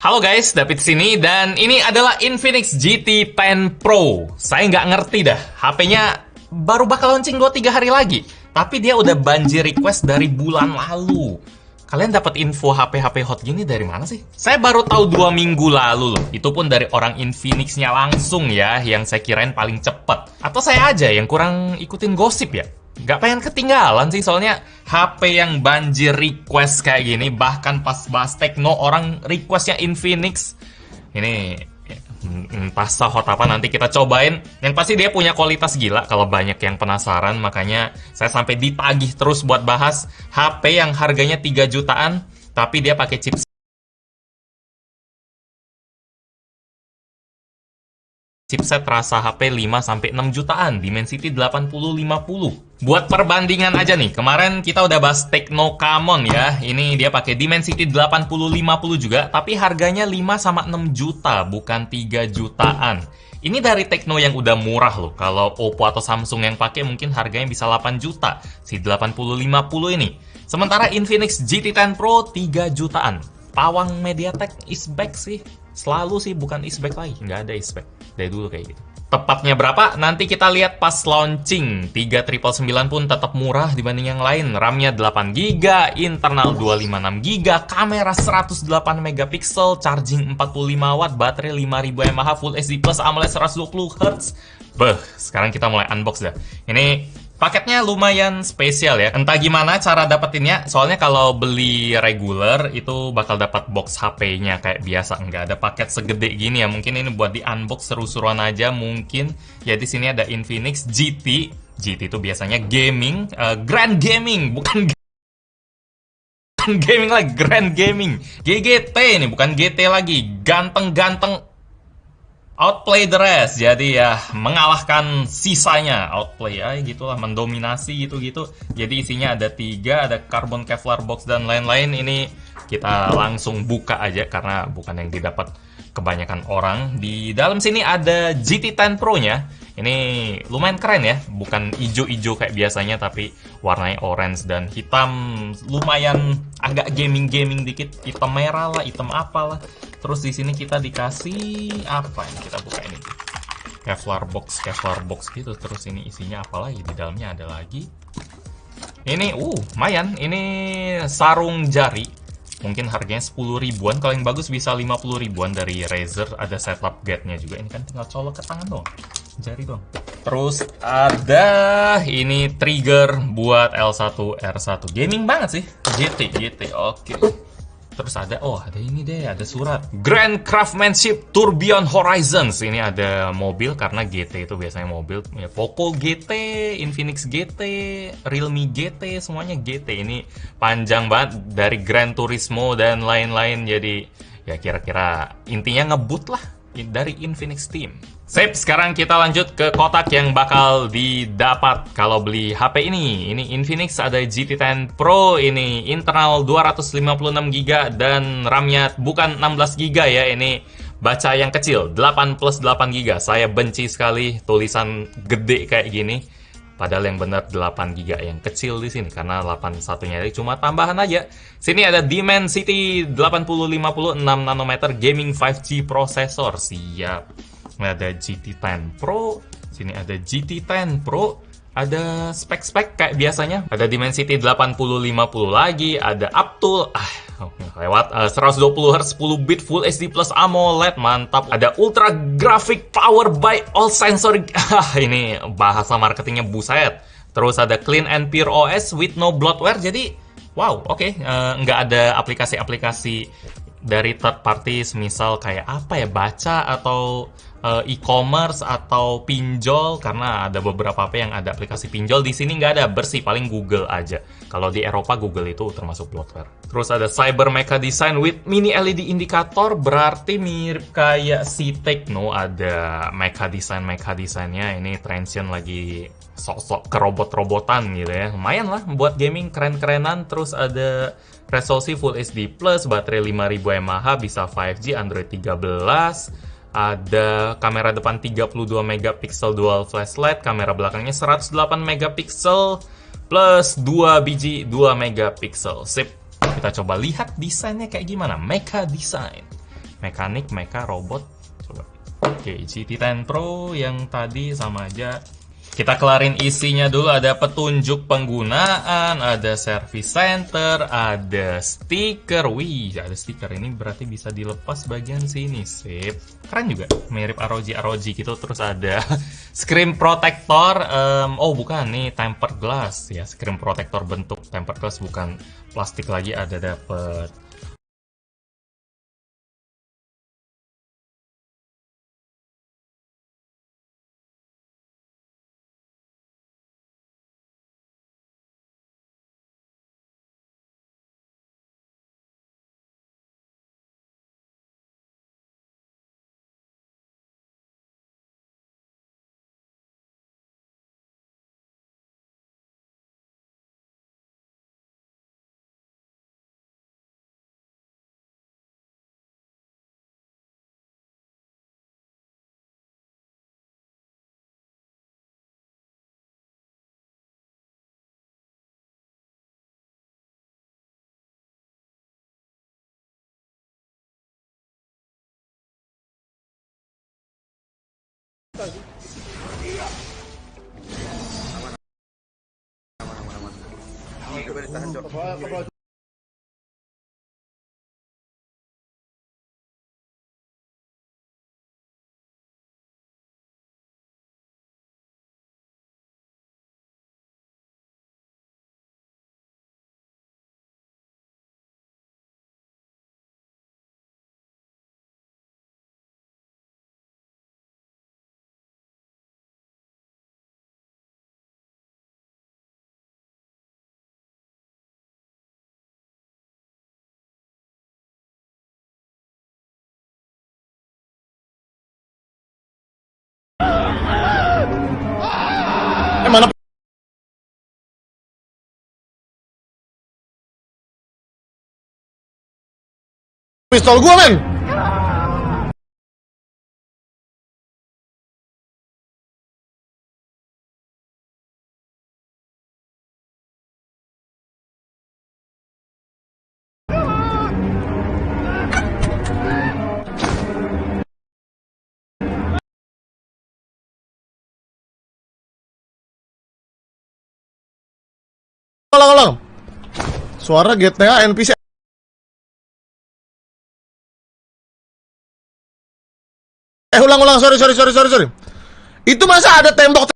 Halo guys, David sini dan ini adalah Infinix GT 10 Pro. Saya nggak ngerti dah, HP-nya baru bakal launching 2-3 hari lagi. Tapi dia udah banjir request dari bulan lalu. Kalian dapat info HP-HP hot gini dari mana sih? Saya baru tahu 2 minggu lalu loh. Itu pun dari orang Infinix-nya langsung ya, yang saya kirain paling cepet. Atau saya aja yang kurang ikutin gosip ya? Nggak pengen ketinggalan sih, soalnya HP yang banjir request kayak gini, bahkan pas bahas Tekno orang requestnya Infinix. Ini entah sehot apa, nanti kita cobain. Yang pasti dia punya kualitas gila kalau banyak yang penasaran, makanya saya sampai ditagih terus buat bahas HP yang harganya 3 jutaan, tapi dia pakai chipset rasa HP 5-6 jutaan, Dimensity 8050. Buat perbandingan aja nih, kemarin kita udah bahas Tekno Camon ya. Ini dia pakai Dimensity 8050 juga, tapi harganya 5-6 juta, bukan 3 jutaan. Ini dari Tekno yang udah murah loh. Kalau Oppo atau Samsung yang pakai mungkin harganya bisa 8 juta, si 8050 ini. Sementara Infinix GT10 Pro 3 jutaan. Pawang MediaTek is back sih. Selalu sih, bukan is back lagi, nggak ada is back. Dari dulu kayak gitu. Tepatnya berapa? Nanti kita lihat pas launching. 3999 pun tetap murah dibanding yang lain. RAM-nya 8GB, internal 256GB, kamera 108 megapiksel, charging 45 watt, baterai 5000 mAh, Full HD Plus, AMOLED 120Hz. Beuh, sekarang kita mulai unbox dah. Ini paketnya lumayan spesial ya. Entah gimana cara dapetinnya. Soalnya kalau beli regular itu bakal dapat box HP-nya kayak biasa. Nggak ada paket segede gini ya. Mungkin ini buat di unbox seru-seruan aja mungkin. Ya di sini ada Infinix GT. GT itu biasanya gaming, Grand Gaming, bukan gaming lagi, Grand Gaming. GGT ini bukan GT lagi. Ganteng-ganteng outplay the rest, jadi ya mengalahkan sisanya, outplay ya gitulah, mendominasi gitu-gitu. Jadi isinya ada 3, ada carbon Kevlar box dan lain-lain. Ini kita langsung buka aja karena bukan yang didapat kebanyakan orang. Di dalam sini ada GT10 Pro-nya. Ini lumayan keren ya, bukan ijo-ijo kayak biasanya tapi warnanya orange dan hitam, lumayan agak gaming-gaming dikit, hitam merah lah, hitam apalah. Terus di sini kita dikasih apa ini? Kita buka ini. Kevlar box gitu. Terus ini isinya apa lagi? Di dalamnya ada lagi. Ini lumayan. Ini sarung jari. Mungkin harganya 10 ribuan. Kalau yang bagus bisa 50 ribuan dari Razer. Ada setup guide-nya juga. Ini kan tinggal colok ke tangan doang. Jari dong. Terus ada ini trigger buat L1 R1. Gaming banget sih. GT. Oke. Terus ada ini deh, ada surat Grand Craftsmanship Tourbillon Horizons. Ini ada mobil karena GT itu biasanya mobil. Ya, Poco GT, Infinix GT, Realme GT, semuanya GT. Ini panjang banget dari Gran Turismo dan lain-lain. Jadi ya kira-kira intinya ngebut lah dari Infinix Team. Sip, sekarang kita lanjut ke kotak yang bakal didapat kalau beli HP ini. Ini Infinix ada GT10 Pro, ini internal 256GB dan RAM-nya bukan 16GB ya, ini baca yang kecil, 8+8GB. Saya benci sekali tulisan gede kayak gini. Padahal yang benar 8GB yang kecil di sini karena 81-nya cuma tambahan aja. Sini ada Dimensity 8050 6 nanometer gaming 5G prosesor. Siap. Ada GT10 Pro, sini ada GT10 Pro, ada spek-spek kayak biasanya. Ada Dimensity 8050 lagi, ada Uptool, lewat 120Hz 10 bit Full HD Plus AMOLED, mantap. Ada Ultra Graphic Power by All Sensor. Ini bahasa marketingnya buset. Terus ada Clean and Pure OS with no bloatware. Jadi wow, oke. Nggak ada aplikasi-aplikasi dari third party, misal kayak apa ya, baca atau e-commerce atau pinjol, karena ada beberapa HP yang ada aplikasi pinjol. Di sini nggak ada, bersih, paling Google aja. Kalau di Eropa Google itu termasuk bloatware. Terus ada Cyber Mecha Design with mini LED indikator, berarti mirip kayak si Tekno. Ada Mecha Design-nya. Ini Transsion lagi sok-sok kerobot-robotan gitu ya. Lumayan lah buat gaming, keren-kerenan. Terus ada resolusi Full HD Plus, baterai 5000 mAh, bisa 5G, Android 13. Ada kamera depan 32 megapiksel dual flashlight, kamera belakangnya 108 megapiksel plus 2 biji 2 megapiksel. Sip. Kita coba lihat desainnya kayak gimana. Mecha Design. Mekanik, mecha, robot. Coba. Oke, GT10 Pro yang tadi sama aja. Kita kelarin isinya dulu. Ada petunjuk penggunaan, ada service center, ada stiker. Wih, ada stiker. Ini berarti bisa dilepas bagian sini. Sip. Keren juga. Mirip ROG gitu. Terus ada screen protector. Oh, bukan. Nih tempered glass. Ya, screen protector bentuk tempered glass. Bukan plastik lagi. Ada dapet. Coba ditahan, Cok. Mana pistol gua, men? Ulang. Suara GTA NPC. Ulang. Sorry. Itu masa ada tembok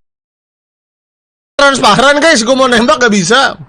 transparan, guys? Gua mau nembak gak bisa.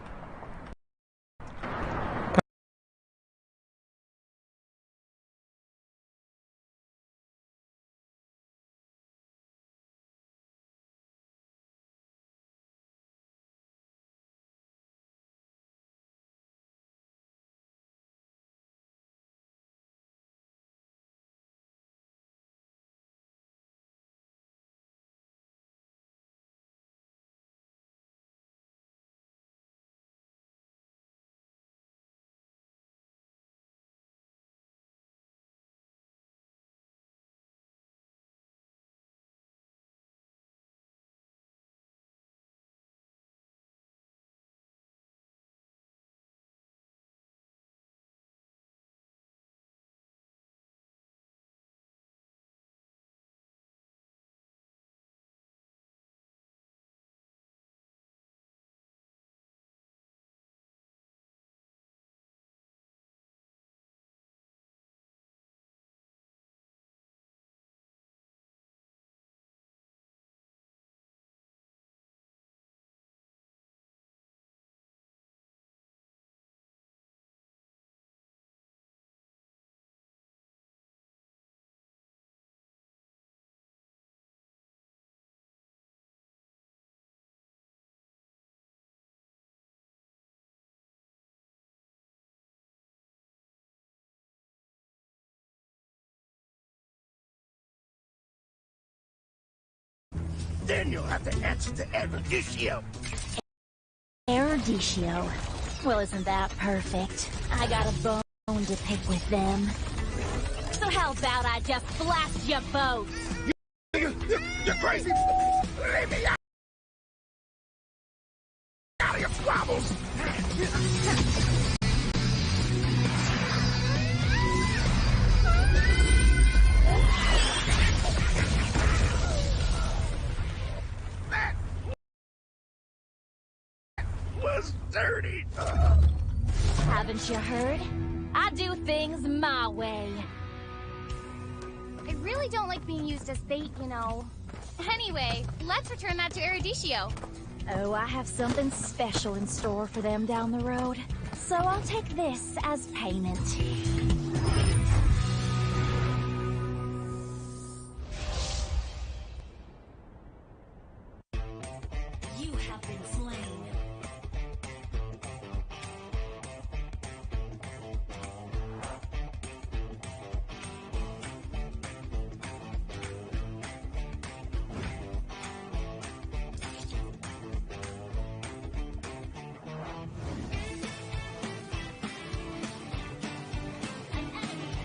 Then you'll have to answer to Eruditio. Eruditio? Well, isn't that perfect? I got a bone to pick with them. So how about I just blast your boat? You're crazy! Leave me out of your squabbles! Haven't you heard? I do things my way. I really don't like being used as bait, you know. Anyway, let's return that to Eruditio. Oh, I have something special in store for them down the road. So I'll take this as payment. You have been slain. An enemy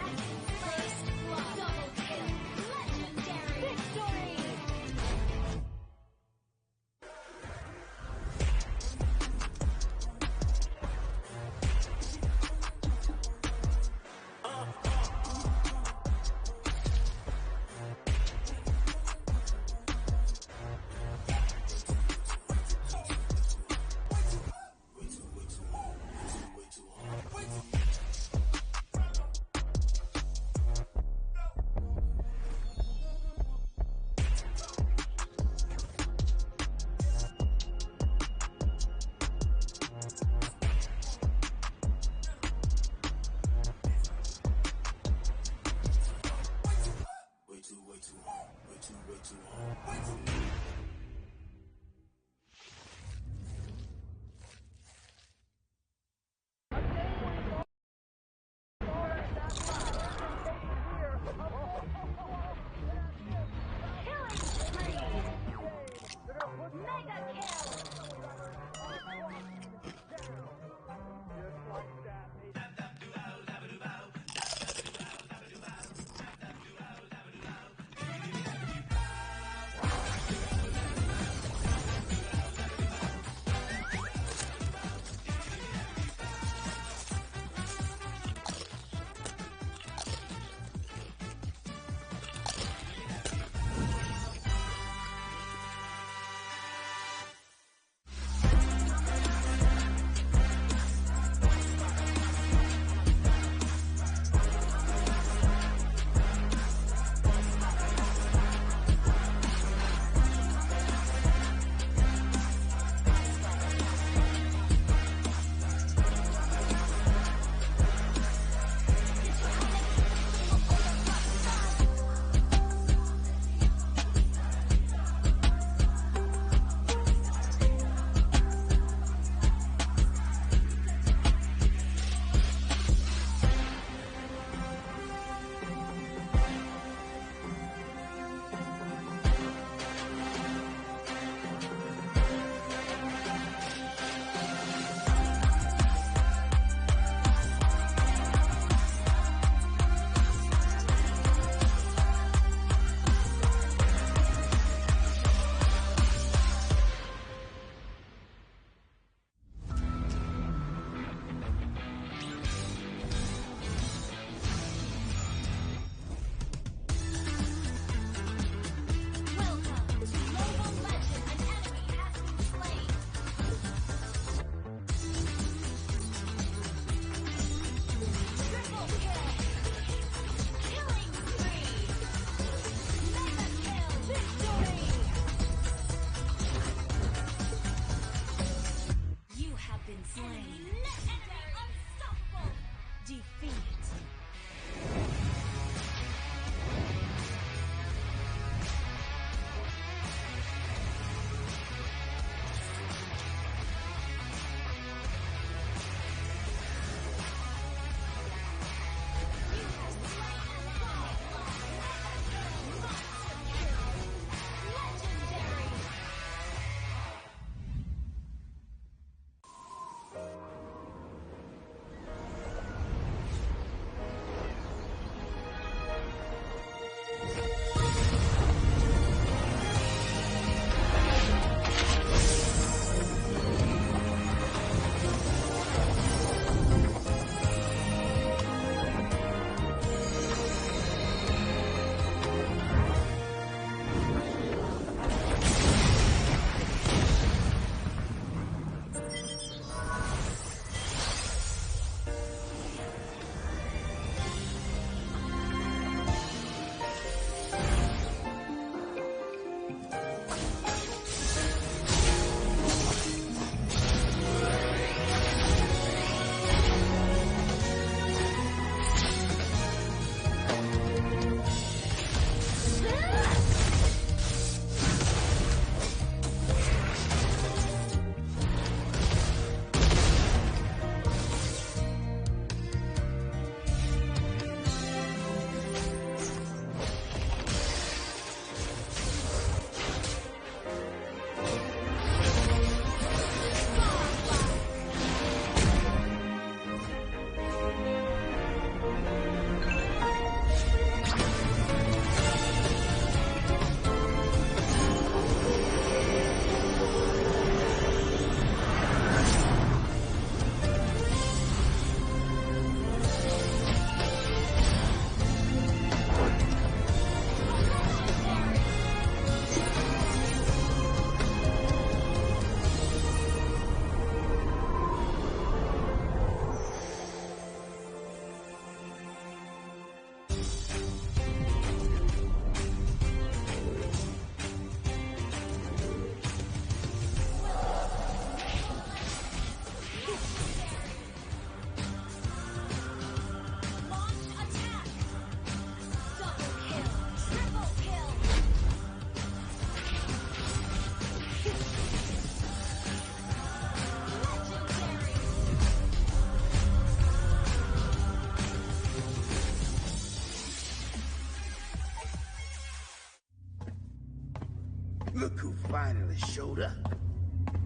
Look who finally showed up.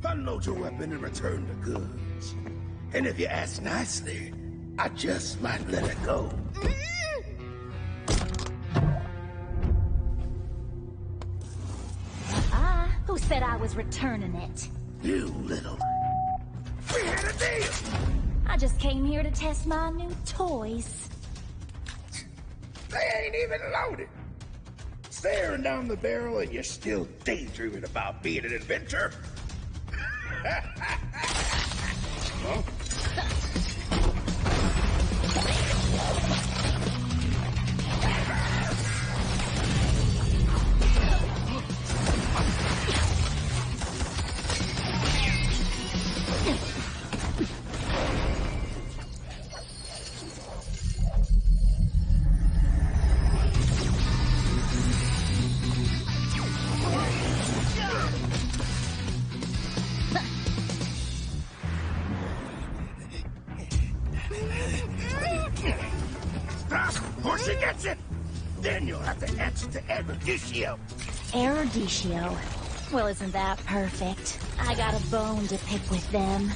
Unload your weapon and return the goods. And if you ask nicely, I just might let it go. Who said I was returning it? You little... We had a deal! I just came here to test my new toys. They ain't even loaded. Staring down the barrel and you're still daydreaming about being an adventurer? Huh? Once she gets it, then you'll have to answer to Eruditio. Eruditio? Well, isn't that perfect? I got a bone to pick with them.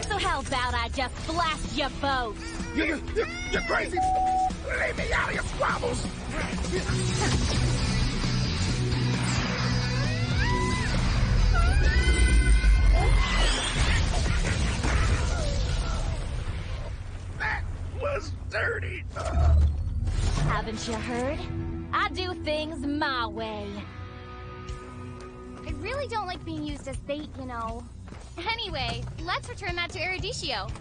So how about I just blast you both? You're crazy! Leave me out of your squabbles! That was dirty! Haven't you heard? I do things my way. I really don't like being used as bait, you know. Anyway, let's return that to Eruditio.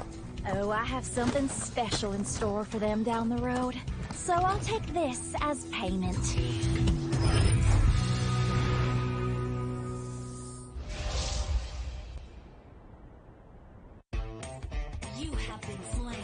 Oh, I have something special in store for them down the road. So I'll take this as payment. You have been slain.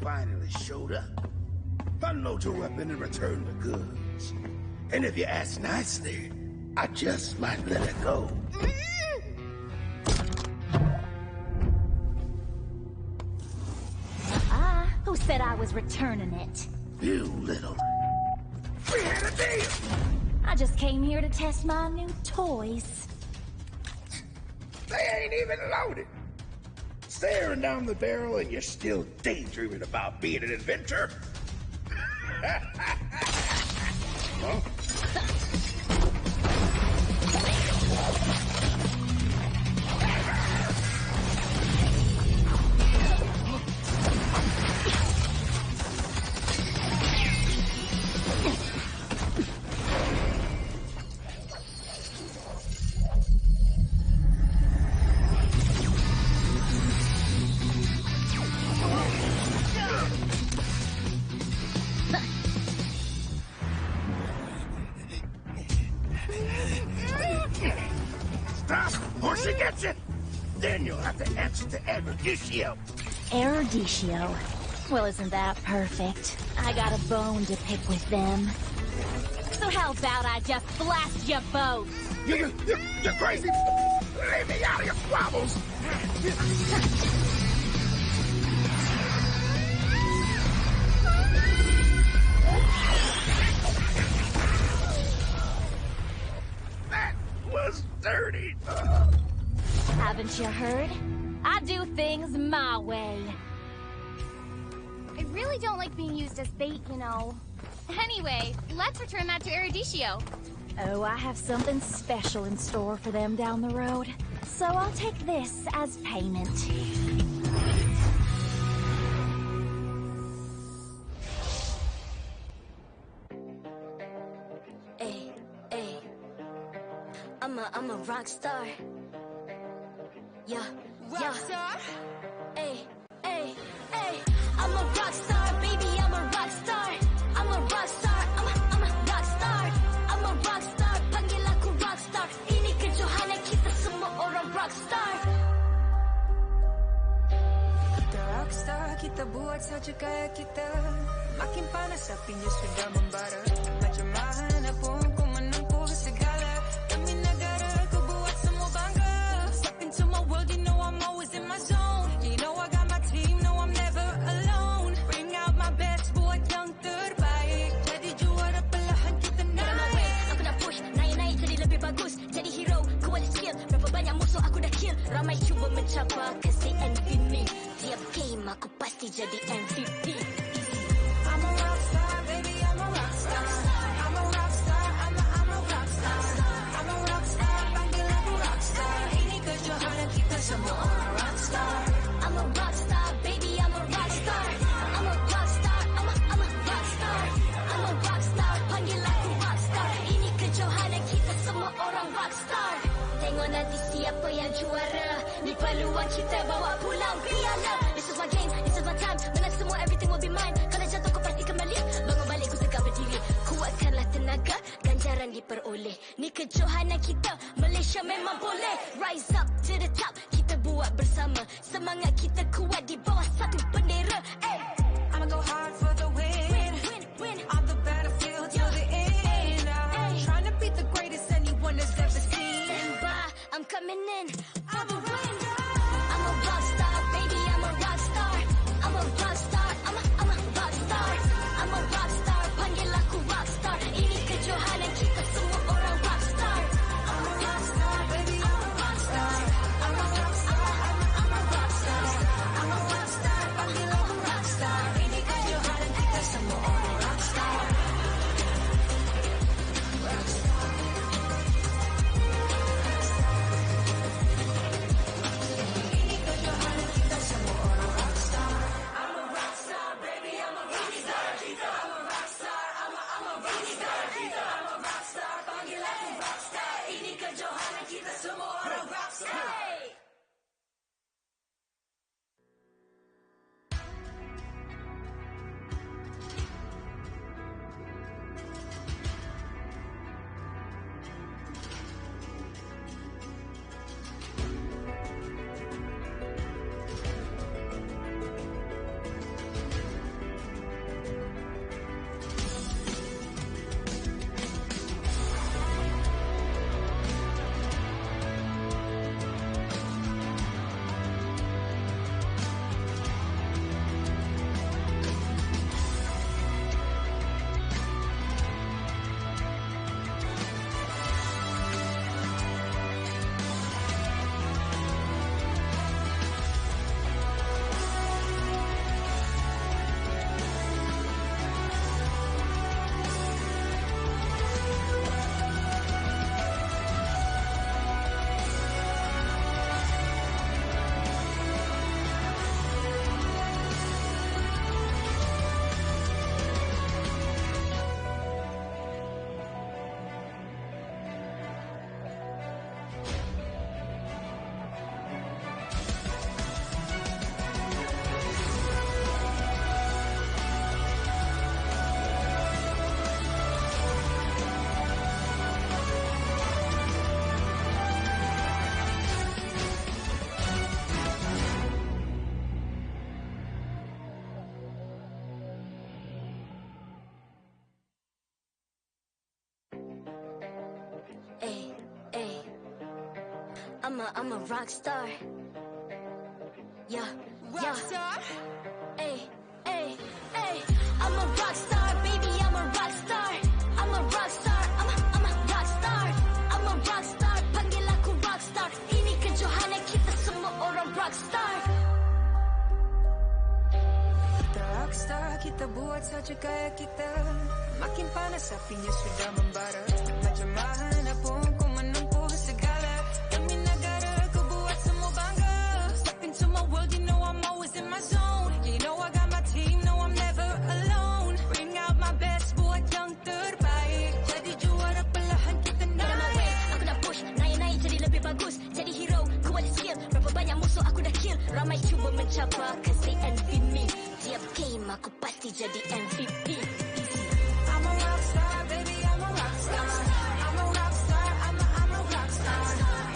finally showed up. Unload your weapon and return the goods. And if you ask nicely, I just might let it go. Who said I was returning it? You little... We had a deal! I just came here to test my new toys. They ain't even loaded. Staring down the barrel and you're still daydreaming about being an adventurer? Huh? Stop, or she gets you! Then you'll have to answer to Eruditio. Eruditio. Well, isn't that perfect? I got a bone to pick with them. So how about I just blast your boat? You're crazy! Leave me out of your squabbles! That was dirty! Haven't you heard? I do things my way. I really don't like being used as bait, you know. Anyway, let's return that to Eruditio. Oh, I have something special in store for them down the road. So I'll take this as payment. Hey, hey. I'm a rock star. Yeah, rock star. Hey, hey, hey. I'm a rock star, baby. I'm a rock star. I'm a rock star. I'm a rock star. I'm a rock star. Panggil aku rock star. Ini kejohanan kita semua orang rock star. Kita rock star, kita buat saja kayak kita. Makin panas apinya sudah membara. Macam mana pun ku menempuh segala. Demi negara ku buat semua bangga. Step into my world, you know I'm always in my zone. You know I got my team, no I'm never alone. Bring out my best, buat yang terbaik. Jadi juara perlahan kita naik. Aku nak push, naik-naik jadi lebih bagus. Jadi hero, ku ada skill. Berapa banyak musuh aku dah kill. Ramai cuba mencapai, cause they envy me. Tiap game aku pasti jadi MVP. I'm a rock star, baby, I'm a rock star. I'm a rock star, I'm a rock star. I'm a rock star, panggil aku rock star. Ini kejohanan kita semua orang rock star. I'm a rock star, baby, I'm a rock star. I'm a rock star, I'm a rock star. I'm a rock star, panggil aku rock star. Ini kejohanan kita semua orang rock star. Tengok nanti siapa yang juara. Ni peluang kita bawa pulang piala. This is my game, this is my time. Menang semua, everything will be mine. Kalau jatuh kau pasti kembali. Bangun balik ku tegak berdiri. Kuatkanlah tenaga, ganjaran diperoleh. Ni kejohanan kita, Malaysia memang boleh. Rise up to the top, kita buat bersama. Semangat kita kuat di bawah satu bendera. Hey. I'ma go hard for the win. Win. On the battlefield till the end. I'm trying to beat the greatest anyone has ever seen. Stand by, I'm coming in for the win. I'm a rock star, baby, I'm a rock star. I'm a rock star, I'm a rock star. I'm a rock star, panggil aku rock star. Ini kejohanan kita semua orang rock star. I'm a rock star, baby, I'm a rock star. I'm a rock star, I'm a rock star. I'm a rock star, panggil aku rock star. Ini kejohanan kita semua orang rock star. Ini kejohanan kita semua orang rock star. I'm a rock star, baby, I'm a rock star. I'm a rock star, I'm a rock star. I'm a rock star, panggil aku rock star. Ini kejohanan kita semua orang rock star. I'm a rock star. Yeah, Rockstar. Ay, ay, ay. I'm a rock star, baby, I'm a rock star. I'm a rock star, I'm a rock star. I'm a rock star, panggil aku rock star. Ini kejohanan kita semua orang rock star. Kita rockstar, kita buat saja gaya kita. Makin panas apinya sudah membara. Macam mana pun ku menempuh segala. Demi negara ku buat semua bangga. Step into my world, you know I'm always in my zone. You know I got my team, no I'm never alone. Bring out my best, buat yang terbaik. Jadi juara perlahan kita naik. Aku dah push, naik-naik jadi lebih bagus. Jadi hero, ku ada skill. Berapa banyak musuh aku dah kill. Ramai cuba mencabar, cause they envy me. Tiap game aku pasti jadi MVP. I'm a rockstar, baby, I'm a rockstar. I'm a rockstar, I'm a rockstar.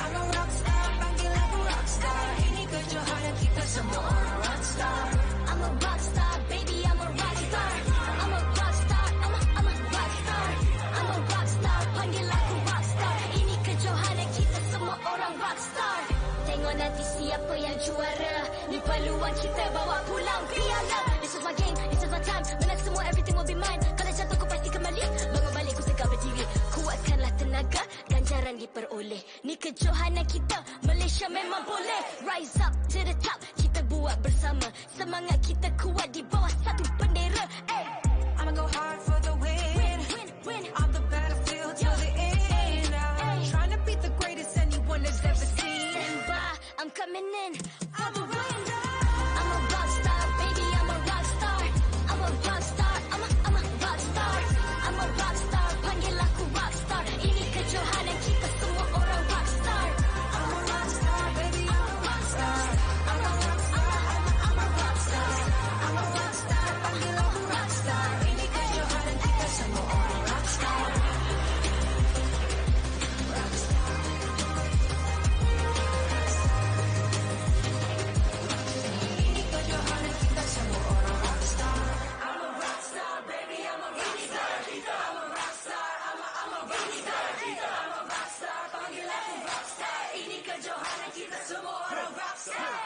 I'm a rockstar, panggil aku rockstar. Ini kejohanan kita semua orang rockstar. I'm a rockstar, baby, I'm a rockstar. I'm a rockstar, I'm a rockstar. I'm a rockstar, panggil aku rockstar. Ini kejohanan kita semua orang rockstar. Tengok nanti siapa yang juara. Ni peluang kita bawa pulang piala. This is my game, this is my time. Menang semua, everything will be mine. Kalau jatuh ku pasti kembali. Bangun balik ku segar berdiri. Kuatkanlah tenaga, ganjaran diperoleh. Ni kejohanan kita, Malaysia memang boleh. Rise up to the top, kita buat bersama. Semangat kita kuat di bawah satu bendera. Ay. I'ma go hard for the win. Win. On the battlefield till the end. Trying to beat the greatest anyone has ever seen. Stand by, I'm coming in for the win. I'm a rock star, baby, I'm a rock star. I'm a rock star, I'm a rock star. I'm a rock star, panggil aku rock star. Ini kejohanan kita semua orang rock star. I'm a rockstar, baby, I'm a rockstar. I'm a rockstar, I'm a rockstar. I'm a rockstar, panggil aku rockstar. Ini kejohanan kita semua orang rockstar. Ini kejohanan kita semua orang rockstar. I'm a rockstar, baby, I'm a rockstar. I'm a rockstar, I'm a rockstar. I'm a rockstar, panggil aku rockstar. Ini kejohanan kita semua orang rockstar.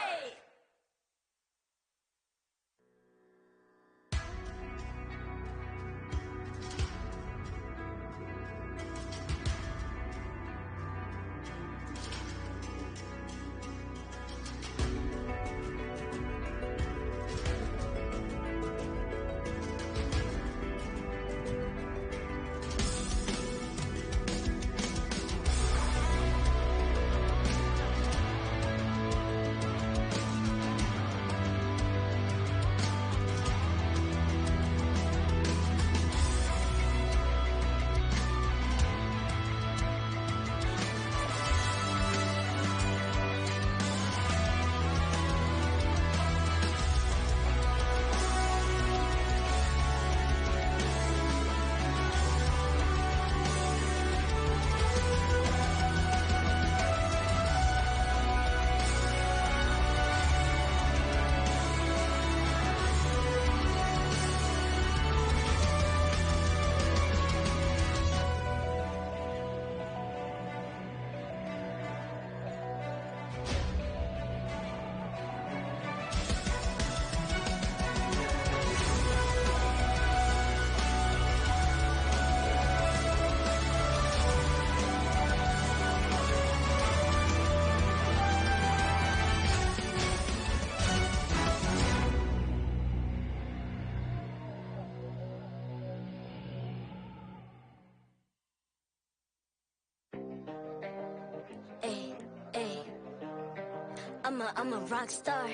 I'm a rock star.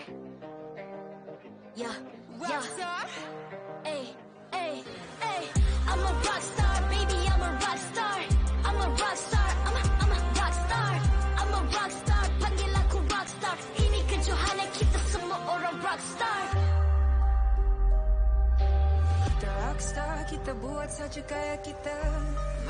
Yeah. Rockstar. Ay. I'm a rock star, baby, I'm a rock star. I'm a rock star, I'm a rock star. I'm a rock star, panggil aku rock star. Ini kejohanan kita semua orang rock star. Kita rockstar, kita buat saja gaya kita.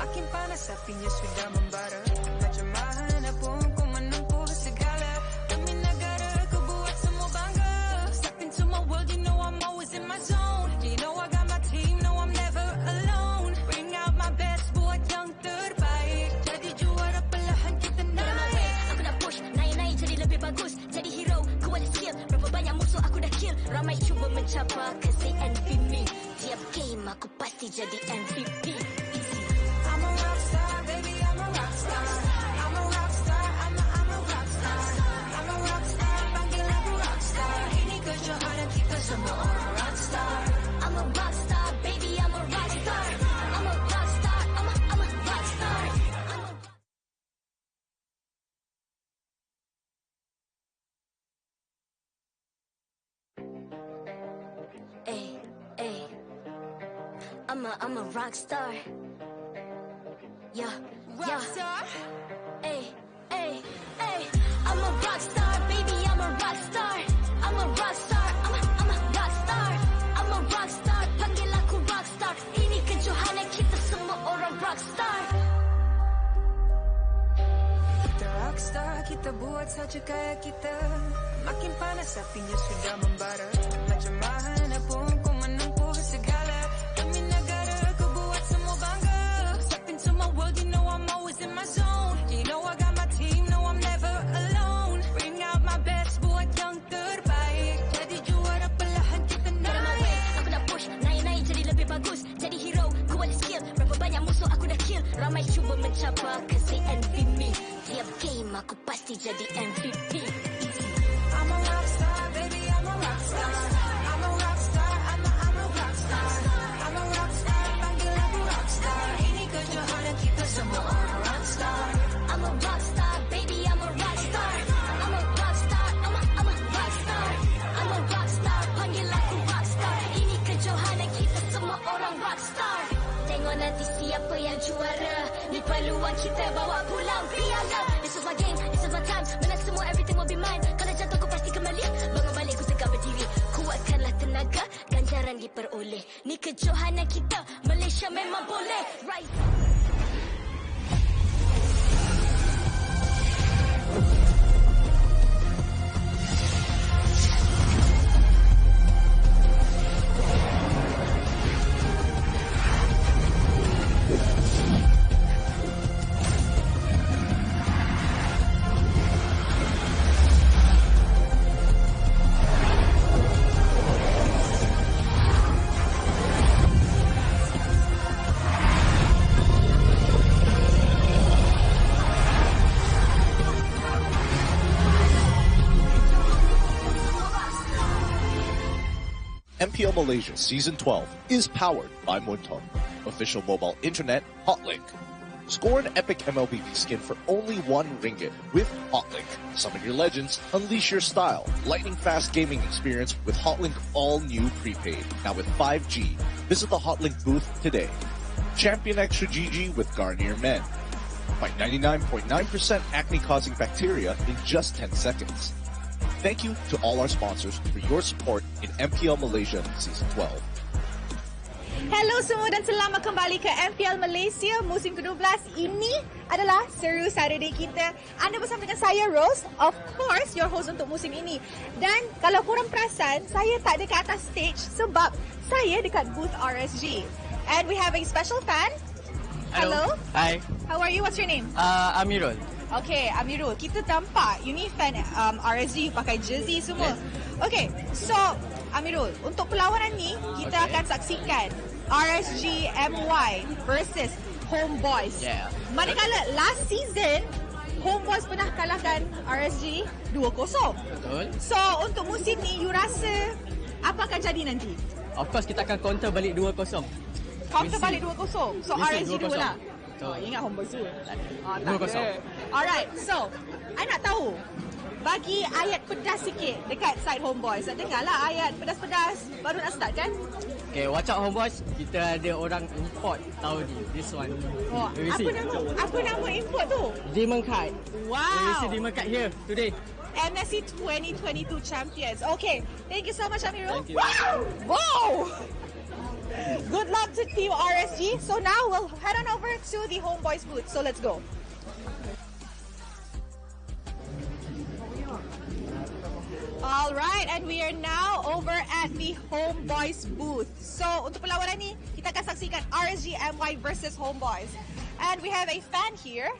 Makin panas apinya sudah membara. Macam mana pun ku menempuh segala. Demi negara ku buat semua bangga. Step into my world, you know I'm always in my zone. You know I got my team, no I'm never alone. Bring out my best, buat yang terbaik. Jadi juara perlahan kita naik. Aku dah push, mencapai kasi envy me. Tiap game aku pasti jadi MVP. Easy. I'm a rock star, baby, I'm a rock star. I'm a rock star, I'm a rock star. I'm a rock star, panggil aku rock star. Ini kejohanan kita semua orang rock star. I'm a rock star, baby, I'm a rock star. I'm a rock star, I'm a rock star. Hey, hey. I'm a rock star. Yeah, Rock star. Hey, hey, hey. I'm a rock star, baby, I'm a rock star. I'm a rock star, I'm a rock star. I'm a rock star, panggil aku rock star. Ini kejohanan kita semua orang rock star. Kita rock star, kita buat saja kayak kita. Makin panas apinya sudah membara. Macam mana pun kau menempuh segala. Demi negara kau buat semua bangga. Step into my world, you know I'm always in my zone. You know I got my team, no I'm never alone. Bring out my best, buat yang terbaik. Jadi juara perlahan kita Get out my way, naik. aku nak push. Naik-naik jadi lebih bagus. Jadi hero, ku ada skill. Berapa banyak musuh aku dah kill. Ramai cuba mencapai kasi envy me. Tiap game aku pasti jadi MVP. Easy. I'm a rock star, baby, I'm a rock star. I'm a rock star, I'm a rock star. I'm a rock star, panggil aku rock star. Ini kejohanan kita semua orang rock star. I'm a rock star, baby, I'm a rock star. I'm a rock star, I'm a rock star. I'm a rock star, panggil aku rock star. Ini kejohanan kita semua orang rock star. Tengok nanti siapa yang juara. Ni peluang kita bawa pulang piala. This is my game, this is my time. Menang semua, everything will be mine. Kalau jatuh ku pasti kembali. Bangun balik ku tegak berdiri. Kuatkanlah tenaga, ganjaran diperoleh. Ni kejohanan kita, Malaysia memang boleh. Rise. MPL Malaysia Season 12 is powered by Munton, official mobile internet Hotlink. Score an epic MLBB skin for only RM1 with Hotlink. Summon your legends, unleash your style. Lightning fast gaming experience with Hotlink all new prepaid. Now with 5G. Visit the Hotlink booth today. Champion Extra GG with Garnier Men. Fight 99.9% acne-causing bacteria in just 10 seconds. Thank you to all our sponsors for your support in MPL Malaysia Season 12. Hello semua dan selamat kembali ke MPL Malaysia musim ke-12. Ini adalah seru Saturday kita. Anda bersama dengan saya Rose, of course your host untuk musim ini. Dan kalau korang perasan, saya tak ada kat atas stage sebab saya dekat booth RSG. And we have a special fan. Hello. Hi. How are you? What's your name? Amirul. Okay, Amirul, kita nampak you ni fan RSG, you pakai jersey semua. Yes. Okay, so Amirul, untuk perlawanan ni kita akan saksikan RSG MY versus Homeboys. Yeah. Manakala last season Homeboys pernah kalahkan RSG 2-0. Betul. So untuk musim ni you rasa apa akan jadi nanti? Of course kita akan counter balik 2-0. Counter balik 2-0. So We see RSG 2 lah. Betul. Ingat Homeboys 2. Tak 2-0. ada. Alright, so I nak tahu, bagi ayat pedas sikit dekat side Homeboys. Nak dengar lah ayat pedas-pedas. Baru nak start kan? Okay, watch out Homeboys. Kita ada orang import tahun ni. This one. Oh, We will see. apa nama import tu? Demon Kite. We will see Wow. Demon Kite here today. MSC 2022 champions. Okay, thank you so much Amirul. Thank you. Wow! Wow! Good luck to Team RSG. So now we'll head on over to the Homeboys booth. So let's go. All right, and we are now over at the Homeboys booth. So untuk perlawanan ni, kita akan saksikan RSG MY versus Homeboys. And we have a fan here.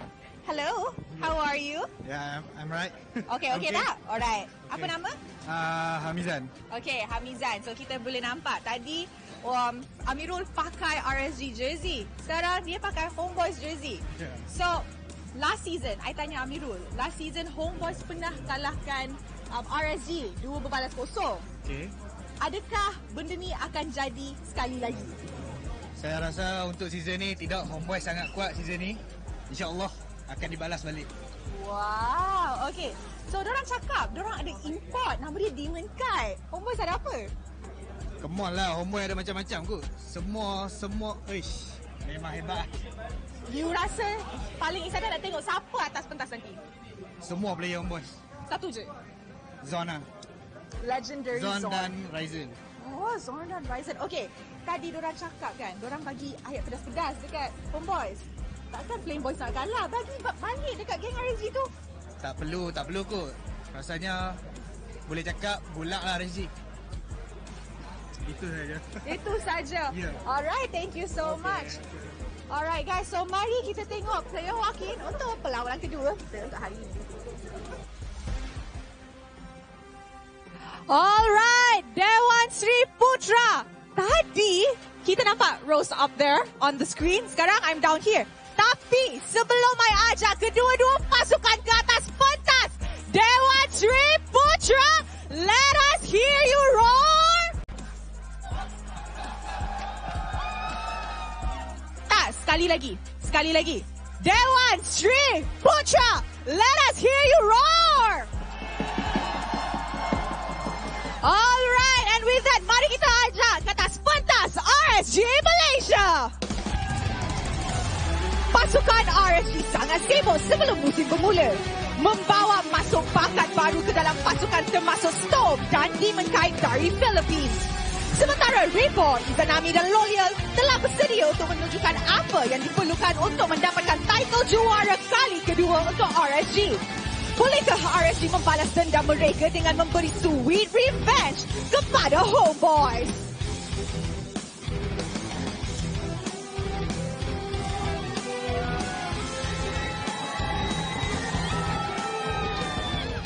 Hello, how are you? Yeah, I'm right. Okay tak? Alright. Apa Okay. nama? Hamizan. Okay, Hamizan. So kita boleh nampak tadi Amirul pakai RSG jersey. Sekarang dia pakai Homeboys jersey. Yeah. So last season, I tanya Amirul, last season Homeboys pernah kalahkan RSG 2-0. Okay. Adakah benda ni akan jadi sekali lagi? Saya rasa untuk season ni tidak, Homeboys sangat kuat season ni. InsyaAllah akan dibalas balik. Wow, okay. So dorang cakap dorang ada import, nama dia Demon Kite. Homeboys ada apa? Come on lah, Homeboys ada macam-macam kot. Semua, ish, memang hebat. You rasa paling excited nak tengok siapa atas pentas nanti? Semua player Homeboys. Satu je. Zona. Legendary Zon Zone. dan Ryzen. Oh, Zone dan Ryzen. Okay, tadi dorang cakap kan, dorang bagi ayat pedas-pedas dekat Homeboys. Takkan Flame Boys nak kalah? Bagi balik dekat geng RSG tu. Tak perlu kot. Rasanya boleh cakap bulak lah RSG. Itu saja. Itu saja. Yeah. Alright, thank you so much. Alright guys, so mari kita tengok player walk-in untuk perlawanan kedua kita untuk hari ini. Alright, Dewan Sri Putra. Tadi kita nampak Rose up there on the screen. Sekarang I'm down here. Tapi sebelum I ajak kedua-dua pasukan ke atas pentas, Dewan Sri Putra, let us hear you roar. Tak, sekali lagi. Dewan Sri Putra, let us hear you roar. Alright, and with that, mari kita ajak ke atas pentas RSG Malaysia. Pasukan RSG sangat sibuk sebelum musim bermula, membawa masuk bakat baru ke dalam pasukan termasuk Storm dan Demon Kite dari Philippines. Sementara Reborn, Izanami dan Loyal telah bersedia untuk menunjukkan apa yang diperlukan untuk mendapatkan title juara kali kedua untuk RSG. Bolehkah RSG membalas dendam mereka dengan memberi sweet revenge kepada Homeboys?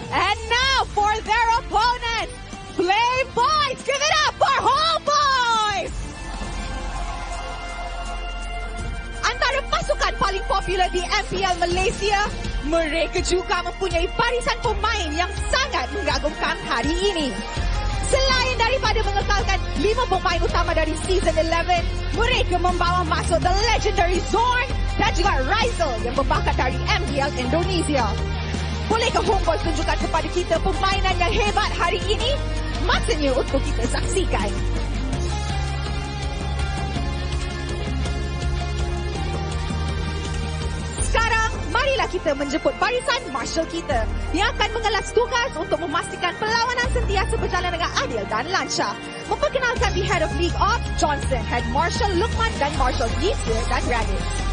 And now for their opponent, Flame Boys! Give it up for Homeboys! Antara pasukan paling popular di MPL Malaysia, mereka juga mempunyai barisan pemain yang sangat mengagumkan hari ini. Selain daripada mengekalkan 5 pemain utama dari Season 11, mereka membawa masuk The Legendary Zorn dan juga Rizal yang berbakat dari MPL Indonesia. Bolehkah Homeboys tunjukkan kepada kita permainan yang hebat hari ini? Masanya untuk kita saksikan. Sekarang, marilah kita menjemput barisan marshal kita yang akan mengelas tugas untuk memastikan perlawanan sentiasa berjalan dengan adil dan lancar. Memperkenalkan the Head of League Ops, Johnson, Head Marshal Lukman dan Marshal Yisir dan Radis.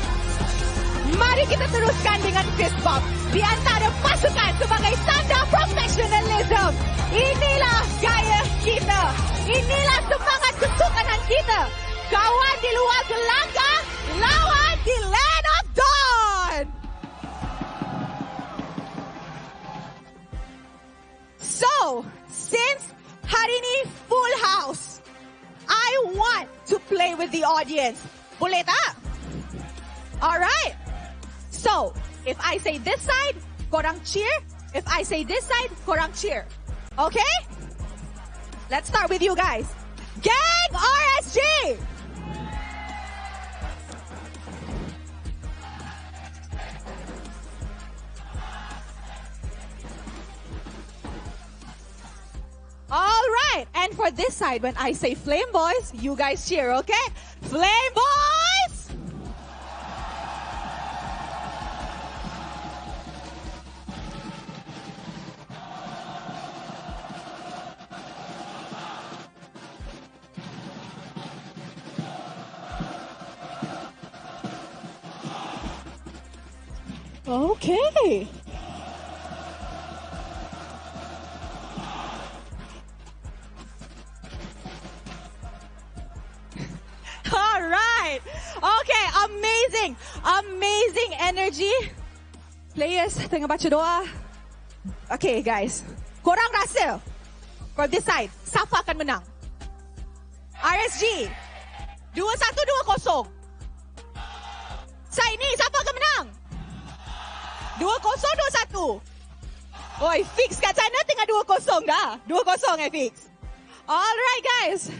Mari kita teruskan dengan fist bump di antara pasukan sebagai tanda profesionalism. Inilah gaya kita. Inilah semangat kesukanan kita. Kawan di luar gelanggang, lawan di Land of Dawn. So, since hari ini full house, I want to play with the audience. Boleh tak? Alright. So, if I say this side, korang cheer. If I say this side, korang cheer. Okay? Let's start with you guys. Gang RSG! Alright, and for this side, when I say Flame Boys, you guys cheer, okay? Flame Boys! Okay. All right. Okay, amazing. Amazing energy. Players tengah baca doa. Okay guys, korang rasa from this side, siapa akan menang? RSG 2-1, 2-0. Side ni siapa akan menang? 2-0, 2-1. Oi, Fix kat sana tengah 2-0 dah. 2-0 Fix. Alright guys.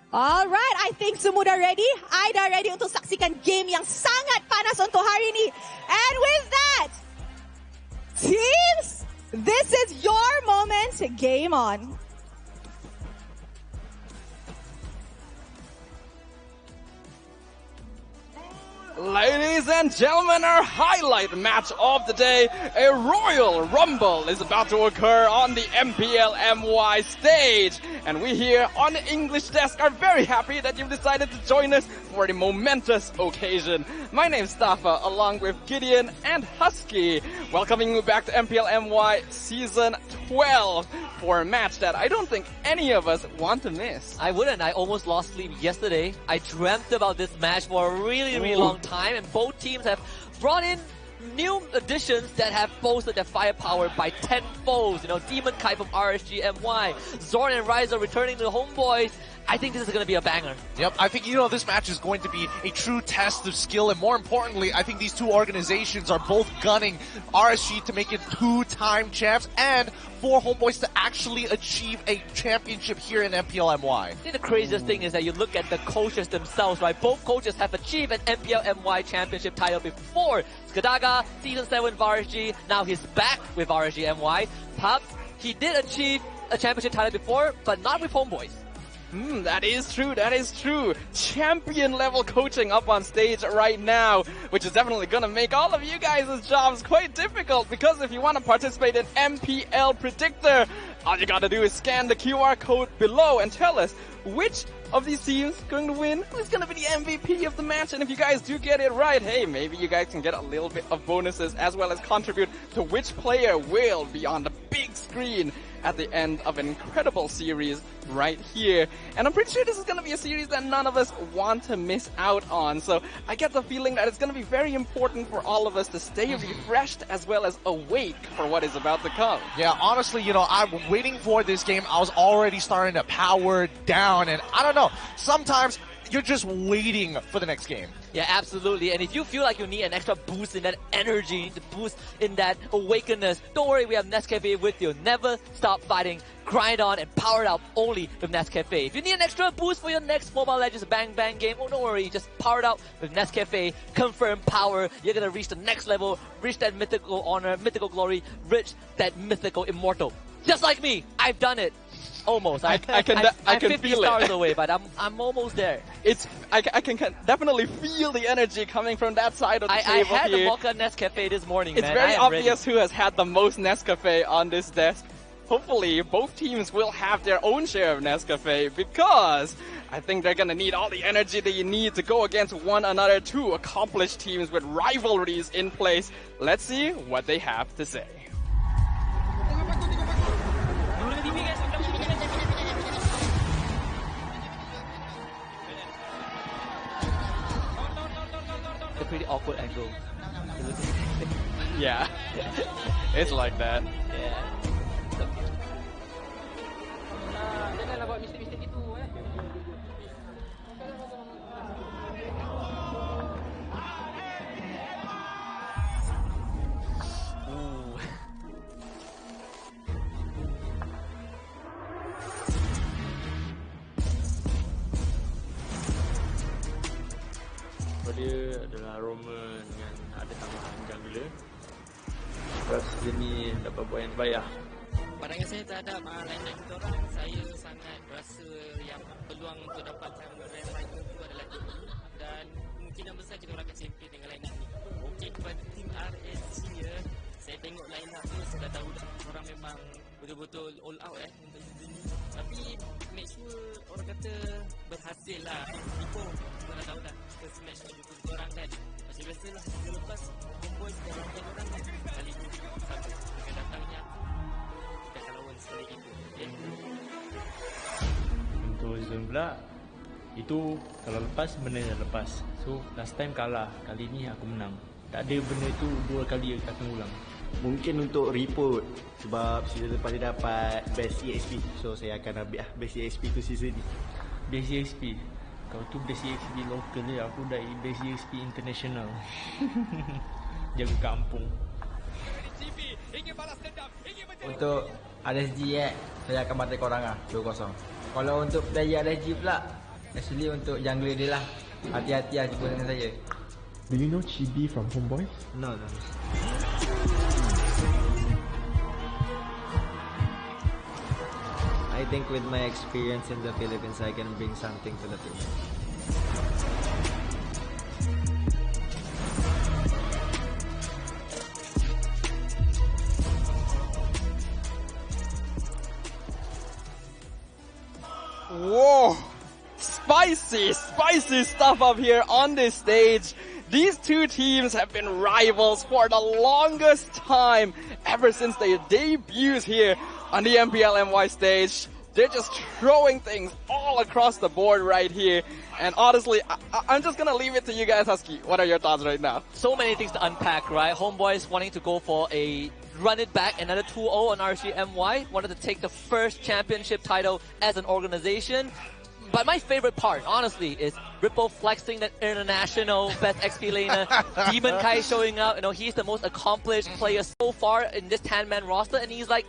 Alright, I think semua dah ready. I dah ready untuk saksikan game yang sangat panas untuk hari ini. And with that, teams, this is your moment. Game on. Ladies and gentlemen, our highlight match of the day, a Royal Rumble is about to occur on the MPL MY stage. And we here on the English desk are very happy that you've decided to join us for the momentous occasion. My name's Stafa, along with Gideon and Husky, welcoming you back to MPL MY Season 12 for a match that I don't think any of us want to miss. I wouldn't. I almost lost sleep yesterday. I dreamt about this match for a really long time, and both teams have brought in new additions that have boosted their firepower by 10-fold. You know, Demon Kai from RSG MY, Zorn and Ryza returning to the homeboys. I think this is going to be a banger. Yep, I think, this match is going to be a true test of skill, and more importantly, I think these two organizations are both gunning RSG to make it 2-time champs, and for homeboys to actually achieve a championship here in MPL MY. I think the craziest thing is that you look at the coaches themselves, right? Both coaches have achieved an MPL MY championship title before. Skadaga, Season 7 with RSG, now he's back with RSG MY. Pup, he did achieve a championship title before, but not with homeboys. That is true, that is true. Champion level coaching up on stage right now, which is definitely gonna make all of you guys' jobs quite difficult, because if you want to participate in MPL Predictor, all you gotta do is scan the QR code below and tell us which of these teams going to win, who's gonna be the MVP of the match. And if you guys do get it right, hey, maybe you guys can get a little bit of bonuses as well as contribute to which player will be on the big screen at the end of an incredible series right here. And I'm pretty sure this is going to be a series that none of us want to miss out on. So I get the feeling that it's going to be very important for all of us to stay refreshed as well as awake for what is about to come. Yeah, honestly, I'm waiting for this game. I was already starting to power down, and I don't know, sometimes you're just waiting for the next game. Yeah, absolutely. And if you feel like you need an extra boost in that energy, the boost in that awakeness, don't worry, we have Nescafe with you. Never stop fighting. Grind on and power it up only with Nescafe. If you need an extra boost for your next Mobile Legends Bang Bang game, oh, don't worry, just power it up with Nescafe. Confirm power. You're gonna reach the next level, reach that mythical honor, mythical glory, reach that mythical immortal. Just like me, I've done it. Almost. I can 50 feel stars it. away, but I'm almost there. I can definitely feel the energy coming from that side of the table I had here. the Mocha Nescafe this morning, It's man. very obvious who has had the most Nescafe on this desk. Hopefully, both teams will have their own share of Nescafe, because I think they're gonna need all the energy that you need to go against one another, two accomplished teams with rivalries in place. Let's see what they have to say. A pretty awkward angle. Yeah, it's like that. Yeah. Dia adalah Roman yang ada tambahan jungler. Rasa jenis dapat buat yang terbaik lah. Pandangan saya terhadap line-line kita orang, saya sangat rasa yang peluang untuk dapatkan line-line itu adalah tinggi, dan kemungkinan besar kita orang akan champion dengan line-up ini. Okey, kepada tim RSG ya, saya tengok line-up tu, saya dah tahu dah orang memang betul-betul all out untuk season ni. Tapi make sure orang kata berhasil lah. Ipo, kita dah tahu dah first match untuk kita orang kan. Macam biasalah, minggu lepas homeboys dan orang kan kali ni satu dengan datangnya kita akan lawan sekali itu. Untuk zone pula, itu kalau lepas benda dah lepas. So last time kalah, kali ni aku menang. tak ada benda tu 2 kali akan ulang. Mungkin untuk report sebab season lepas dia dapat best EXP, so saya akan ambil best EXP tu season ni. Best EXP. Kau tu best EXP local je, aku dah best EXP international. Jaga kampung. Untuk RSG saya akan bantai korang lah 2-0. Kalau untuk player RSG pula, actually untuk jungler dia lah. Hati-hati lah jumpa dengan saya. Do you know Chibi from Homeboys? No. I think with my experience in the Philippines, I can bring something to the team. Whoa! Spicy stuff up here on this stage. These two teams have been rivals for the longest time, ever since their debuts here on the MPL MY stage. They're just throwing things all across the board right here. And honestly, I'm just gonna leave it to you guys, Husky. What are your thoughts right now? So many things to unpack, right? Homeboys wanting to go for a run it back, another 2-0 on RSGMY. Wanted to take the first championship title as an organization. But my favorite part, honestly, is Ripple flexing that international best XP laner. Demon Kai showing up. You know, he's the most accomplished player so far in this 10-man roster. And he's like,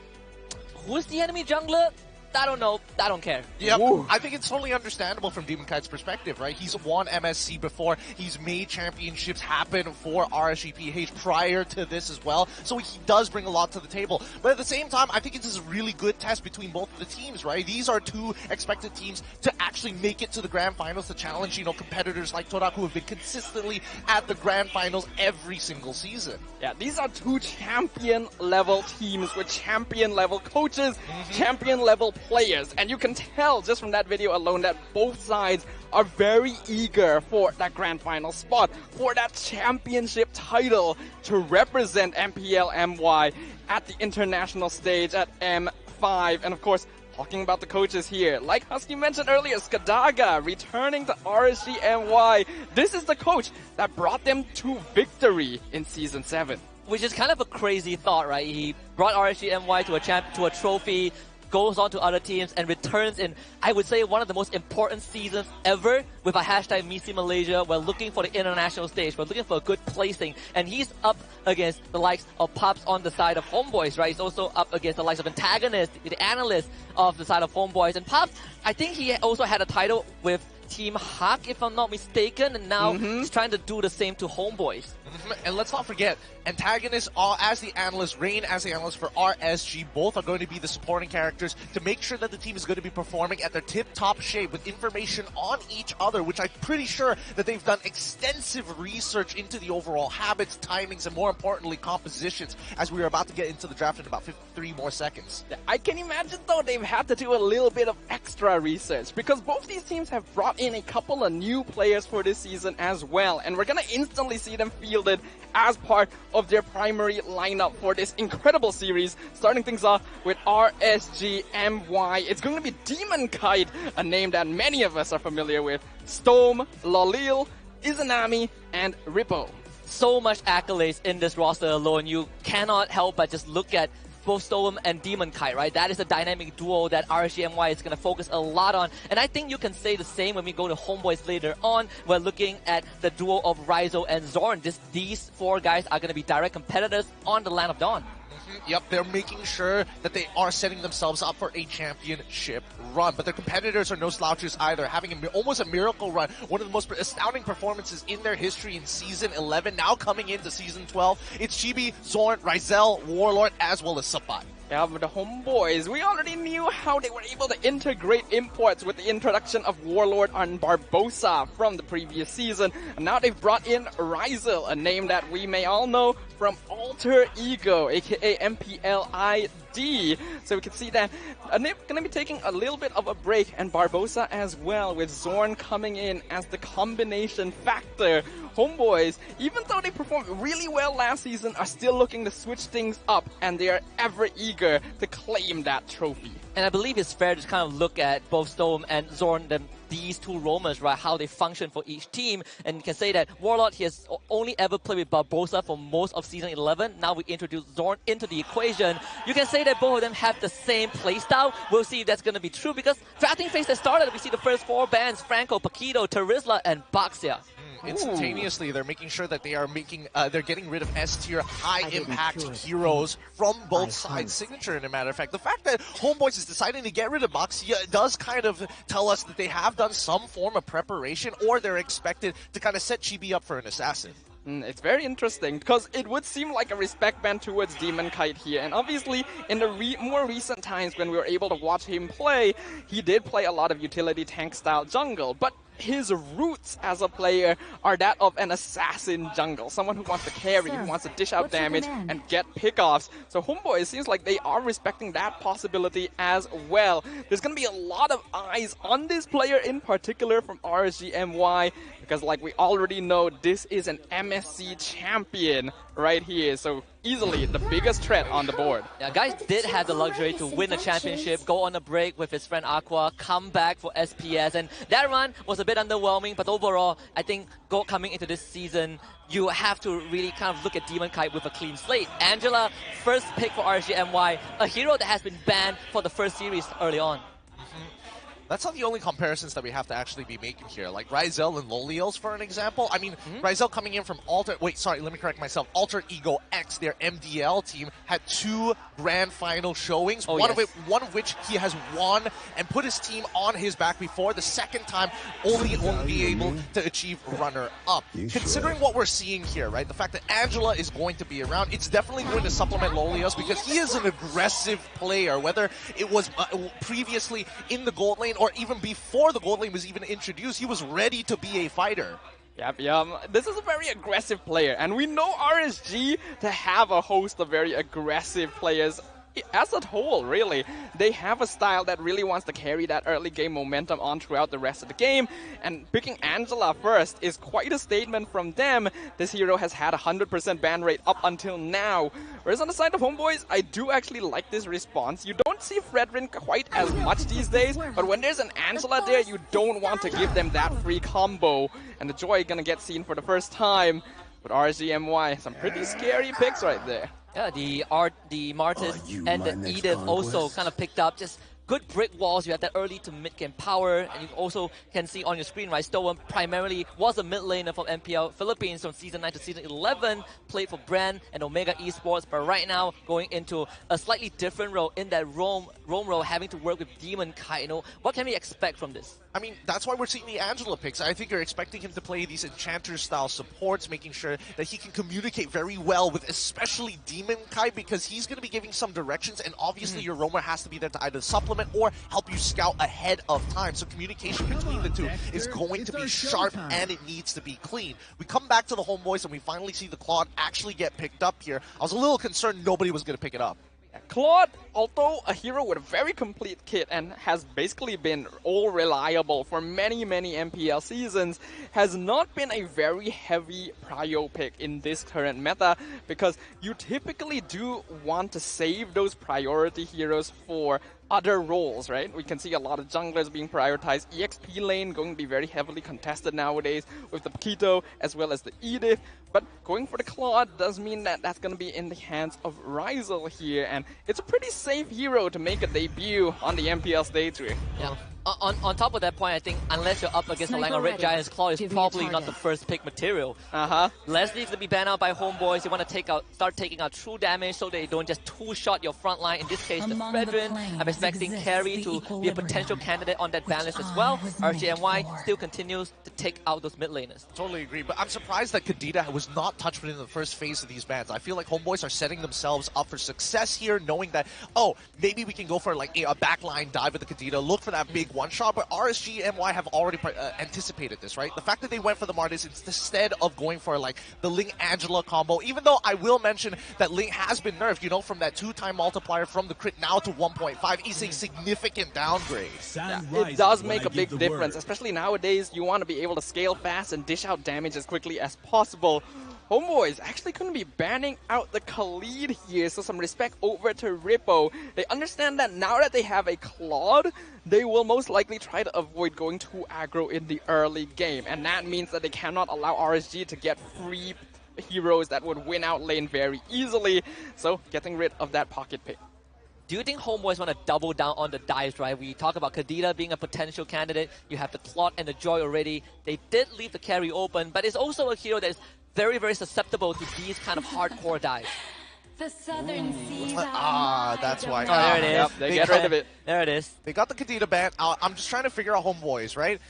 who's the enemy jungler? I don't know. I don't care. Yep. I think it's totally understandable from Demon Kite's perspective, right? He's won MSC before. He's made championships happen for RSGPH prior to this as well. So he does bring a lot to the table. But at the same time, I think it's a really good test between both of the teams, right? These are two expected teams to actually make it to the grand finals, to challenge, you know, competitors like Torak who have been consistently at the grand finals every single season. Yeah, these are two champion level teams with champion level coaches, champion level players, and you can tell just from that video alone that both sides are very eager for that grand final spot, for that championship title to represent MPL MY at the international stage at M5. And of course, talking about the coaches here, like Husky mentioned earlier, Skadaga returning to RSG MY. This is the coach that brought them to victory in Season 7. Which is kind of a crazy thought, right? He brought RSG MY to a trophy, goes on to other teams, and returns in, I would say, one of the most important seasons ever with a hashtag Misi Malaysia. We're looking for the international stage. We're looking for a good placing. And he's up against the likes of Pops on the side of Homeboys, right? He's also up against the likes of Antagonist, the analyst of the side of Homeboys. And Pops, I think he also had a title with Team Hawk, if I'm not mistaken, and now he's trying to do the same to Homeboys. And let's not forget, Antagonists as the analyst, Rain as the analyst for RSG, both are going to be the supporting characters to make sure that the team is going to be performing at their tip-top shape with information on each other, which I'm pretty sure that they've done extensive research into the overall habits, timings, and more importantly, compositions, as we are about to get into the draft in about 3 more seconds. I can imagine, though, they've had to do a little bit of extra research, because both these teams have brought in a couple of new players for this season as well, and we're gonna instantly see them fielded as part of their primary lineup for this incredible series. Starting things off with RSGMY. It's going to be Demon Kite, a name that many of us are familiar with. Storm, Lolil, Izanami, and Rippo. So much accolades in this roster alone. You cannot help but just look at both Storm and Demon Kite, right? That is a dynamic duo that RSGMY is going to focus a lot on. And I think you can say the same when we go to Homeboys later on. We're looking at the duo of Ryzo and Zorn. These 4 guys are going to be direct competitors on the Land of Dawn. Yep, they're making sure that they are setting themselves up for a championship run. But their competitors are no slouches either, having almost a miracle run. One of the most astounding performances in their history in Season 11, now coming into Season 12. It's Chibi, Zorn, Ryzel, Warlord, as well as Sabai. Yeah, but the Homeboys, we already knew how they were able to integrate imports with the introduction of Warlord and Barbosa from the previous season. And now they've brought in Ryzel, a name that we may all know from Alter Ego, aka MPLID. So we can see that they're going to be taking a little bit of a break, and Barbosa as well, with Zorn coming in as the combination factor. Homeboys, even though they performed really well last season, are still looking to switch things up, and they are ever eager to claim that trophy. And I believe it's fair to kind of look at both Storm and Zorn these two roamers, right? How they function for each team. And you can say that Warlord, he has only ever played with Barbosa for most of Season 11. Now we introduce Zorn into the equation. You can say that both of them have the same playstyle. We'll see if that's going to be true because drafting phase has started. We see the first 4 bands, Franco, Paquito, Terizla, and Baxia. Instantaneously, they're making sure that they are they're getting rid of S-tier high-impact heroes from both sides' signature, in a matter of fact. The fact that Homeboys is deciding to get rid of Baxia does kind of tell us that they have done some form of preparation, or they're expected to kind of set Chibi up for an assassin. It's very interesting because it would seem like a respect band towards Demon Kite here, and obviously in the more recent times when we were able to watch him play, he did play a lot of utility tank style jungle, but his roots as a player are that of an assassin jungle, someone who wants to carry, who wants to dish out damage and get pickoffs. So Homeboy, it seems like they are respecting that possibility as well. There's going to be a lot of eyes on this player in particular from RSGMY because like we already know, this is an MSC champion right here. So easily the biggest threat on the board. Yeah, guys did have the luxury to win the championship, go on a break with his friend Aqua, come back for SPS, and that run was a bit underwhelming, but overall, I think coming into this season, you have to really kind of look at Demon Kite with a clean slate. Angela, first pick for RSGMY, a hero that has been banned for the first series early on. That's not the only comparisons that we have to actually be making here. Like Ryzel and Lolios, for an example. I mean, Ryzel coming in from let me correct myself. Alter Ego X, their MDL team, had 2 grand final showings. One of which he has won and put his team on his back before. The second time, only be able to achieve runner-up. Considering what we're seeing here, right? The fact that Angela is going to be around, it's definitely going to supplement Lolios because he is an aggressive player. Whether it was previously in the gold lane or even before the gold lane was even introduced, he was ready to be a fighter. Yep. This is a very aggressive player, and we know RSG to have a host of very aggressive players. As a whole, really, they have a style that really wants to carry that early game momentum on throughout the rest of the game, and picking Angela first is quite a statement from them. This hero has had a 100% ban rate up until now. Whereas on the side of Homeboys, I do actually like this response. You don't see Fredrin quite as much these days, but when there's an Angela there, you don't want to give them that free combo, and the Joy gonna get seen for the first time with RSGMY. Some pretty scary picks right there. Yeah, the Martis and the Edith also kind of picked up just good brick walls. You have that early to mid game power, and you also can see on your screen, right, Stowen primarily was a mid laner from MPL Philippines from Season 9 to Season 11, played for Brand and Omega Esports, but right now going into a slightly different role in that roam role, having to work with Demon Kite. You know, what can we expect from this? I mean, that's why we're seeing the Angela picks. I think you're expecting him to play these Enchanter-style supports, making sure that he can communicate very well with especially Demon Kite, because he's going to be giving some directions, and obviously your roamer has to be there to either supplement or help you scout ahead of time. So communication between the two is going to be sharp, and it needs to be clean. We come back to the Homeboys, and we finally see the Claude actually get picked up here. I was a little concerned nobody was going to pick it up. Claude, although a hero with a very complete kit and has basically been all reliable for many MPL seasons, has not been a very heavy prio pick in this current meta, because you typically do want to save those priority heroes for other roles, right? We can see a lot of junglers being prioritized. EXP lane going to be very heavily contested nowadays with the Paquito as well as the Edith. But going for the Claude does mean that that's going to be in the hands of Ryzel here, and it's a pretty safe hero to make a debut on the MPL stage here. Yeah. On top of that point, I think unless you're up against a line of Red Giants, Claude is probably not the first pick material. Leslie's going to be banned out by Homeboys. You want to start taking out true damage so that you don't just two-shot your front line. In this case, the Fredrin. I'm expecting Carry to be a potential candidate on that ban list as well. RSGMY still continues to take out those mid laners. Totally agree, but I'm surprised that Kadita was not touched within the first phase of these bans. I feel like Homeboys are setting themselves up for success here, knowing that, oh, maybe we can go for like a backline dive with the Kadita, look for that big one-shot, but RSGMY have already anticipated this, right? The fact that they went for the Martis instead of going for like the Ling-Angela combo, even though I will mention that Ling has been nerfed, you know, from that 2-time multiplier from the crit now to 1.5 is a significant downgrade. Yeah, it does make a big difference, especially nowadays. You want to be able to scale fast and dish out damage as quickly as possible. Homeboys actually going to be banning out the Khalid here, so some respect over to Rippo. They understand that now that they have a Claude, they will most likely try to avoid going too aggro in the early game, and that means that they cannot allow RSG to get free heroes that would win out lane very easily, so getting rid of that pocket pick. Do you think Homeboys want to double down on the dives, right? We talk about Kadita being a potential candidate. You have the Claude and the Joy already. They did leave the carry open, but it's also a hero that is very, very susceptible to these kind of hardcore dives. The southern seas. That's why. Oh, there it is. Yep, they get rid of it. There it is. They got the Kadita ban. I'm just trying to figure out Homeboys, right?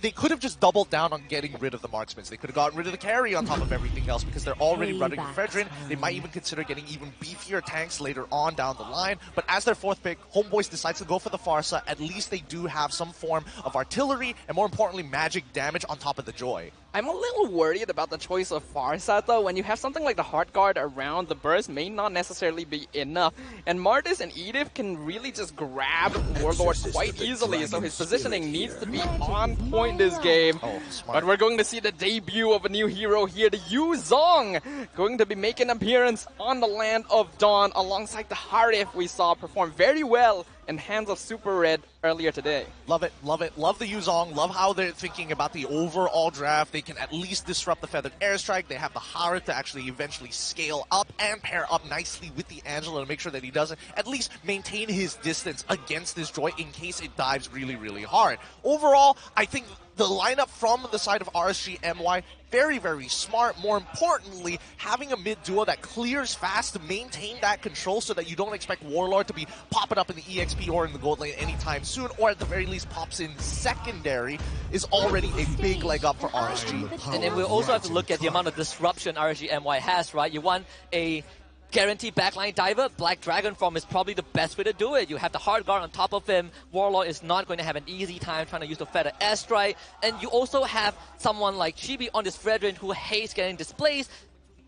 They could have just doubled down on getting rid of the marksmans. They could have gotten rid of the carry on top of everything else because they're already running Fredrin. They might even consider getting even beefier tanks later on down the line. But as their fourth pick, Homeboys decides to go for the Pharsa. At least they do have some form of artillery and, more importantly, magic damage on top of the Joy. I'm a little worried about the choice of Pharsa though. When you have something like the Heart Guard around, the burst may not necessarily be enough. And Martis and Edith can really just grab Warlord quite easily, so his positioning needs to be on point this game. But we're going to see the debut of a new hero here, the Yu Zong, going to be making an appearance on the Land of Dawn alongside the Harif we saw perform very well in Hands of Super Red earlier today. Love it, love it. Love the Yu Zong. Love how they're thinking about the overall draft. They can at least disrupt the Feathered Airstrike. They have the Harith to actually eventually scale up and pair up nicely with the Angela to make sure that he doesn't at least maintain his distance against this Joy in case it dives really, really hard. Overall, I think the lineup from the side of RSG MY, very, very smart. More importantly, having a mid duo that clears fast to maintain that control so that you don't expect Warlord to be popping up in the EXP or in the gold lane anytime soon, or at the very least pops in secondary, is already a big leg up for RSG. And then we'll also have to look at the amount of disruption RSG MY has, right? You want a guaranteed backline diver. Black Dragon form is probably the best way to do it. You have the Hard Guard on top of him. Warlord is not going to have an easy time trying to use the Feather Airstrike. And you also have someone like Chibi on this Fredrin who hates getting displaced.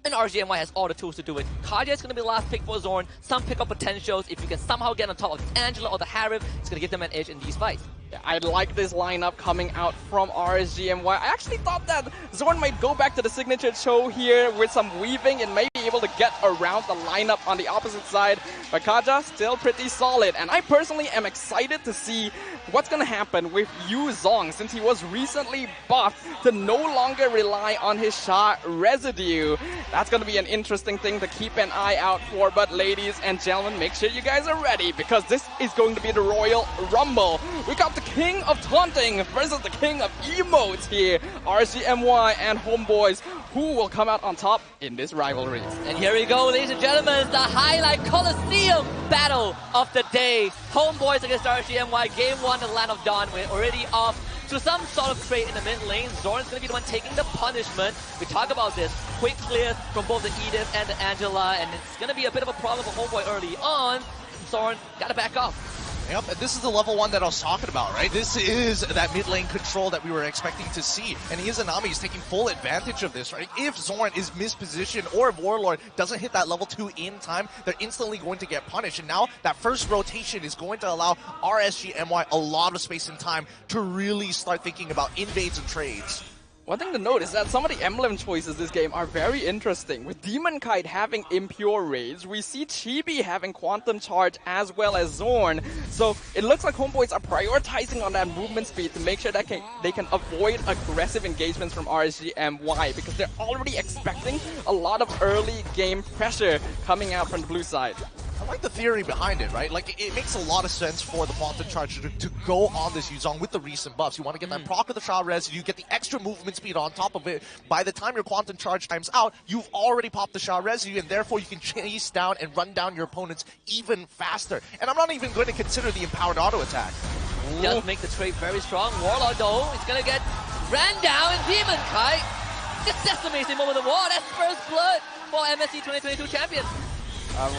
And RGMY has all the tools to do it. Kadia is going to be the last pick for Zorn. Some pickup potentials. If you can somehow get on top of Angela or the Harif, it's going to give them an edge in these fights. Yeah, I like this lineup coming out from RSGMY. I actually thought that Zorn might go back to the signature show here with some weaving and maybe able to get around the lineup on the opposite side. But Kaja still pretty solid. And I personally am excited to see what's going to happen with Yu Zong since he was recently buffed to no longer rely on his Sha residue. That's going to be an interesting thing to keep an eye out for. But ladies and gentlemen, make sure you guys are ready because this is going to be the Royal Rumble. We got the King of Taunting versus the King of Emotes here. RCMY and Homeboys, who will come out on top in this rivalry. And here we go, ladies and gentlemen, the highlight Coliseum battle of the day. Homeboys against RCMY, game 1 in Land of Dawn. We're already off to some sort of trade in the mid lane. Zorn's going to be the one taking the punishment. We talk about this. Quick clear from both the Edith and the Angela, and it's going to be a bit of a problem for Homeboy early on. Zorn got to back off. Yep, and this is the level 1 that I was talking about, right? This is that mid lane control that we were expecting to see. And Izanami is taking full advantage of this, right? If Zorn is mispositioned or if Warlord doesn't hit that level 2 in time, they're instantly going to get punished. And now that first rotation is going to allow RSGMY a lot of space and time to really start thinking about invades and trades. One thing to note is that some of the emblem choices this game are very interesting. With Demon Kite having Impure Rage, we see Chibi having Quantum Charge as well as Zorn. So it looks like Homeboys are prioritizing on that movement speed to make sure that they can avoid aggressive engagements from RSGMY because they're already expecting a lot of early game pressure coming out from the blue side. I like the theory behind it, right? Like, it makes a lot of sense for the Quantum Charge to go on this Yu Zong with the recent buffs. You want to get that proc of the Sha residue, get the extra movement speed on top of it. By the time your Quantum Charge time's out, you've already popped the Sha residue, and therefore you can chase down and run down your opponents even faster. And I'm not even going to consider the empowered auto attack. Does make the trade very strong. Warlord, though, is going to get ran down in Demon Kite. Just amazing moment of the war. That's first blood for MSC 2022 champion.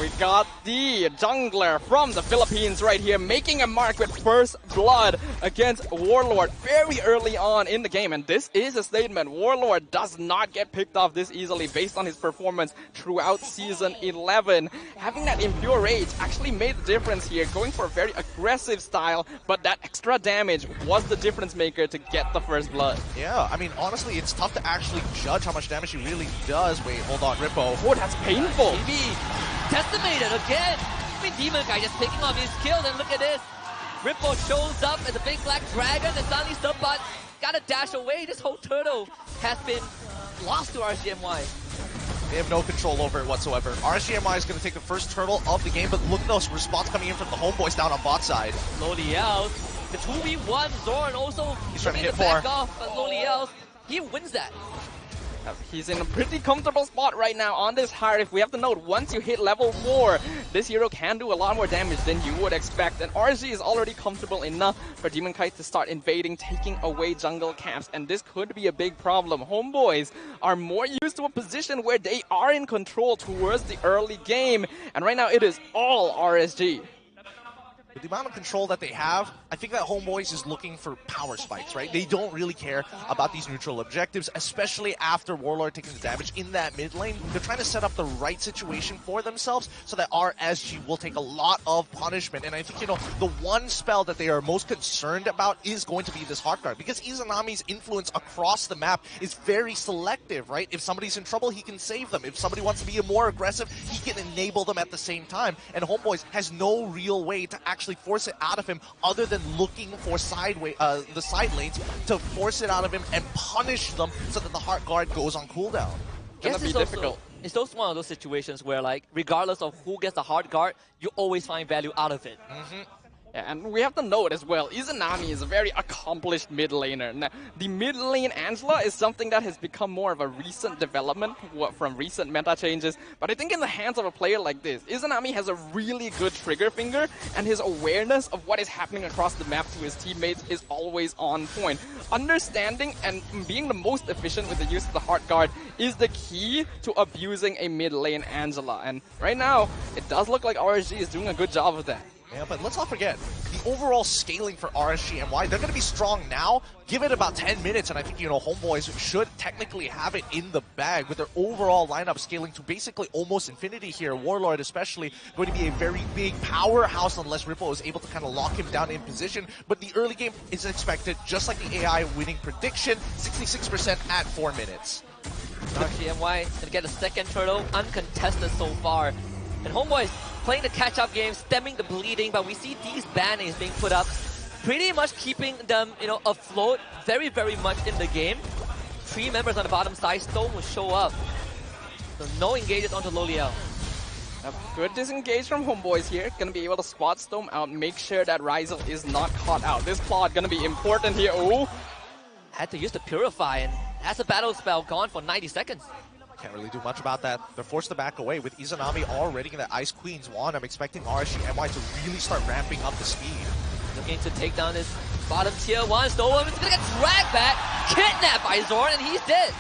We got the jungler from the Philippines right here making a mark with first blood against Warlord very early on in the game. And this is a statement. Warlord does not get picked off this easily based on his performance throughout Season 11. Having that Impure Rage actually made the difference here, going for a very aggressive style, but that extra damage was the difference maker to get the first blood. Yeah, I mean, honestly, it's tough to actually judge how much damage he really does. Wait, hold on, Rippo. Oh, that's painful. Decimated again. I mean, Demon Guy just picking off his kills, and look at this. Rippo shows up as a big black dragon, and suddenly Stumpbot gotta dash away. This whole turtle has been lost to RSGMY. They have no control over it whatsoever. RSGMY is going to take the first turtle of the game, but look at those response coming in from the homeboys down on bot side. Loliel, the 2v1, Zorn also he's trying to hit back off, but Loliel, he wins that. He's in a pretty comfortable spot right now on this Hive. We have to note, once you hit level 4, this hero can do a lot more damage than you would expect. And RSG is already comfortable enough for Demon Kite to start invading, taking away jungle camps. And this could be a big problem. Homeboys are more used to a position where they are in control towards the early game. And right now it is all RSG. With the amount of control that they have, I think that Homeboys is looking for power spikes, right? They don't really care about these neutral objectives, especially after Warlord taking the damage in that mid lane. They're trying to set up the right situation for themselves so that RSG will take a lot of punishment. And I think, you know, the one spell that they are most concerned about is going to be this Heart Guard, because Izanami's influence across the map is very selective, right? If somebody's in trouble, he can save them. If somebody wants to be more aggressive, he can enable them at the same time. And Homeboys has no real way to actually force it out of him other than looking for the side lanes to force it out of him and punish them so that the Heart Guard goes on cooldown. Gonna be difficult. It's also one of those situations where, like, regardless of who gets the Heart Guard, you always find value out of it. And we have to note as well, Izanami is a very accomplished mid laner. Now, the mid lane Angela is something that has become more of a recent development from recent meta changes. But I think in the hands of a player like this, Izanami has a really good trigger finger, and his awareness of what is happening across the map to his teammates is always on point. Understanding and being the most efficient with the use of the Heart Guard is the key to abusing a mid lane Angela. And right now, it does look like RSG is doing a good job of that. Yeah, but let's not forget, the overall scaling for RSGMY, they're going to be strong now. Give it about 10 minutes, and I think, you know, Homeboys should technically have it in the bag with their overall lineup scaling to basically almost infinity here. Warlord especially going to be a very big powerhouse unless Ripple is able to kind of lock him down in position. But the early game is expected, just like the AI winning prediction, 66% at 4 minutes. RSGMY gonna get a second turtle, uncontested so far. And Homeboys playing the catch-up game, stemming the bleeding, but we see these bannings being put up, pretty much keeping them, you know, afloat very, very much in the game. 3 members on the bottom side, Stone will show up. So no engages onto Loliel. A good disengage from Homeboys here. Gonna be able to spot Storm out, make sure that Ryzel is not caught out. This plot gonna be important here. Oh! Had to use the Purify, and that's a battle spell gone for 90 seconds. Can't really do much about that. They're forced to back away. With Izanami already in that Ice Queen's wand, I'm expecting RSGMY to really start ramping up the speed. Looking to take down this bottom tier 1. Stolen is gonna get dragged back, kidnapped by Zorn, and he's dead.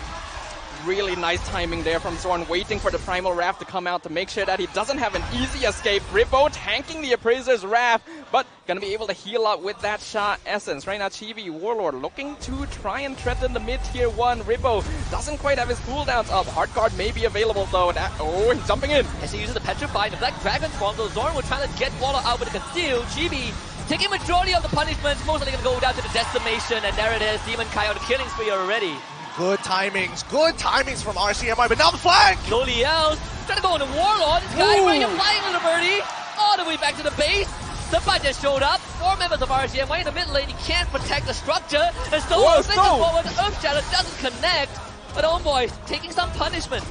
Really nice timing there from Zorn, waiting for the Primal Wrath to come out to make sure that he doesn't have an easy escape. Rippo tanking the Appraiser's Wrath, but gonna be able to heal up with that shot essence. Right now, Chibi Warlord looking to try and threaten the mid-tier 1. Rippo doesn't quite have his cooldowns up. Heart Guard may be available though. He's jumping in. As he uses the Petrify, the Black Dragon Form, so Zorn will try to get Waller out with a conceal. Chibi taking majority of the punishments, mostly gonna go down to the decimation, and there it is, Demon Kai on the killing spree already. Good timings from RSGMY, but now the flag! Loliel trying to go on the Warlord. This guy right here flying little birdie all the way back to the base. Somebody just showed up. 4 members of RSGMY in the mid lane. He can't protect the structure. And so forward, the Earth Shadow doesn't connect. But Homeboy taking some punishment.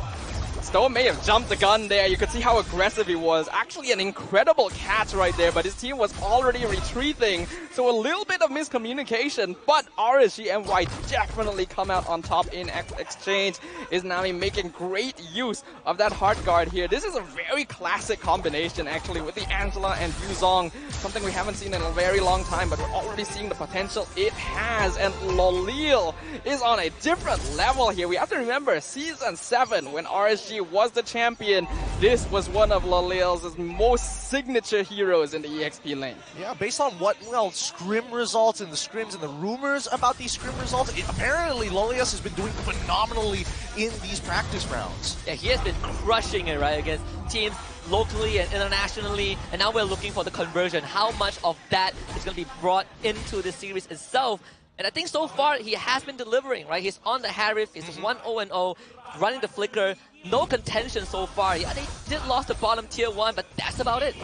Stowe may have jumped the gun there. You could see how aggressive he was. Actually an incredible catch right there, but his team was already retreating. So a little bit of miscommunication, but RSGMY definitely come out on top in exchange. Izanami making great use of that Heart Guard here. This is a very classic combination actually with the Angela and Yuzong. Something we haven't seen in a very long time, but we're already seeing the potential it has. And Loliel is on a different level here. We have to remember Season 7 when RSG RSG was the champion, this was one of Lolleo's most signature heroes in the EXP lane. Yeah, based on what, well, scrim results and the scrims and the rumors about these scrim results, apparently Lolius has been doing phenomenally in these practice rounds. Yeah, he has been crushing it, right, against teams locally and internationally, and now we're looking for the conversion. How much of that is going to be brought into the series itself? And I think so far he has been delivering, right? He's on the Harif, he's 1-0-0, running the Flicker, no contention so far. Yeah, they did lost the bottom tier 1, but that's about it.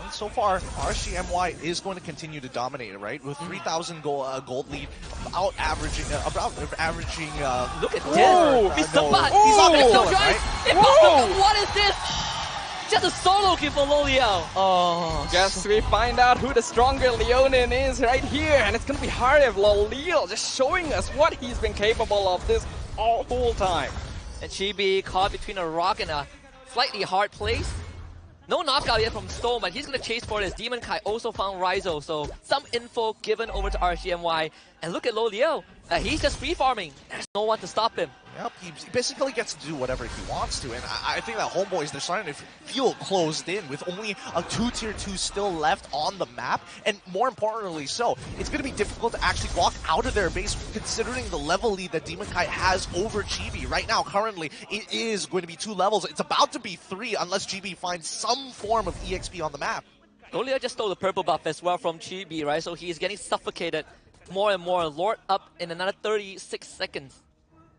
And so far, RSGMY is going to continue to dominate it, right? With 3,000 gold lead, about averaging. Look at this! He's not going to kill him, right? What is this? Just a solo kill for Loliao. Oh, guess we find out who the stronger Leonin is right here, and it's gonna be hard if Loleo just showing us what he's been capable of this whole time. And Chibi caught between a rock and a slightly hard place. No knockout yet from Stone, but he's gonna chase for it as Demon Kai also found Raizo, so some info given over to RSGMY. And look at Loleo, he's just free farming. There's no one to stop him. Yep, he basically gets to do whatever he wants to, and I think that Homeboys, they're starting to feel closed in with only a 2 tier 2 still left on the map, and more importantly so, it's going to be difficult to actually walk out of their base considering the level lead that Demon Kai has over Chibi. Right now, currently, it is going to be 2 levels. It's about to be 3 unless Chibi finds some form of EXP on the map. Loleo just stole the purple buff as well from Chibi, right? So he's getting suffocated more and more. Lord up in another 36 seconds.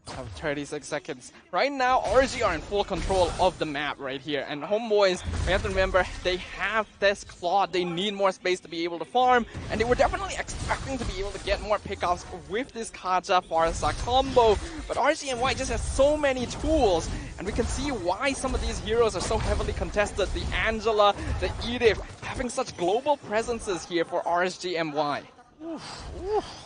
36 seconds. Right now, RSG are in full control of the map right here. And Homeboys, we have to remember, they have this Claw. They need more space to be able to farm. And they were definitely expecting to be able to get more pickoffs with this Kaja Farsa combo. But RSGMY just has so many tools. And we can see why some of these heroes are so heavily contested. The Angela, the Edith, having such global presences here for RSGMY.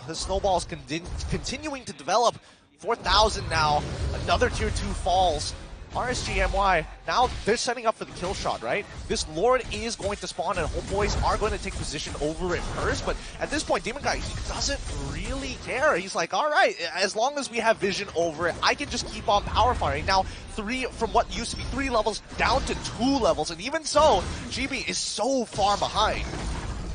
The snowball's continuing to develop. 4,000 now, another tier 2 falls. RSGMY, now they're setting up for the kill shot, right? This Lord is going to spawn and Homeboys are going to take position over it first, but at this point, Demon Guy, he doesn't really care. He's like, all right, as long as we have vision over it, I can just keep on power firing. Now, 3 from what used to be 3 levels down to 2 levels, and even so, GB is so far behind.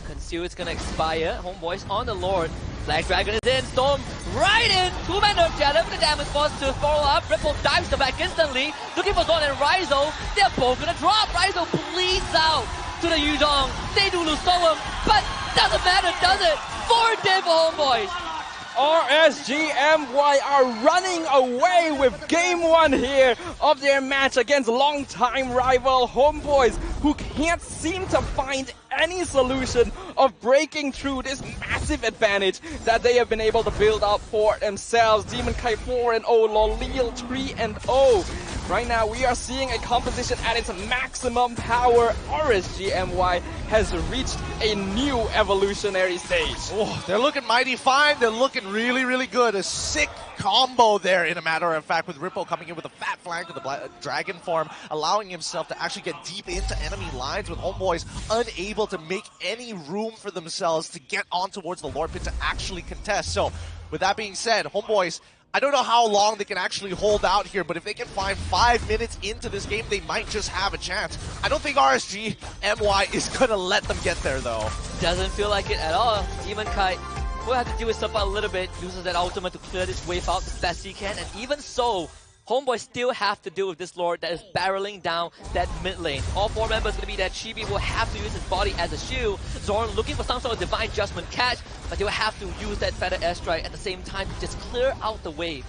Conceal is gonna expire. Homeboys on the Lord. Black Dragon is in. Storm right in. 2-man nerf Jadam. The damage force to follow up. Ripple dives the back instantly. Looking for Zone and Raizo. They're both gonna drop. Raizo bleeds out to the Yuzhong. They do lose Storm, but doesn't matter, does it? 4-10 for Homeboys. RSGMY are running away with game 1 here of their match against longtime rival Homeboys, who can't seem to find any solution of breaking through this massive advantage that they have been able to build up for themselves. Demon Kai 4-0, Loleo 3-0. Right now, we are seeing a composition at its maximum power. RSGMY has reached a new evolutionary stage. Oh, they're looking mighty fine. They're looking really, really good. A sick combo there, in a matter of fact, with Rippo coming in with a fat flank with the Black Dragon form, allowing himself to actually get deep into enemy lines, with Homeboys unable to make any room for themselves to get on towards the Lord Pit to actually contest. So, with that being said, Homeboys, I don't know how long they can actually hold out here, but if they can find 5 minutes into this game, they might just have a chance. I don't think RSGMY is going to let them get there, though. Doesn't feel like it at all. Demon Kai will have to deal with stuff out a little bit, uses that ultimate to clear this wave out the best he can, and even so, Homeboys still have to deal with this Lord that is barreling down that mid lane. All 4 members going to be that Chibi will have to use his body as a shield. Zorn looking for some sort of Divine Judgment catch, but they will have to use that Feather Airstrike at the same time to just clear out the wave.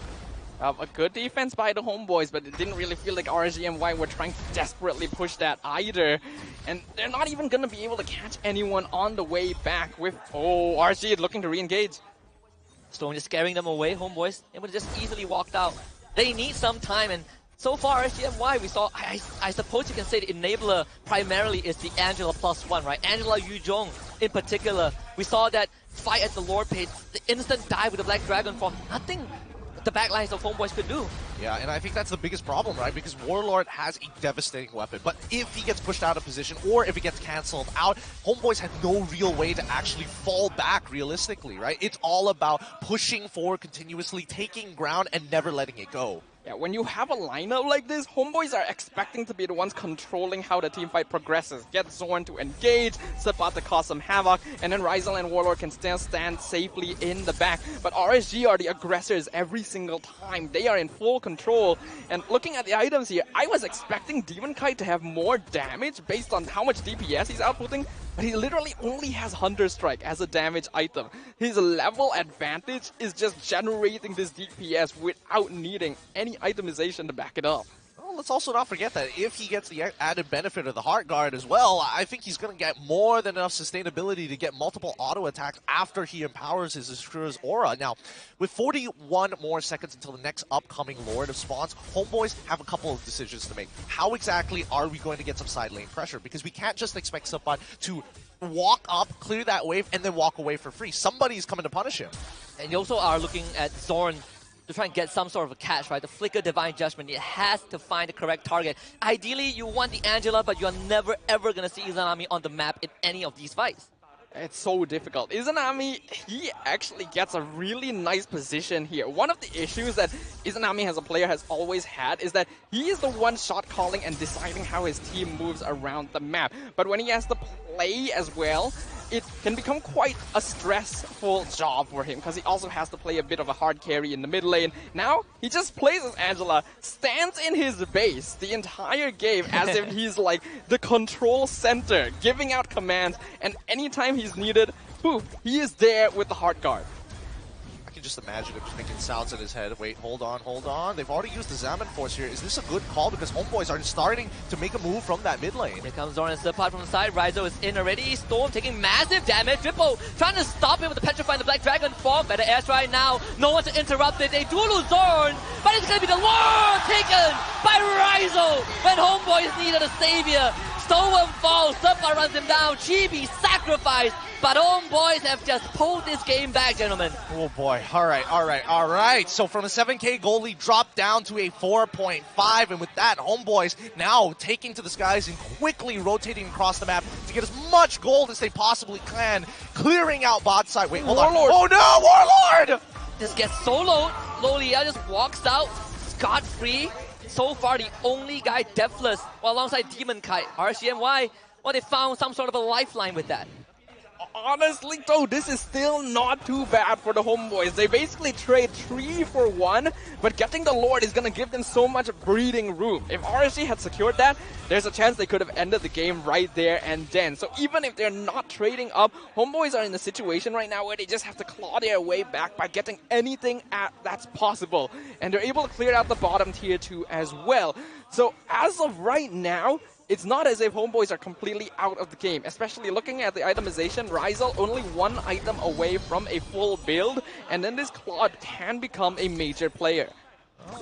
A good defense by the Homeboys, but it didn't really feel like RSGMY were trying to desperately push that either. And they're not even going to be able to catch anyone on the way back with... Oh, RSG looking to re-engage. Stone just scaring them away. Homeboys able to just easily walk out. They need some time, and so far, RSGMY, we saw, I suppose you can say the enabler primarily is the Angela +1, right? Angela Yuzhong in particular. We saw that fight at the Lord Pit, the instant dive with the Black Dragon form. Nothing the backlines of Homeboys could do. Yeah, and I think that's the biggest problem, right? Because Warlord has a devastating weapon, but if he gets pushed out of position or if he gets cancelled out, Homeboys have no real way to actually fall back realistically, right? It's all about pushing forward continuously, taking ground, and never letting it go. Yeah, when you have a lineup like this, Homeboys are expecting to be the ones controlling how the team fight progresses. Get Zorn to engage, Sepat to cause some havoc, and then Ryzel and Warlord can still stand safely in the back. But RSG are the aggressors every single time. They are in full control. And looking at the items here, I was expecting Demon Kite to have more damage based on how much DPS he's outputting, but he literally only has Hunter Strike as a damage item. His level advantage is just generating this DPS without needing any itemization to back it up. Well, let's also not forget that if he gets the added benefit of the Heart Guard as well, I think he's going to get more than enough sustainability to get multiple auto attacks after he empowers his Asura's Aura. Now, with 41 more seconds until the next upcoming Lord of Spawns, Homeboys have a couple of decisions to make. How exactly are we going to get some side lane pressure? Because we can't just expect Sepat to walk up, clear that wave, and then walk away for free. Somebody's coming to punish him. And you also are looking at Zorn to try and get some sort of a catch, right? The Flicker Divine Judgment, it has to find the correct target. Ideally, you want the Angela, but you're never ever going to see Izanami on the map in any of these fights. It's so difficult. Izanami, he actually gets a really nice position here. One of the issues that Izanami as a player has always had is that he is the one shot calling and deciding how his team moves around the map. But when he has to play as well, it can become quite a stressful job for him because he also has to play a bit of a hard carry in the mid lane. Now, he just plays as Angela, stands in his base the entire game as if he's like the control center, giving out commands, and anytime he's needed, poof, he is there with the Heart Guard. I can just imagine him thinking sounds in his head. Wait, hold on, hold on. They've already used the Zaman Force here. Is this a good call? Because Homeboys are starting to make a move from that mid lane. Here comes Zorn and Sepat from the side. Ryzo is in already. Storm taking massive damage. Rippo trying to stop him with the Petrify and the Black Dragon form. Better airstrike now. No one to interrupt it. They do lose Zorn, but it's going to be the Lord taken by Ryzo when Homeboys needed a savior. Stolen falls. Sepat runs him down. Chibi sacrificed. But Homeboys have just pulled this game back, gentlemen. Oh boy, all right. So from a 7k goalie dropped down to a 4.5, and with that, Homeboys now taking to the skies and quickly rotating across the map to get as much gold as they possibly can, clearing out bot side. Wait, hold Warlord. on. Oh no, Warlord! Just gets soloed. Lolia just walks out scot-free. So far, the only guy deathless, while alongside Demon Kite. RCMY, well, they found some sort of a lifeline with that. Honestly, though, this is still not too bad for the Homeboys. They basically trade 3 for 1, but getting the Lord is going to give them so much breathing room. If RSG had secured that, there's a chance they could have ended the game right there and then. So even if they're not trading up, Homeboys are in a situation right now where they just have to claw their way back by getting anything that's possible. And they're able to clear out the bottom tier 2 as well. So as of right now, it's not as if Homeboys are completely out of the game, especially looking at the itemization. Ryzel only 1 item away from a full build, and then this Claude can become a major player.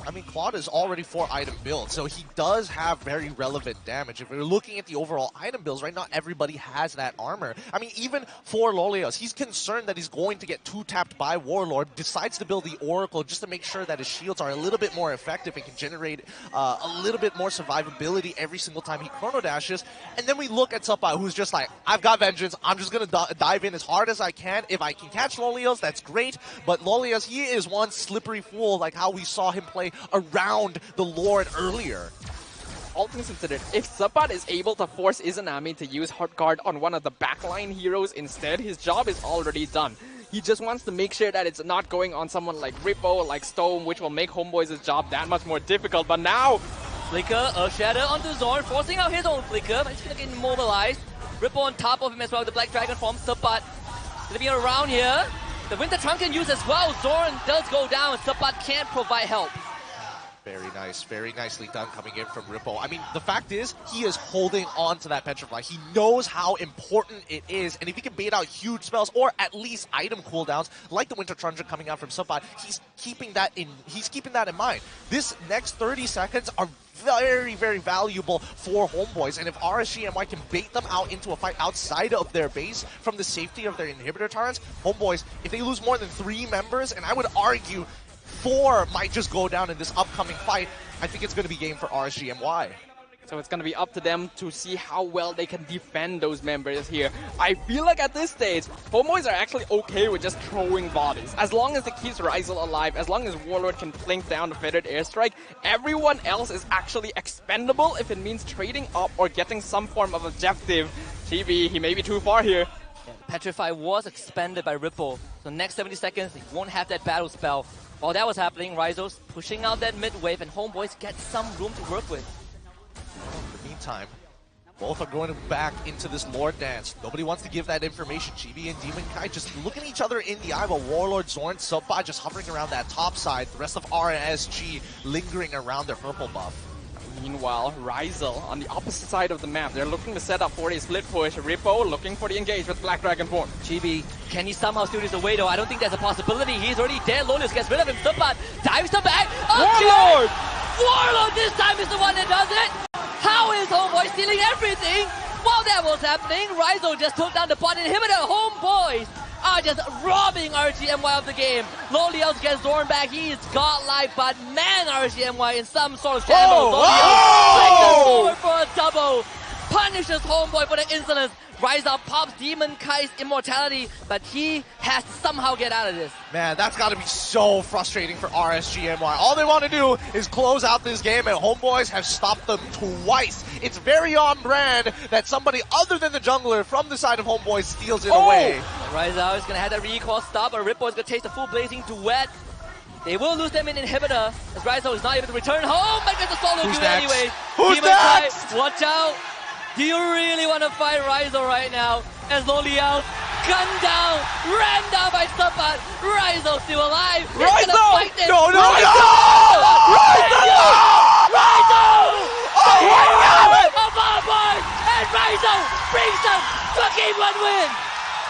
I mean, Claude is already 4-item build, so he does have very relevant damage. If we're looking at the overall item builds, right now everybody has that armor. I mean, even for Lolios, he's concerned that he's going to get 2-tapped by Warlord, decides to build the Oracle just to make sure that his shields are a little bit more effective and can generate a little bit more survivability every single time he chrono dashes. And then we look at Sepat, who's just like, I've got vengeance, I'm just going to dive in as hard as I can. If I can catch Lolios, that's great, but Lolios, he is one slippery fool, like how we saw him play around the Lord earlier. All things considered, if Sepat is able to force Izanami to use Heart Guard on one of the backline heroes instead, his job is already done. He just wants to make sure that it's not going on someone like Rippo, like Stone, which will make Homeboys' job that much more difficult. But now, Flicker, Earth Shatter onto Zorn, forcing out his own Flicker, but he's gonna get immobilized. Rippo on top of him as well, the Black Dragon form. Sepat gonna be around here. The Winter Trunk can use as well. Zorn does go down, Sepat can't provide help. Very nice, very nicely done coming in from Rippo. I mean, the fact is, he is holding on to that Petrify. He knows how important it is, and if he can bait out huge spells, or at least item cooldowns, like the Winter Trundra coming out from Sepat, he's keeping that in mind. This next 30 seconds are very, very valuable for Homeboys, and if RSGMY can bait them out into a fight outside of their base from the safety of their inhibitor turrets, Homeboys, if they lose more than 3 members, and I would argue 4 might just go down in this upcoming fight, I think it's going to be game for RSGMY. So it's gonna be up to them to see how well they can defend those members here. I feel like at this stage, Homeboys are actually okay with just throwing bodies. As long as it keeps Ryzel alive, as long as Warlord can blink down the Feathered Airstrike, everyone else is actually expendable if it means trading up or getting some form of objective. TB, he may be too far here. Yeah, Petrify was expended by Ripple, so next 70 seconds, he won't have that battle spell. While that was happening, Ryzel's pushing out that mid wave, and Homeboys get some room to work with. In the meantime, both are going back into this Lord dance. Nobody wants to give that information. Chibi and Demon Kai just looking each other in the eye, while Warlord, Zorn, Subba just hovering around that top side. The rest of RSG lingering around their purple buff. Meanwhile, Ryzel on the opposite side of the map. They're looking to set up for a split push. Rippo looking for the engage with Black Dragon form. Chibi, can he somehow steal this away though? I don't think that's a possibility. He's already dead. Lolius gets rid of him. Subba dives the back. Warlord! Warlord this time is the one that does it. How is Homeboy stealing everything? While that was happening, Ryzel just took down the bot inhibitor. Homeboys are just robbing RGMY of the game. Lolios gets Zorn back. He's godlike, but man, RGMY in some sort of shambles. Lolios breaks forward for a double. Punishes Homeboy for the insolence. Ryzel pops Demon Kai's immortality, but he has to somehow get out of this. Man, that's got to be so frustrating for RSGMY. All they want to do is close out this game, and Homeboys have stopped them twice. It's very on brand that somebody other than the jungler from the side of Homeboys steals it away. Ryzel is going to have that recoil stop, but Rippo is going to taste the full blazing duet. They will lose them in inhibitor, as Ryzel is not able to return home, but gets a solo kill anyway. Who's Demon next? Kai, watch out! Do you really want to fight Ryzel right now? As Loliao gunned down, ran down by Subba. Ryzel still alive. Ryzel! No! Ryzel! Oh my God! Of all boys! And Ryzel brings them to Game 1 win!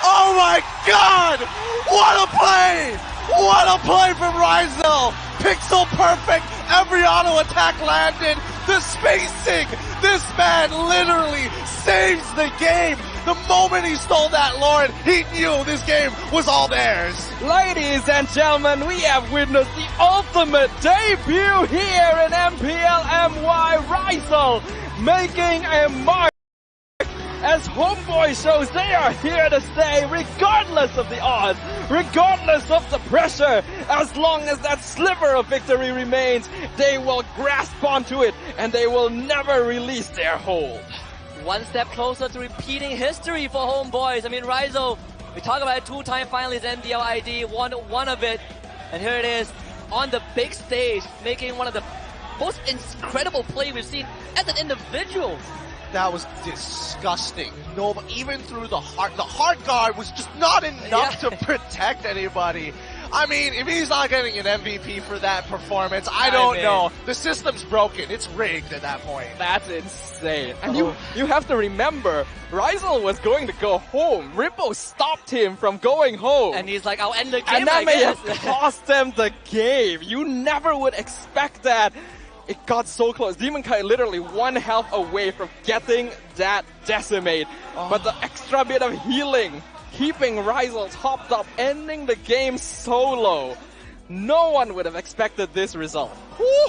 Oh my God! What a play! What a play from Ryzel! Pixel perfect, every auto attack landed, the spacing! This man literally saves the game! The moment he stole that Lord, he knew this game was all theirs! Ladies and gentlemen, we have witnessed the ultimate debut here in MPL-MY. Ryzel making a mark. As Homeboy shows, they are here to stay regardless of the odds, regardless of the pressure. As long as that sliver of victory remains, they will grasp onto it and they will never release their hold. One step closer to repeating history for Homeboys. I mean, Ryzel, we talk about it, two-time finalist MDL ID, won one of it. And here it is, on the big stage, making one of the most incredible plays we've seen as an individual. That was disgusting. No, but even through the heart guard was just not enough to protect anybody. I mean, if he's not getting an MVP for that performance, I don't know. The system's broken. It's rigged at that point. That's insane. And you have to remember, Ryzel was going to go home. Rippo stopped him from going home. And he's like, I'll end the game, and that may have cost them the game. You never would expect that. It got so close. Demon Kai literally 1 health away from getting that decimate. But the extra bit of healing, keeping Ryzel topped up, ending the game solo. No one would have expected this result.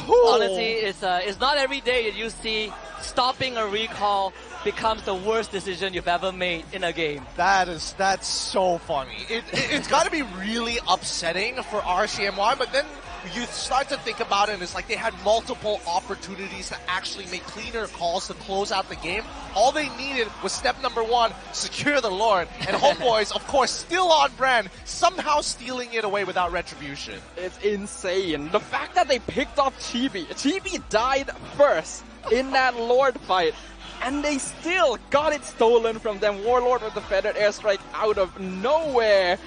Honestly, it's not every day that you see stopping a recall becomes the worst decision you've ever made in a game. That's so funny. It's got to be really upsetting for RCMY, but then you start to think about it and it's like they had multiple opportunities to actually make cleaner calls to close out the game. All they needed was step number 1, secure the Lord. And Homeboys, of course, still on brand, somehow stealing it away without retribution. It's insane. The fact that they picked off Chibi. Chibi died first in that Lord fight. And they still got it stolen from them. Warlord with the Feathered Airstrike out of nowhere.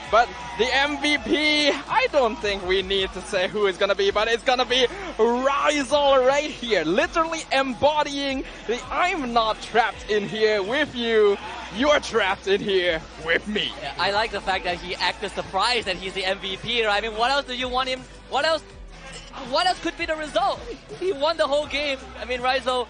But the MVP, I don't think we need to say who it's gonna be, but it's gonna be Ryzel right here. Literally embodying the I'm not trapped in here with you, you're trapped in here with me. Yeah, I like the fact that he acted surprised that he's the MVP, right? I mean, what else do you want him, what else could be the result? He won the whole game. I mean, Ryzel,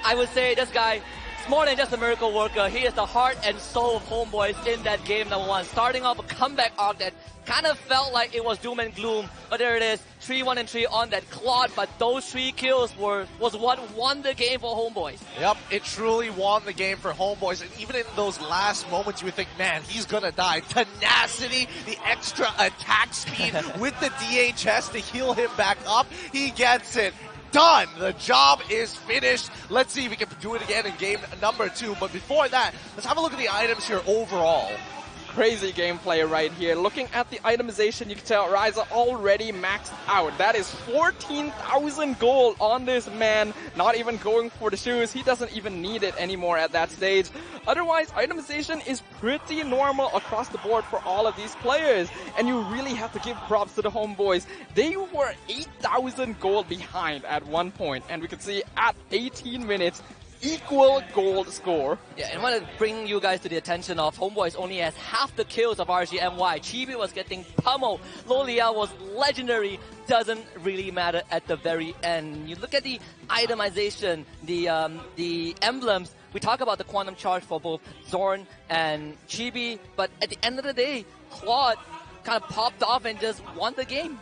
I would say this guy, more than just a miracle worker. He is the heart and soul of Homeboys in that game number 1. Starting off a comeback arc that Kind of felt like it was doom and gloom, but there it is, 3-1 and 3 on that Claude, but those 3 kills was what won the game for Homeboys. Yep, it truly won the game for Homeboys, and even in those last moments you would think, man, he's gonna die. Tenacity, the extra attack speed with the DHS to heal him back up, he gets it. Done! The job is finished. Let's see if we can do it again in game number 2, but before that, let's have a look at the items here overall. Crazy gameplay right here. Looking at the itemization, you can tell Ryza already maxed out. That is 14,000 gold on this man. Not even going for the shoes. He doesn't even need it anymore at that stage. Otherwise, itemization is pretty normal across the board for all of these players. And you really have to give props to the Homeboys. They were 8,000 gold behind at one point. And we can see at 18 minutes, equal gold score. Yeah, and I want to bring you guys to the attention of Homeboys only has half the kills of RGMY. Chibi was getting pummeled. Lolia was legendary. Doesn't really matter at the very end. You look at the itemization, the emblems. We talk about the quantum charge for both Zorn and Chibi, but at the end of the day, Claude kind of popped off and just won the game.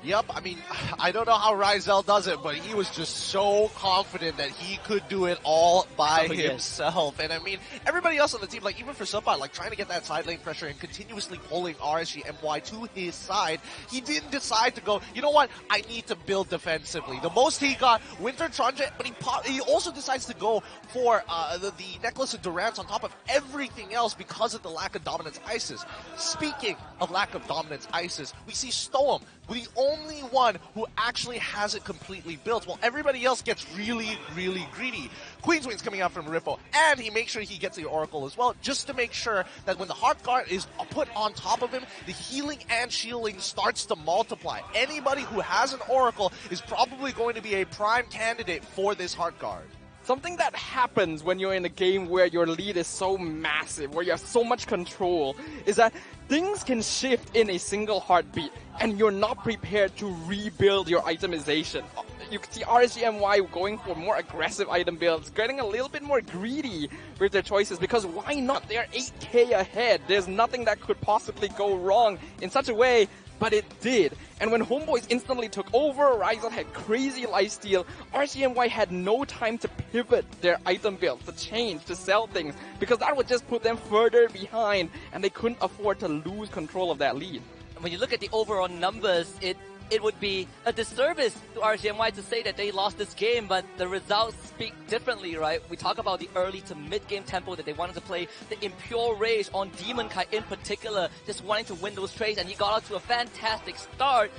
Yep, I mean, I don't know how Ryzel does it, but he was just so confident that he could do it all by himself. And I mean, everybody else on the team, like even for Subbot, like trying to get that side lane pressure and continuously pulling RSG MY to his side, he didn't decide to go, you know what, I need to build defensively. The most he got, Winter Trunjet, but he also decides to go for the Necklace of Durance on top of everything else because of the lack of dominance Isis. Speaking of lack of dominance Isis, we see Stoem, the only one who actually has it completely built, while everybody else gets really, really greedy. Queenswing's coming out from Rippo, and he makes sure he gets the Oracle as well, just to make sure that when the Heart Guard is put on top of him, the healing and shielding starts to multiply. Anybody who has an Oracle is probably going to be a prime candidate for this Heart Guard. Something that happens when you're in a game where your lead is so massive, where you have so much control, is that things can shift in a single heartbeat, and you're not prepared to rebuild your itemization. You can see RSGMY going for more aggressive item builds, getting a little bit more greedy with their choices, because why not? They're 8k ahead. There's nothing that could possibly go wrong in such a way, but it did. And when Homeboys instantly took over, Ryzel had crazy lifesteal, RCMY had no time to pivot their item builds, to change, to sell things, because that would just put them further behind, and they couldn't afford to lose control of that lead. When you look at the overall numbers, it would be a disservice to RGMY to say that they lost this game, but the results speak differently, right? We talk about the early to mid-game tempo that they wanted to play, the Impure Rage on Demon Kai in particular, just wanting to win those trades, and he got out to a fantastic start.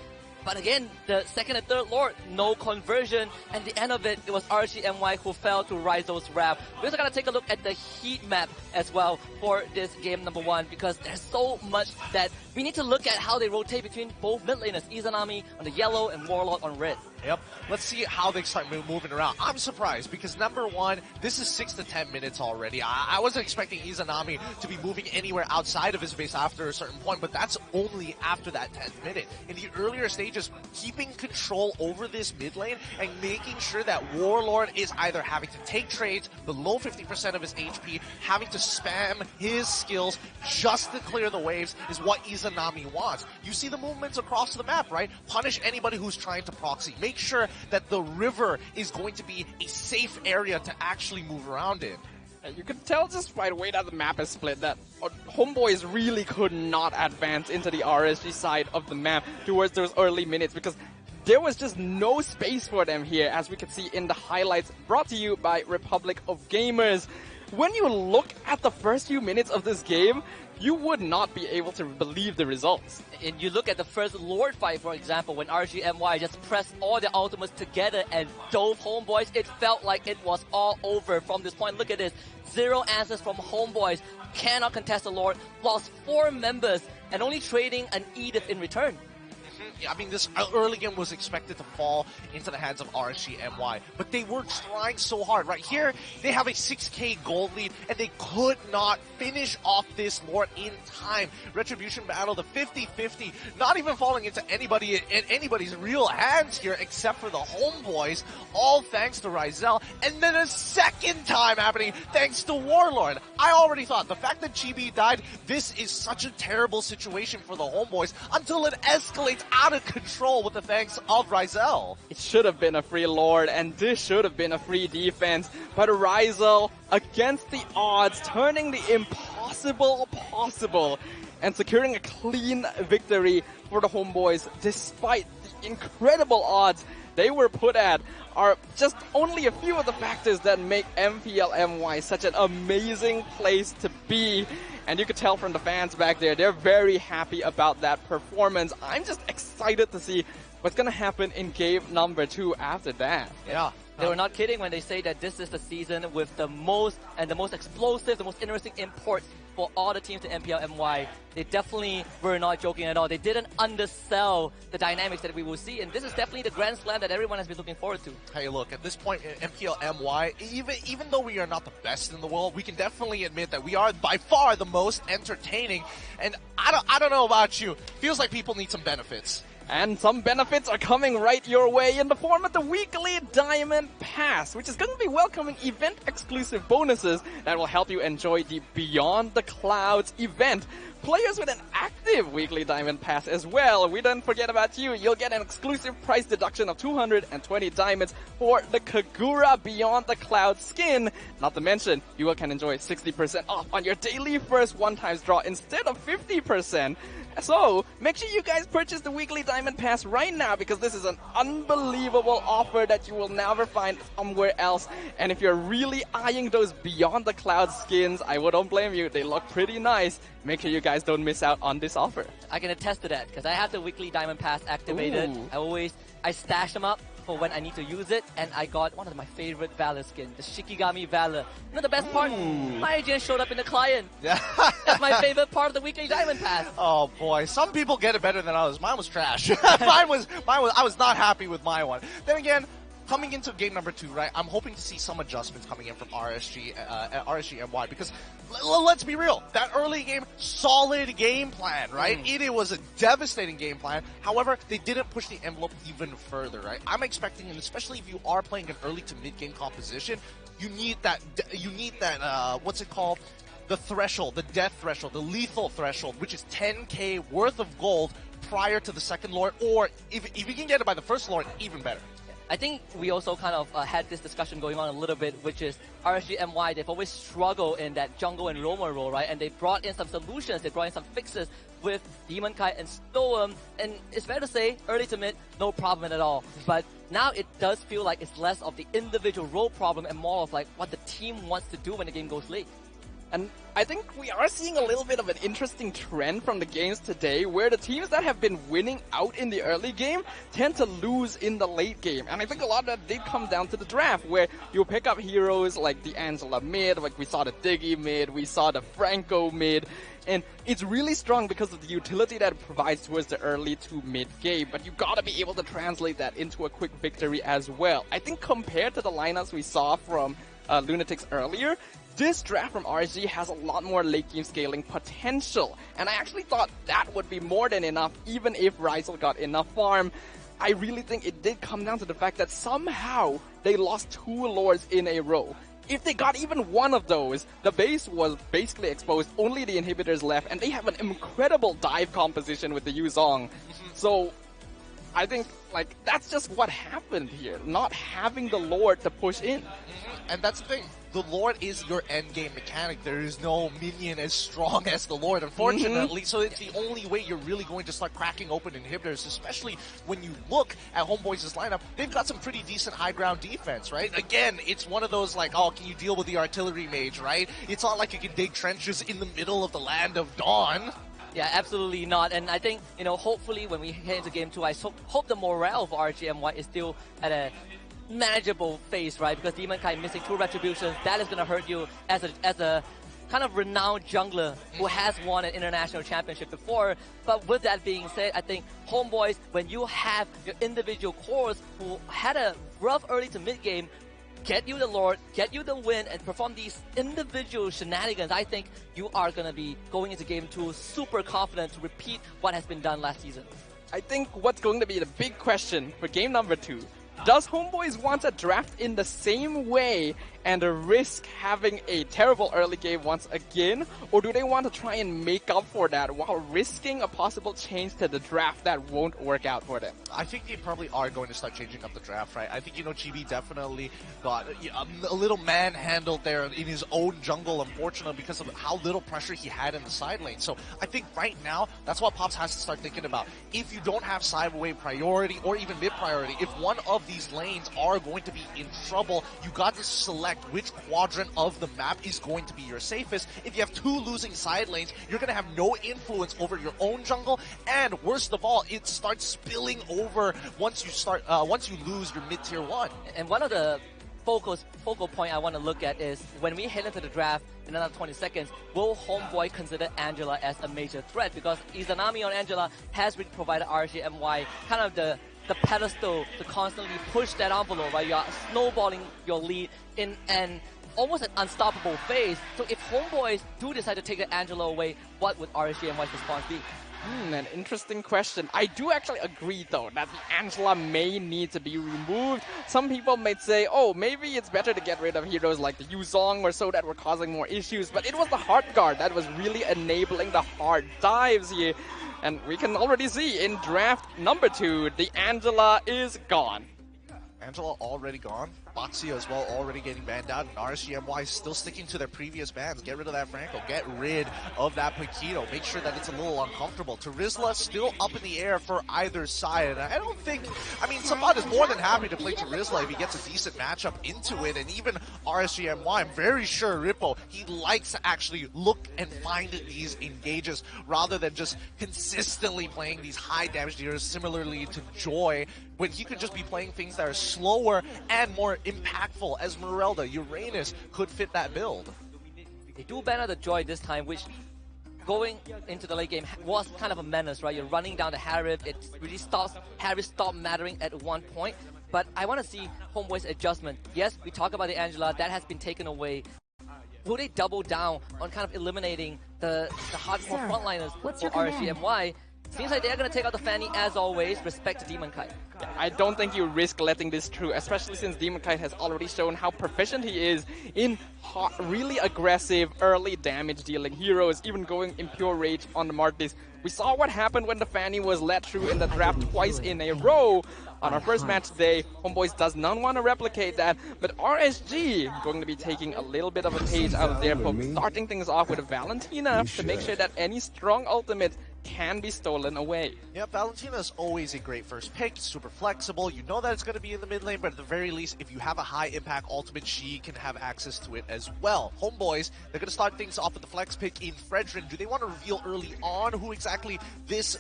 But again, the second and third Lord, no conversion, and the end of it, it was RGMY who fell to Ryzel's wrath. We're also going to take a look at the heat map as well for this game number 1, because there's so much that we need to look at how they rotate between both mid laners, Izanami on the yellow and Warlord on red. Yep. Let's see how they start moving around. I'm surprised because number 1, this is 6 to 10 minutes already. I wasn't expecting Izanami to be moving anywhere outside of his base after a certain point, but that's only after that 10th minute. In the earlier stages, keeping control over this mid lane and making sure that Warlord is either having to take trades below 50% of his HP, having to spam his skills just to clear the waves is what Izanami wants. You see the movements across the map, right? Punish anybody who's trying to proxy. Make sure that the river is going to be a safe area to actually move around in. You can tell just by the way that the map is split that Homeboys really could not advance into the RSG side of the map towards those early minutes, because there was just no space for them here, as we can see in the highlights brought to you by Republic of Gamers. When you look at the first few minutes of this game, you would not be able to believe the results. And you look at the first Lord fight, for example, when RGMY just pressed all the ultimates together and dove Homeboys, it felt like it was all over from this point. Look at this. 0 answers from Homeboys. Cannot contest the Lord. Lost 4 members and only trading an Edith in return. I mean, this early game was expected to fall into the hands of RSG MY, but they were trying so hard. Right here, they have a 6k gold lead, and they could not finish off this Lord in time. Retribution battle, the 50-50, not even falling into anybody's real hands here, except for the homeboys, all thanks to Ryzel, and then a second time happening thanks to Warlord. I already thought the fact that Chibi died, this is such a terrible situation for the homeboys until it escalates out of control with the thanks of Ryzel. It should have been a free Lord, and this should have been a free defense, but Ryzel, against the odds, turning the impossible possible, and securing a clean victory for the homeboys despite the incredible odds they were put at, are just only a few of the factors that make MPLMY such an amazing place to be. And you could tell from the fans back there, they're very happy about that performance. I'm just excited to see what's going to happen in game number 2 after that. Yeah. They were not kidding when they say that this is the season with the most explosive, the most interesting imports for all the teams in MPLMY. They definitely were not joking at all. They didn't undersell the dynamics that we will see, and this is definitely the Grand Slam that everyone has been looking forward to. Hey, look, at this point in MPLMY, even though we are not the best in the world, we can definitely admit that we are by far the most entertaining. And I don't know about you, feels like people need some benefits. And some benefits are coming right your way in the form of the weekly Diamond Pass, which is going to be welcoming event-exclusive bonuses that will help you enjoy the Beyond the Clouds event. Players with an active weekly Diamond Pass as well. We don't forget about you. You'll get an exclusive price deduction of 220 diamonds for the Kagura Beyond the Clouds skin. Not to mention, you can enjoy 60% off on your daily first one-time draw instead of 50%. So, make sure you guys purchase the weekly Diamond Pass right now, because this is an unbelievable offer that you will never find somewhere else. And if you're really eyeing those Beyond the Clouds skins, I wouldn't blame you. They look pretty nice. Make sure you guys don't miss out on this offer. I can attest to that, because I have the weekly Diamond Pass activated. Ooh. I stash them up for when I need to use it, and I got one of my favorite Valor skins, the Shikigami Valor. You know the best part? My agent showed up in the client. That's my favorite part of the weekly Diamond Pass. Oh boy, some people get it better than others. Mine was trash. I was not happy with my one. Then again, coming into game number 2, right, I'm hoping to see some adjustments coming in from RSG MY, because let's be real, that early game, solid game plan, right? It was a devastating game plan. However, they didn't push the envelope even further, right? I'm expecting, and especially if you are playing an early to mid game composition, you need that what's it called? The threshold, the death threshold, the lethal threshold, which is 10k worth of gold prior to the second Lord, or if you can get it by the first Lord, even better. I think we also kind of had this discussion going on a little bit, which is RSG MY, they've always struggled in that jungle and roamer role, right? And they brought in some solutions, they brought in some fixes with Demon Kite and Storm, and it's fair to say, early to mid, no problem at all. But now it does feel like it's less of the individual role problem and more of like what the team wants to do when the game goes late. And I think we are seeing a little bit of an interesting trend from the games today, where the teams that have been winning out in the early game tend to lose in the late game. And I think a lot of that did come down to the draft, where you pick up heroes like the Angela mid, like we saw the Diggy mid, we saw the Franco mid, and it's really strong because of the utility that it provides towards the early to mid game, but you gotta be able to translate that into a quick victory as well. I think compared to the lineups we saw from Lunatics earlier, this draft from RSG has a lot more late game scaling potential, and I actually thought that would be more than enough even if Ryzel got enough farm. I really think it did come down to the fact that somehow they lost 2 Lords in a row. If they got even one of those, the base was basically exposed, only the inhibitors left, and they have an incredible dive composition with the Yuzong. So I think like that's just what happened here, not having the Lord to push in. And that's the thing. The Lord is your end game mechanic. There is no minion as strong as the Lord, unfortunately. So it's the only way you're really going to start cracking open inhibitors, especially when you look at Homeboys' lineup. They've got some pretty decent high ground defense, right? Again, it's one of those like, oh, can you deal with the artillery mage, right? It's not like you can dig trenches in the middle of the land of dawn. Yeah, absolutely not. And I think, you know, hopefully when we head into game 2, I hope the morale for RGMY is still at a manageable phase, right? Because Demon Kite missing 2 retributions, that is going to hurt you as a kind of renowned jungler who has won an international championship before. But with that being said, I think Homeboys, when you have your individual cores who had a rough early to mid game, get you the Lord, get you the win, and perform these individual shenanigans, I think you are going to be going into Game 2 super confident to repeat what has been done last season. I think what's going to be the big question for game number 2, does Homeboys want to draft in the same way and risk having a terrible early game once again? Or do they want to try and make up for that while risking a possible change to the draft that won't work out for them? I think they probably are going to start changing up the draft, right? I think, GB definitely got a little manhandled there in his own jungle, unfortunately, because of how little pressure he had in the side lane. So I think right now, that's what Pops has to start thinking about. If you don't have sideway priority or even mid priority, if one of these lanes are going to be in trouble, you got to select which quadrant of the map is going to be your safest. If you have 2 losing side lanes, you're going to have no influence over your own jungle, and worst of all, it starts spilling over once you lose your mid tier 1. And one of the focal point I want to look at is when we head into the draft in another 20 seconds, will Homeboy consider Angela as a major threat? Because Izanami on Angela has really provided RSGMY kind of the pedestal to constantly push that envelope, right? You are snowballing your lead in an almost an unstoppable phase. So if Homeboys do decide to take the Angela away, what would RSGMY's response be? An interesting question. I do actually agree, though, that the Angela may need to be removed. Some people might say, oh, maybe it's better to get rid of heroes like the Yuzong or so that were causing more issues, but it was the Heart Guard that was really enabling the hard dives here. And we can already see in draft number 2, the Angela is gone. Angela already gone. Boxia as well already getting banned out. And RSGMY still sticking to their previous bans. Get rid of that Franco. Get rid of that Paquito. Make sure that it's a little uncomfortable. Terizla still up in the air for either side. And I don't think... I mean, Sabat is more than happy to play Terizla if he gets a decent matchup into it. And even RSGMY, I'm very sure Rippo, he likes to actually look and find these engages rather than just consistently playing these high damage dealers similarly to Joy, when he could just be playing things that are slower and more impactful, as Merelda, Uranus could fit that build. They do ban out the Joy this time, which going into the late game was kind of a menace, right? You're running down the Harith, it really stops, Harith stopped mattering at one point. But I want to see Homeboy's adjustment. Yes, we talk about the Angela, that has been taken away. Will they double down on kind of eliminating the hardcore frontliners for RSGMY? Seems like they're going to take out the Fanny as always. Respect to Demon Kite. I don't think you risk letting this through, especially since Demon Kite has already shown how proficient he is in really aggressive early damage dealing heroes, even going Impure Rage on the Martis. We saw what happened when the Fanny was let through in the draft twice in a row. On our first match today, Homeboys does not want to replicate that, but RSG going to be taking a little bit of a page out of their book, starting things off with a Valentina to make sure that any strong ultimate can be stolen away. Yeah, Valentina is always a great first pick, super flexible. You know that it's going to be in the mid lane, but at the very least, if you have a high impact ultimate, she can have access to it as well. Homeboys, they're going to start things off with the flex pick in Fredrin. Do they want to reveal early on who exactly this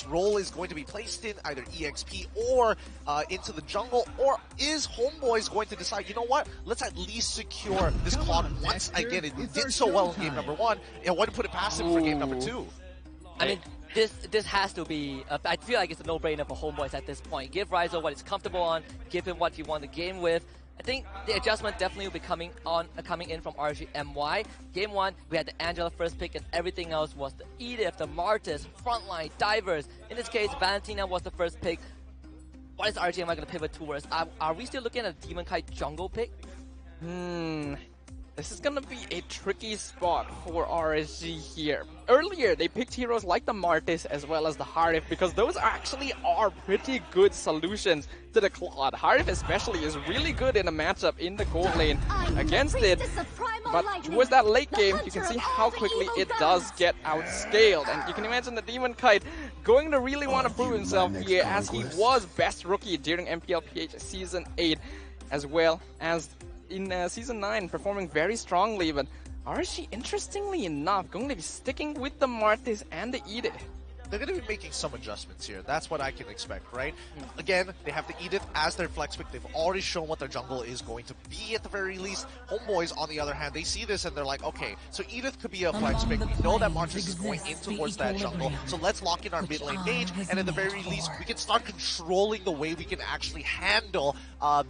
role is going to be placed in, either EXP or into the jungle, or is Homeboys going to decide, you know what, let's at least secure this clock once I get it. It did so well in game number 1, and why to put it past him for game number 2? I mean, this has to be, I feel like it's a no-brainer for Homeboys at this point. Give Ryzo what he's comfortable on, give him what he won the game with. I think the adjustment definitely will be coming in from RSGMY. Game 1, we had the Angela first pick, and everything else was the Edith, the Martis, frontline, divers. In this case, Valentina was the first pick. What is RSGMY going to pivot towards? Are we still looking at a Demon Kite jungle pick? This is gonna be a tricky spot for RSG here. Earlier, they picked heroes like the Martis as well as the Harith because those actually are pretty good solutions to the Claude. Harith especially is really good in a matchup in the gold lane against it, but towards that late game, you can see how quickly it does get outscaled. And you can imagine the Demon Kite going to really want to prove himself here, as he was best rookie during MPLPH Season 8, as well as in Season 9, performing very strongly. But RSG, interestingly enough, going to be sticking with the Martis and the Edith. they're going to be making some adjustments here. That's what I can expect, right? Again, they have the Edith as their flex pick. They've already shown what their jungle is going to be at the very least. Homeboys, on the other hand, they see this and they're like, okay, so Edith could be a flex pick. We know that Martis is going in towards that jungle, so let's lock in our mid lane mage, and at the very least, we can start controlling the way we can actually handle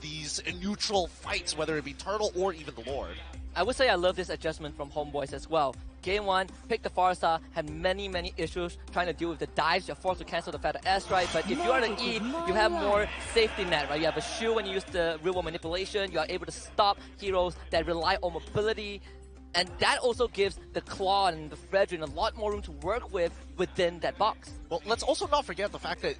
these neutral fights, whether it be Turtle or even the Lord. I would say I love this adjustment from Homeboys as well. Game 1, pick the Pharsa, had many issues trying to deal with the dives. You're forced to cancel the Feather Airstrike, but if you are the Eve, you have more safety net, right? You have a shield when you use the real world manipulation. You are able to stop heroes that rely on mobility. And that also gives the Claw and the Fredrin a lot more room to work with within that box. Well, let's also not forget the fact that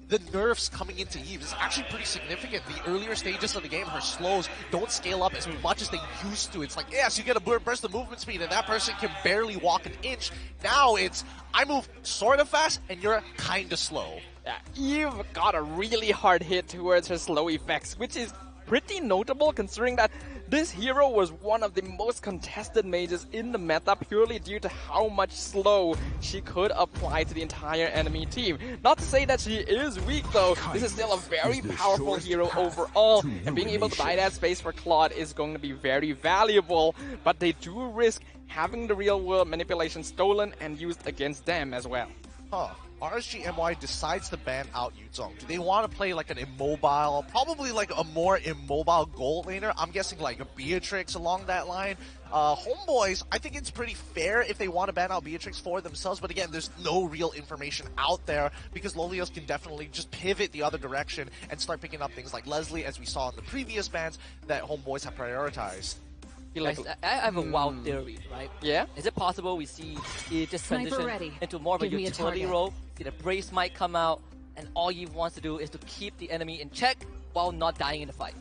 the nerfs coming into Eve is actually pretty significant. The earlier stages of the game, her slows don't scale up as much as they used to. It's like, yes, you get a burst of movement speed and that person can barely walk an inch. Now it's, I move sort of fast and you're kind of slow. Eve got a really hard hit towards her slow effects, which is pretty notable considering that this hero was one of the most contested mages in the meta purely due to how much slow she could apply to the entire enemy team. Not to say that she is weak though, this is still a very powerful hero overall, and being able to buy that space for Claude is going to be very valuable, but they do risk having the real world manipulation stolen and used against them as well. RSGMY decides to ban out Yuzong. Do they want to play like an immobile, probably like a more immobile gold laner? I'm guessing like a Beatrix along that line. Homeboys, I think it's pretty fair if they want to ban out Beatrix for themselves, but again, there's no real information out there because Lolios can definitely just pivot the other direction and start picking up things like Leslie, as we saw in the previous bans that Homeboys have prioritized. Guys, I have a wild theory, right? Yeah? Is it possible we see it just transition into more of a Give me a utility target. role? See the Brace might come out, and all Eve wants to do is to keep the enemy in check while not dying in the fight.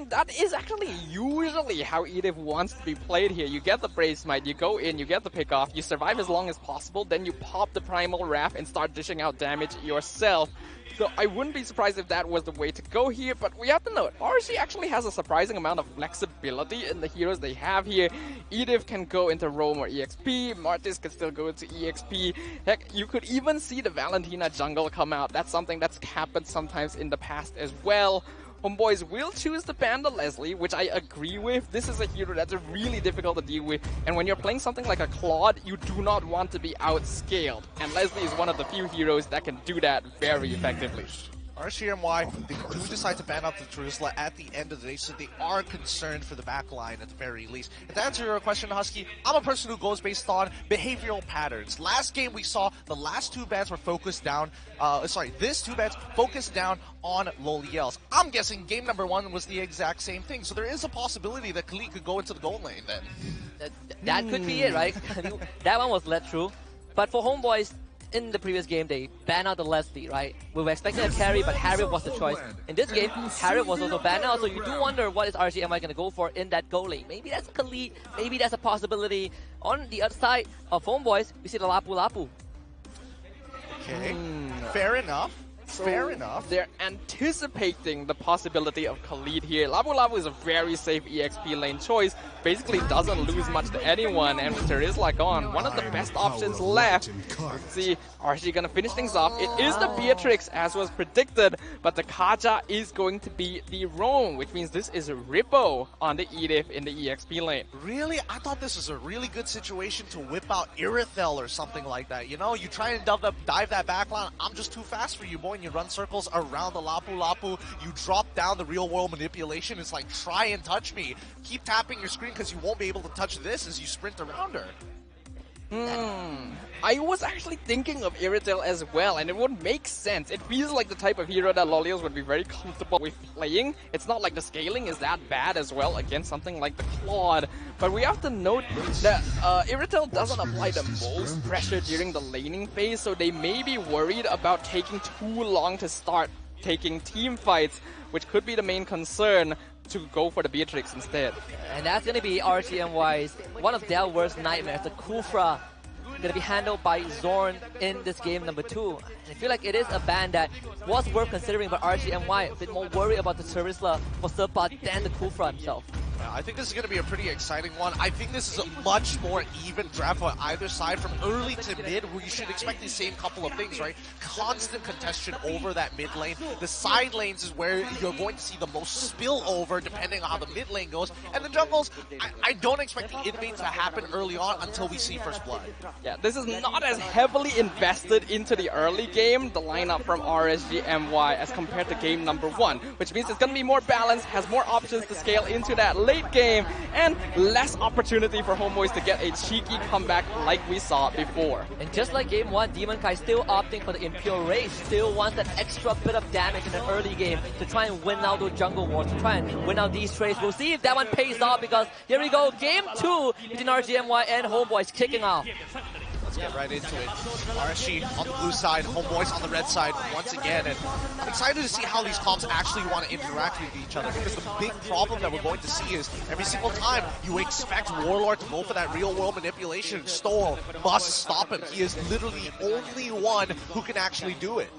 That is actually usually how Edith wants to be played here. You get the Brave Smite, you go in, you get the pick off, you survive as long as possible, then you pop the Primal Wrath and start dishing out damage yourself. So I wouldn't be surprised if that was the way to go here, but we have to note, RC actually has a surprising amount of flexibility in the heroes they have here. Edith can go into Roam or EXP, Martis can still go into EXP. Heck, you could even see the Valentina jungle come out. That's something that's happened sometimes in the past as well. Homeboys will choose to ban the Leslie, which I agree with. This is a hero that's really difficult to deal with, and when you're playing something like a Claude, you do not want to be outscaled, and Leslie is one of the few heroes that can do that very effectively. RCMY, they do decide to ban out the Drusilla at the end of the day, so they are concerned for the backline at the very least. And to answer your question, Husky, I'm a person who goes based on behavioral patterns. Last game we saw, the last two bans were focused down, this two bans focused down on Loliels. I'm guessing game number 1 was the exact same thing, so there is a possibility that Khalid could go into the gold lane then. That could be it, right? That one was let through. But for Homeboys, in the previous game, they banned out the Leslie, right? We were expecting a carry, but Harriet was the choice. In this game, Harriet was also banned out, so you do wonder what is RGMI going to go for in that goal lane. Maybe that's Khalid, maybe that's a possibility. On the other side of Homeboys, we see the Lapu Lapu. Okay, fair enough. Fair enough. They're anticipating the possibility of Khalid here. Labu Labu is a very safe EXP lane choice. Basically doesn't lose much to anyone, and with Terizla gone, one of the best options left. Let's see, are she gonna finish things off? It is the Beatrix, as was predicted, but the Kaja is going to be the Roam, which means this is a Rippo on the Edith in the EXP lane. Really? I thought this was a really good situation to whip out Irithel or something like that. You know, you try and dive that backline, I'm just too fast for you, boy. You run circles around the Lapu Lapu, you drop down the real world manipulation. It's like, try and touch me. Keep tapping your screen because you won't be able to touch this as you sprint around her. I was actually thinking of Irithel as well, and it would make sense. It feels like the type of hero that Lolios would be very comfortable with playing. It's not like the scaling is that bad as well against something like the Claude. But we have to note that Irithel doesn't apply the most pressure during the laning phase, so they may be worried about taking too long to start taking team fights, which could be the main concern, to go for the Beatrix instead. And that's going to be RCMY's one of their worst nightmares, the Kufra, going to be handled by Zorn in this game number 2. And I feel like it is a ban that was worth considering, but RCMY a bit more worried about the Terizla for Serpad than the Kufra himself. Yeah, I think this is going to be a pretty exciting one. I think this is a much more even draft on either side. From early to mid, where you should expect the same couple of things, right? Constant contention over that mid lane. The side lanes is where you're going to see the most spillover, depending on how the mid lane goes. And the jungles, I don't expect the invade to happen early on until we see First Blood. Yeah, this is not as heavily invested into the early game, the lineup from RSG MY, as compared to game number 1, which means it's going to be more balanced, has more options to scale into that late game, and less opportunity for Homeboys to get a cheeky comeback like we saw before. And just like game 1, DemonKai still opting for the Impure Rage, still wants that extra bit of damage in an early game to try and win out those jungle wars, to try and win out these trades. We'll see if that one pays off, because here we go, game 2 between RGMY and Homeboys kicking off. Let's get right into it. RSG on the blue side, Homeboys on the red side once again, and I'm excited to see how these comps actually want to interact with each other, because the big problem that we're going to see is every single time you expect Warlord to go for that real-world manipulation, Stole must stop him. He is literally the only one who can actually do it.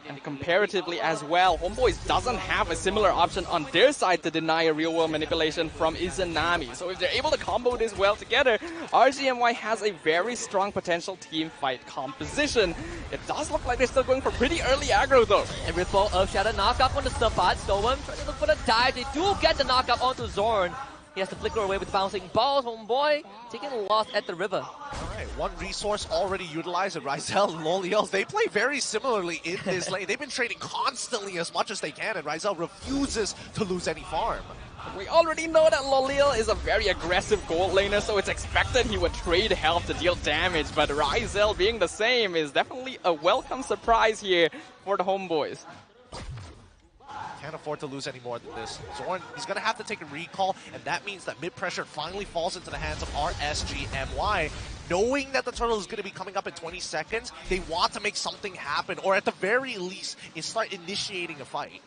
And comparatively as well, Homeboys doesn't have a similar option on their side to deny a real-world manipulation from Izanami. So if they're able to combo this well together, RGMY has a very strong potential team fight composition. It does look like they're still going for pretty early aggro though. And Ripple, Earthshatter knockup on the Stamford. Stolen, trying to look for the dive. They do get the knockup onto Zorn. He has to flicker away with bouncing balls. Homeboy taking a loss at the river. Alright, one resource already utilized at Ryzel and Loliels. They play very similarly in this lane. They've been trading constantly as much as they can, and Ryzel refuses to lose any farm. We already know that Loliel is a very aggressive gold laner, so it's expected he would trade health to deal damage, but Ryzel being the same is definitely a welcome surprise here for the Homeboys. Can't afford to lose any more than this. Zorn, he's going to have to take a recall, and that means that mid-pressure finally falls into the hands of RSGMY. Knowing that the turtle is going to be coming up in 20 seconds, they want to make something happen, or at the very least, start initiating a fight.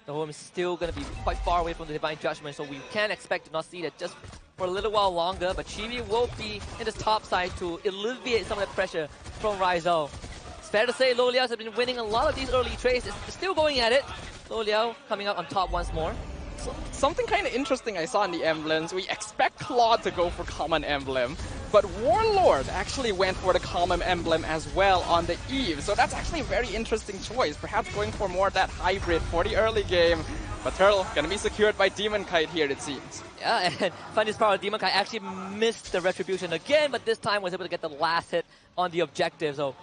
The home is still going to be quite far away from the Divine Judgment, so we can expect to not see that just for a little while longer, but Chibi will be in this top side to alleviate some of that pressure from Ryzel. It's fair to say Loliel has been winning a lot of these early trades. It's still going at it. Loliel coming up on top once more. So, something kind of interesting I saw in the emblems. We expect Claude to go for common emblem, but Warlord actually went for the common emblem as well on the Eve. So that's actually a very interesting choice. Perhaps going for more of that hybrid for the early game. But Turtle gonna be secured by Demon Kite here, it seems. Yeah, and funniest part, Demon Kite actually missed the retribution again, but this time was able to get the last hit on the objective. So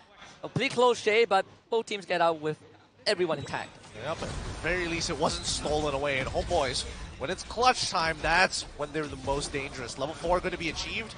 a pretty close shade, but both teams get out with everyone intact. Yeah, but at the very least, it wasn't stolen away. And Homeboys, when it's clutch time, that's when they're the most dangerous. Level 4 going to be achieved.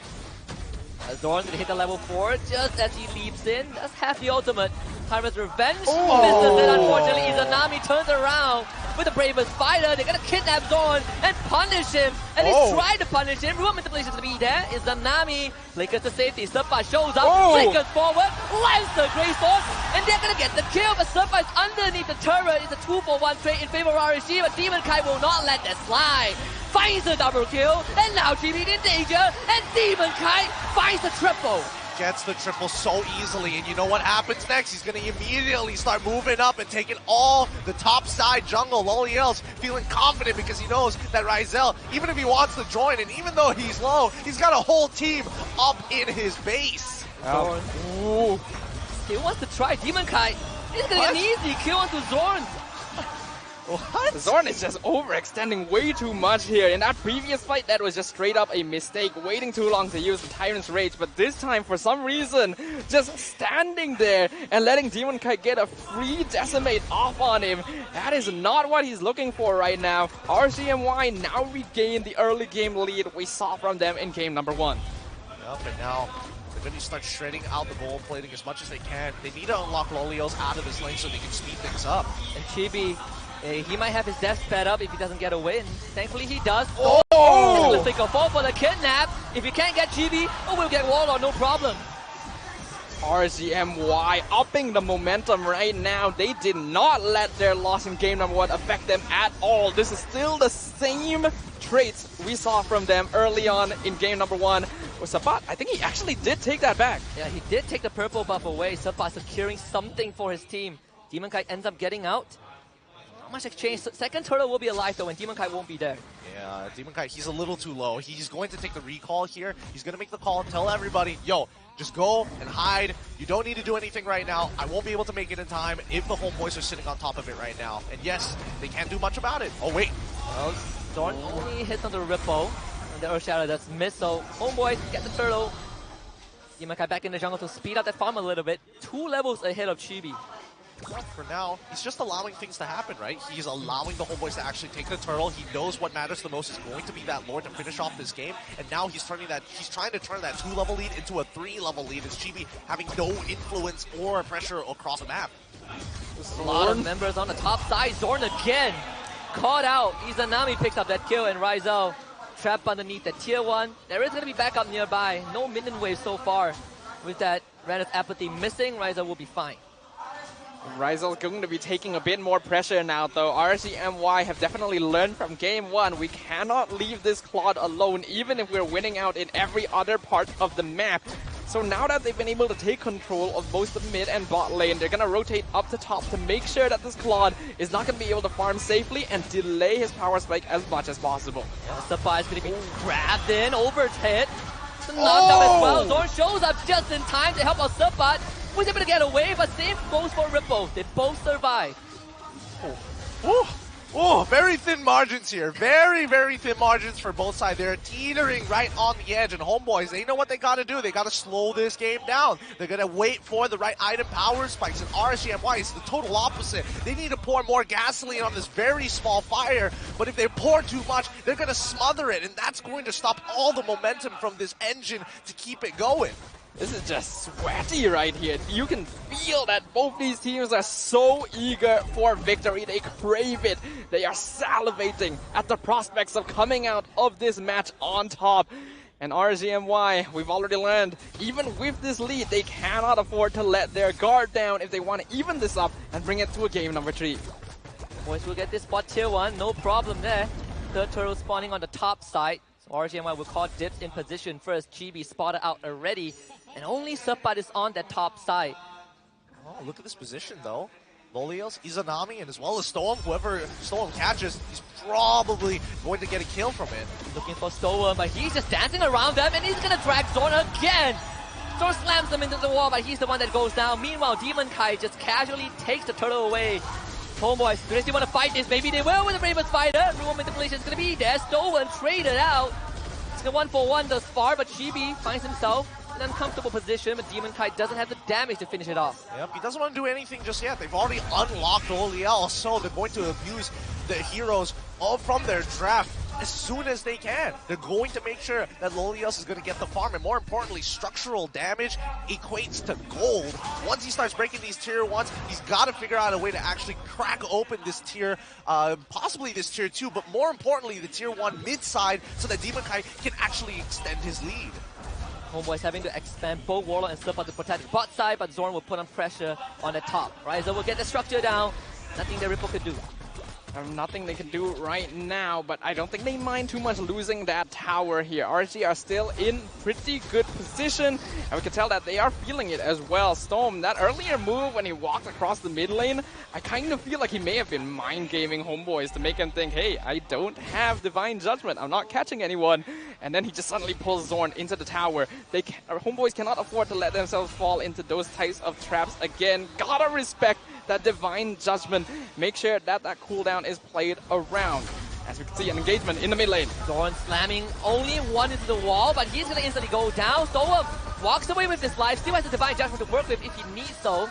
Zorn's gonna hit the level 4 just as he leaps in. That's half the ultimate. Tyrant's Revenge misses it. Unfortunately, Izanami turns around with the bravest fighter. They're gonna kidnap Zorn and punish him. At least try to punish him. Real manipulation to be there. Izanami flickers to safety. Surpa shows up, flickers forward, lands the Grey Sword, and they're gonna get the kill. But Surpa is underneath the turret. It's a 2-for-1 trade in favor of RSG, but Demon Kai will not let that slide. Finds the double kill, and now GB in danger, and Demon Kai finds the triple. Gets the triple so easily, and you know what happens next? He's going to immediately start moving up and taking all the top side jungle. Loliel's feeling confident because he knows that Ryzel, even if he wants to join, and even though he's low, he's got a whole team up in his base. Zorn. He wants to try Demon Kai. He's going to get an easy kill onto Zorn. What? Zorn is just overextending way too much here. In that previous fight, that was just straight up a mistake, waiting too long to use the Tyrant's Rage. But this time, for some reason, just standing there and letting Demon Kai get a free decimate off on him. That is not what he's looking for right now. RGMY now regain the early game lead we saw from them in game number 1. Yep, and now they're going to start shredding out the gold plating as much as they can. They need to unlock Loliels out of this lane so they can speed things up. And Chibi, he might have his death sped up if he doesn't get away, and thankfully he does. Let's take a fall for the kidnap. If you can't get Chibi, we'll get Warlord, no problem. RGMY upping the momentum right now. They did not let their loss in game number 1 affect them at all. This is still the same traits we saw from them early on in game number 1. With Sabat, I think he actually did take that back. Yeah, he did take the purple buff away. Sabat securing something for his team. Demon Kite ends up getting out. much exchange. Second turtle will be alive though, and Demon Kite won't be there. Yeah, Demon Kite, he's a little too low. He's going to take the recall here. He's going to make the call and tell everybody, yo, just go and hide. You don't need to do anything right now. I won't be able to make it in time if the homeboys are sitting on top of it right now. And yes, they can't do much about it. Oh, wait. Well, Zorn only hits on the Ripple. And the Earth Shadow does miss, so homeboys get the turtle. Demon Kite back in the jungle to speed up that farm a little bit. 2 levels ahead of Chibi. For now, he's just allowing things to happen, right? He's allowing the homeboys to actually take the turtle. He knows what matters the most is going to be that Lord to finish off this game. And now he's trying to turn that 2-level lead into a 3-level lead as Chibi having no influence or pressure across the map. A lot of members on the top side. Zorn again caught out. Izanami picks up that kill, and Rizal trapped underneath the tier 1. There is going to be backup nearby. No minion wave so far. With that Reneth Apathy missing, Rizal will be fine. Rizal's going to be taking a bit more pressure now, though. RCMY have definitely learned from game 1. We cannot leave this Claude alone, even if we're winning out in every other part of the map. So now that they've been able to take control of both the mid and bot lane, they're going to rotate up to top to make sure that this Claude is not going to be able to farm safely and delay his power spike as much as possible. Yeah, Sapa is going to be grabbed in, overhit. Knocked up as well. Zorn shows up just in time to help out Sapa. Was able to get away, but same goes for Ripple. They both survive. Oh, very thin margins here. Very, very thin margins for both sides. They're teetering right on the edge, and homeboys, they know what they gotta do. They gotta slow this game down. They're gonna wait for the right item power spikes, and RCMY is the total opposite. They need to pour more gasoline on this very small fire, but if they pour too much, they're gonna smother it, and that's going to stop all the momentum from this engine to keep it going. This is just sweaty right here. You can feel that both these teams are so eager for victory. They crave it. They are salivating at the prospects of coming out of this match on top. And RGMY, we've already learned, even with this lead, they cannot afford to let their guard down if they want to even this up and bring it to a game number 3. Boys will get this bot tier 1, no problem there. Third turtle spawning on the top side. So RGMY will call dips in position first. Chibi spotted out already. And only Supat is on that top side. Oh, look at this position though. Lolios, Izanami, and as well as Storm. Whoever Storm catches, he's probably going to get a kill from it. Looking for Storm, but he's just dancing around them, and he's gonna drag Zorn again. Zorn slams him into the wall, but he's the one that goes down. Meanwhile, Demon Kai just casually takes the turtle away. Homeboys, do they still want to fight this? Maybe they will with the Raven Spider. Rule manipulation is gonna be there. Stolen, traded out. It's a 1-for-1 thus far, but Chibi finds himself in an uncomfortable position, but Demon Kite doesn't have the damage to finish it off. Yep, he doesn't want to do anything just yet. They've already unlocked Oliel, so they're going to abuse the heroes all from their draft as soon as they can. They're going to make sure that Lolios is going to get the farm, and more importantly, structural damage equates to gold. Once he starts breaking these tier 1s, he's got to figure out a way to actually crack open this tier, possibly this tier 2, but more importantly, the tier 1 mid side, so that Demon Kai can actually extend his lead. Homeboys having to expand both Warlock and Slipper to protect the bot side, but Zorn will put on pressure on the top. Ryza will get the structure down. Nothing that Ripple could do. Nothing they can do right now, but I don't think they mind too much losing that tower here. RG are still in pretty good position, and we can tell that they are feeling it as well. Storm, that earlier move when he walked across the mid lane, I kind of feel like he may have been mind-gaming homeboys to make him think, hey, I don't have Divine Judgment, I'm not catching anyone. And then he just suddenly pulls Zorn into the tower. Homeboys cannot afford to let themselves fall into those types of traps again. Gotta respect that Divine Judgment. Make sure that that cooldown is played around. As we can see, an engagement in the mid lane. Zorn slamming only one into the wall, but he's going to instantly go down. Stoa walks away with his life, still has the Divine Judgment to work with if he needs so.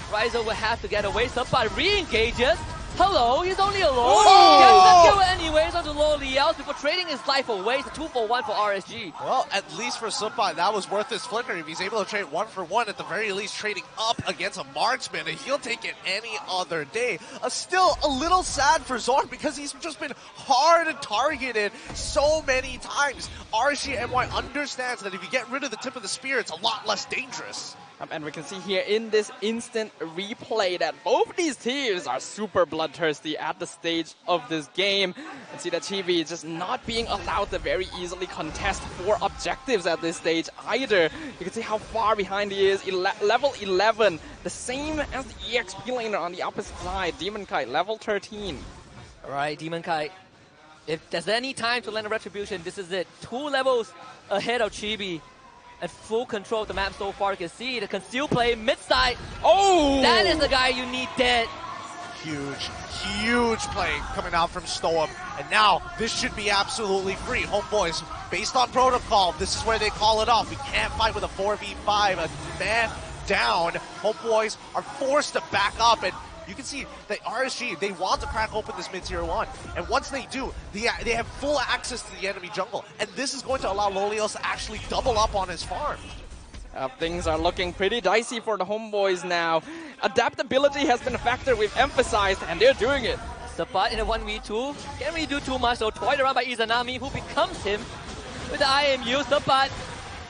Ryza will have to get away. Supat re-engages. Hello, he's only alone. Gets the kill anyways onto Loliels before trading his life away. It's a 2-for-1 for RSG. Well, at least for Supat, that was worth his flicker. If he's able to trade 1-for-1, at the very least trading up against a marksman, and he'll take it any other day. Still a little sad for Zorn because he's just been hard targeted so many times. RCMY understands that if you get rid of the tip of the spear, it's a lot less dangerous. And we can see here in this instant replay that both these teams are super bloodthirsty at the stage of this game. And see that Chibi is just not being allowed to very easily contest 4 objectives at this stage either. You can see how far behind he is. Level 11, the same as the EXP laner on the opposite side. Demon Kite, level 13. Alright, Demon Kite. If there's any time to land a Retribution, this is it. 2 levels ahead of Chibi. And full control of the map so far. You can see the conceal play mid-side. Oh! That is the guy you need dead. Huge play coming out from Storm. And now, this should be absolutely free. Homeboys, based on protocol, this is where they call it off. We can't fight with a 4v5, a man down. Homeboys are forced to back up, and you can see that RSG, they want to crack open this mid-tier 1. And once they do, they have full access to the enemy jungle. And this is going to allow Lolios to actually double up on his farm. Things are looking pretty dicey for the Homeboys now. Adaptability has been a factor we've emphasized, and they're doing it. Sapat in a 1v2. Can't really do too much, so toyed around by Izanami, who becomes him with the IMU. Sapat,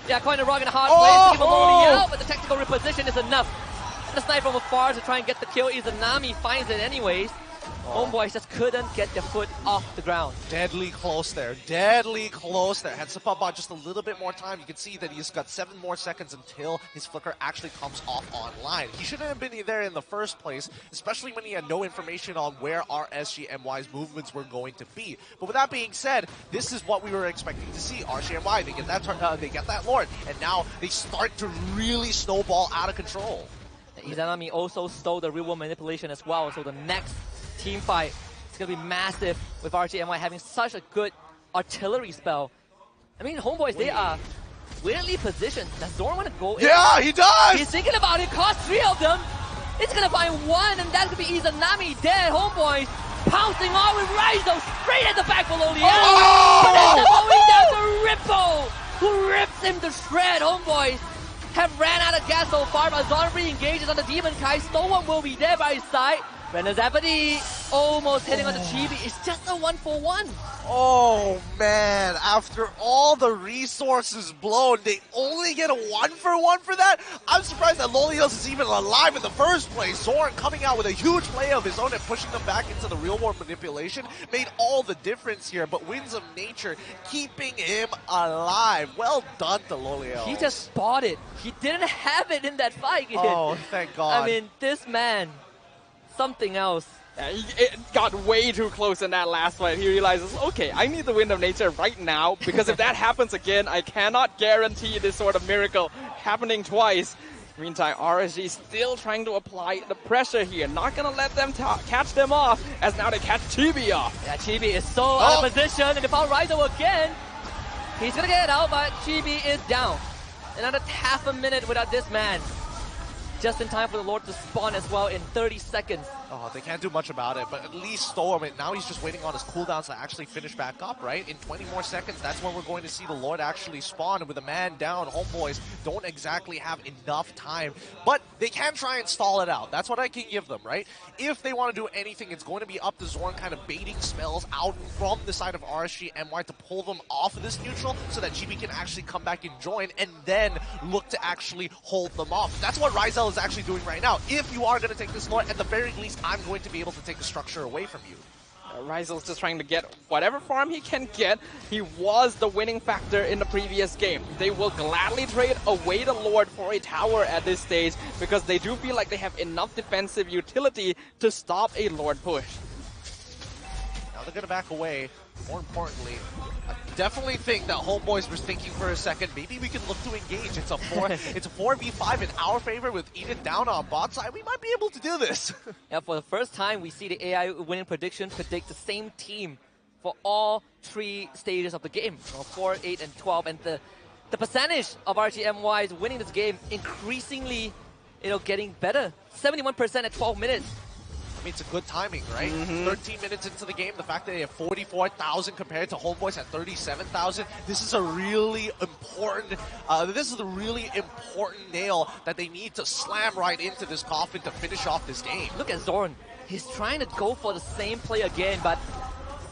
yeah, quite a rock in a hard place to give him only out, but the tactical reposition is enough. The snipe from afar to try and get the kill. Izanami finds it anyways. Homeboys just couldn't get their foot off the ground. Deadly close there. Deadly close there. Had Sapat just a little bit more time. You can see that he's got 7 more seconds until his flicker actually comes off online. He shouldn't have been there in the first place, especially when he had no information on where RSGMY's movements were going to be. But with that being said, this is what we were expecting to see. RSGMY, they get that Lord, and now they start to really snowball out of control. Izanami also stole the real world manipulation as well, so the next team fight is going to be massive with RSGMY having such a good artillery spell. I mean, Homeboys, they are weirdly positioned. Does Zorn want to go in? Yeah, he does! He's thinking about it, cost 3 of them. It's going to find 1, and that could be Izanami dead. Homeboys pouncing on with Raizo straight at the back below the But that's going down to Ripple, who rips him to shred. Homeboys have ran out of gas so far, but Zorn re-engages on the Demon Kai. Stoneworm will be there by his side. Renner's Apathy almost hitting on the Chibi. It's just a 1-for-1. Oh man, after all the resources blown, they only get a 1-for-1 for that? I'm surprised that Lolios is even alive in the first place. Zorn coming out with a huge play of his own and pushing them back into the real world manipulation made all the difference here, but Winds of Nature keeping him alive. Well done to Lolios. He just spotted. He didn't have it in that fight. Oh, thank God. I mean, this man, something else. Yeah, it got way too close in that last fight. He realizes, okay, I need the Wind of Nature right now, because if that happens again, I cannot guarantee this sort of miracle happening twice. Meantime, RSG still trying to apply the pressure here. Not going to let them catch them off, as now they catch Chibi off. Yeah, Chibi is so out of position, and if I'll Raizo again, he's going to get it out, but Chibi is down. Another half a minute without this man. Just in time for the Lord to spawn as well in 30 seconds. Oh, they can't do much about it, but at least Storm, and now he's just waiting on his cooldowns to actually finish back up, right? In 20 more seconds, that's when we're going to see the Lord actually spawn. And with a man down, Homeboys don't exactly have enough time, but they can try and stall it out. That's what I can give them, right? If they want to do anything, it's going to be up to Zorn kind of baiting spells out from the side of RSGMY to pull them off of this neutral so that GB can actually come back and join and then look to actually hold them off. That's what Ryzel is actually doing right now. If you are going to take this Lord, at the very least, I'm going to be able to take the structure away from you. Ryzel's just trying to get whatever farm he can get. He was the winning factor in the previous game. They will gladly trade away the Lord for a tower at this stage because they do feel like they have enough defensive utility to stop a Lord push. Now they're going to back away. More importantly, I definitely think that Homeboys was thinking for a second, maybe we can look to engage. It's a 4v5 in our favor with Edith down on bot side. We might be able to do this. Yeah, for the first time, we see the AI winning prediction predict the same team for all 3 stages of the game, 4, 8, and 12. And the percentage of RSGMY's winning this game increasingly, getting better. 71% at 12 minutes. I mean, it's a good timing, right? 13 minutes into the game, the fact that they have 44,000 compared to Homeboys at 37,000, this is a really important, nail that they need to slam right into this coffin to finish off this game. Look at Zorn. He's trying to go for the same play again, but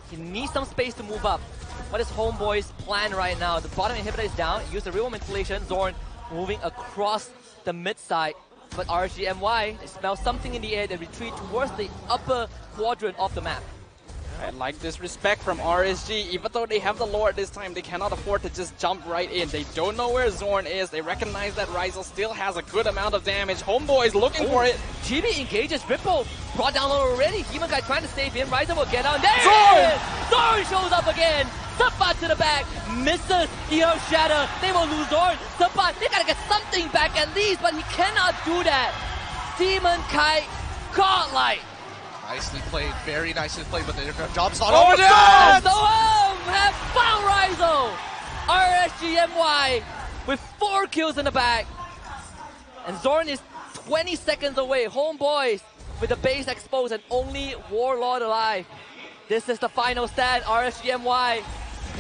he needs some space to move up. What is Homeboy's plan right now? The bottom inhibitor is down. Use the real manipulation. Zorn moving across the mid side. But RSGMY, they smell something in the air, they retreat towards the upper quadrant of the map. I like this respect from RSG. Even though they have the Lord this time, they cannot afford to just jump right in. They don't know where Zorn is. They recognize that Ryzel still has a good amount of damage. Homeboy's looking for it. GB engages Ripple. Brought down low already. Demonkai trying to save him. Ryzel will get out. There Zorn! it is! Zorn shows up again. Sapat to the back. Misses. He heard Shatter. They will lose Zorn. Sapat, they gotta get something back at least, but he cannot do that. Demonkai godlike. Nicely played, very nicely played, but their job's not Oh, over yet! So have found Ryzel! RSGMY with 4 kills in the bag. And Zorn is 20 seconds away. Homeboys with the base exposed and only Warlord alive. This is the final stand. RSGMY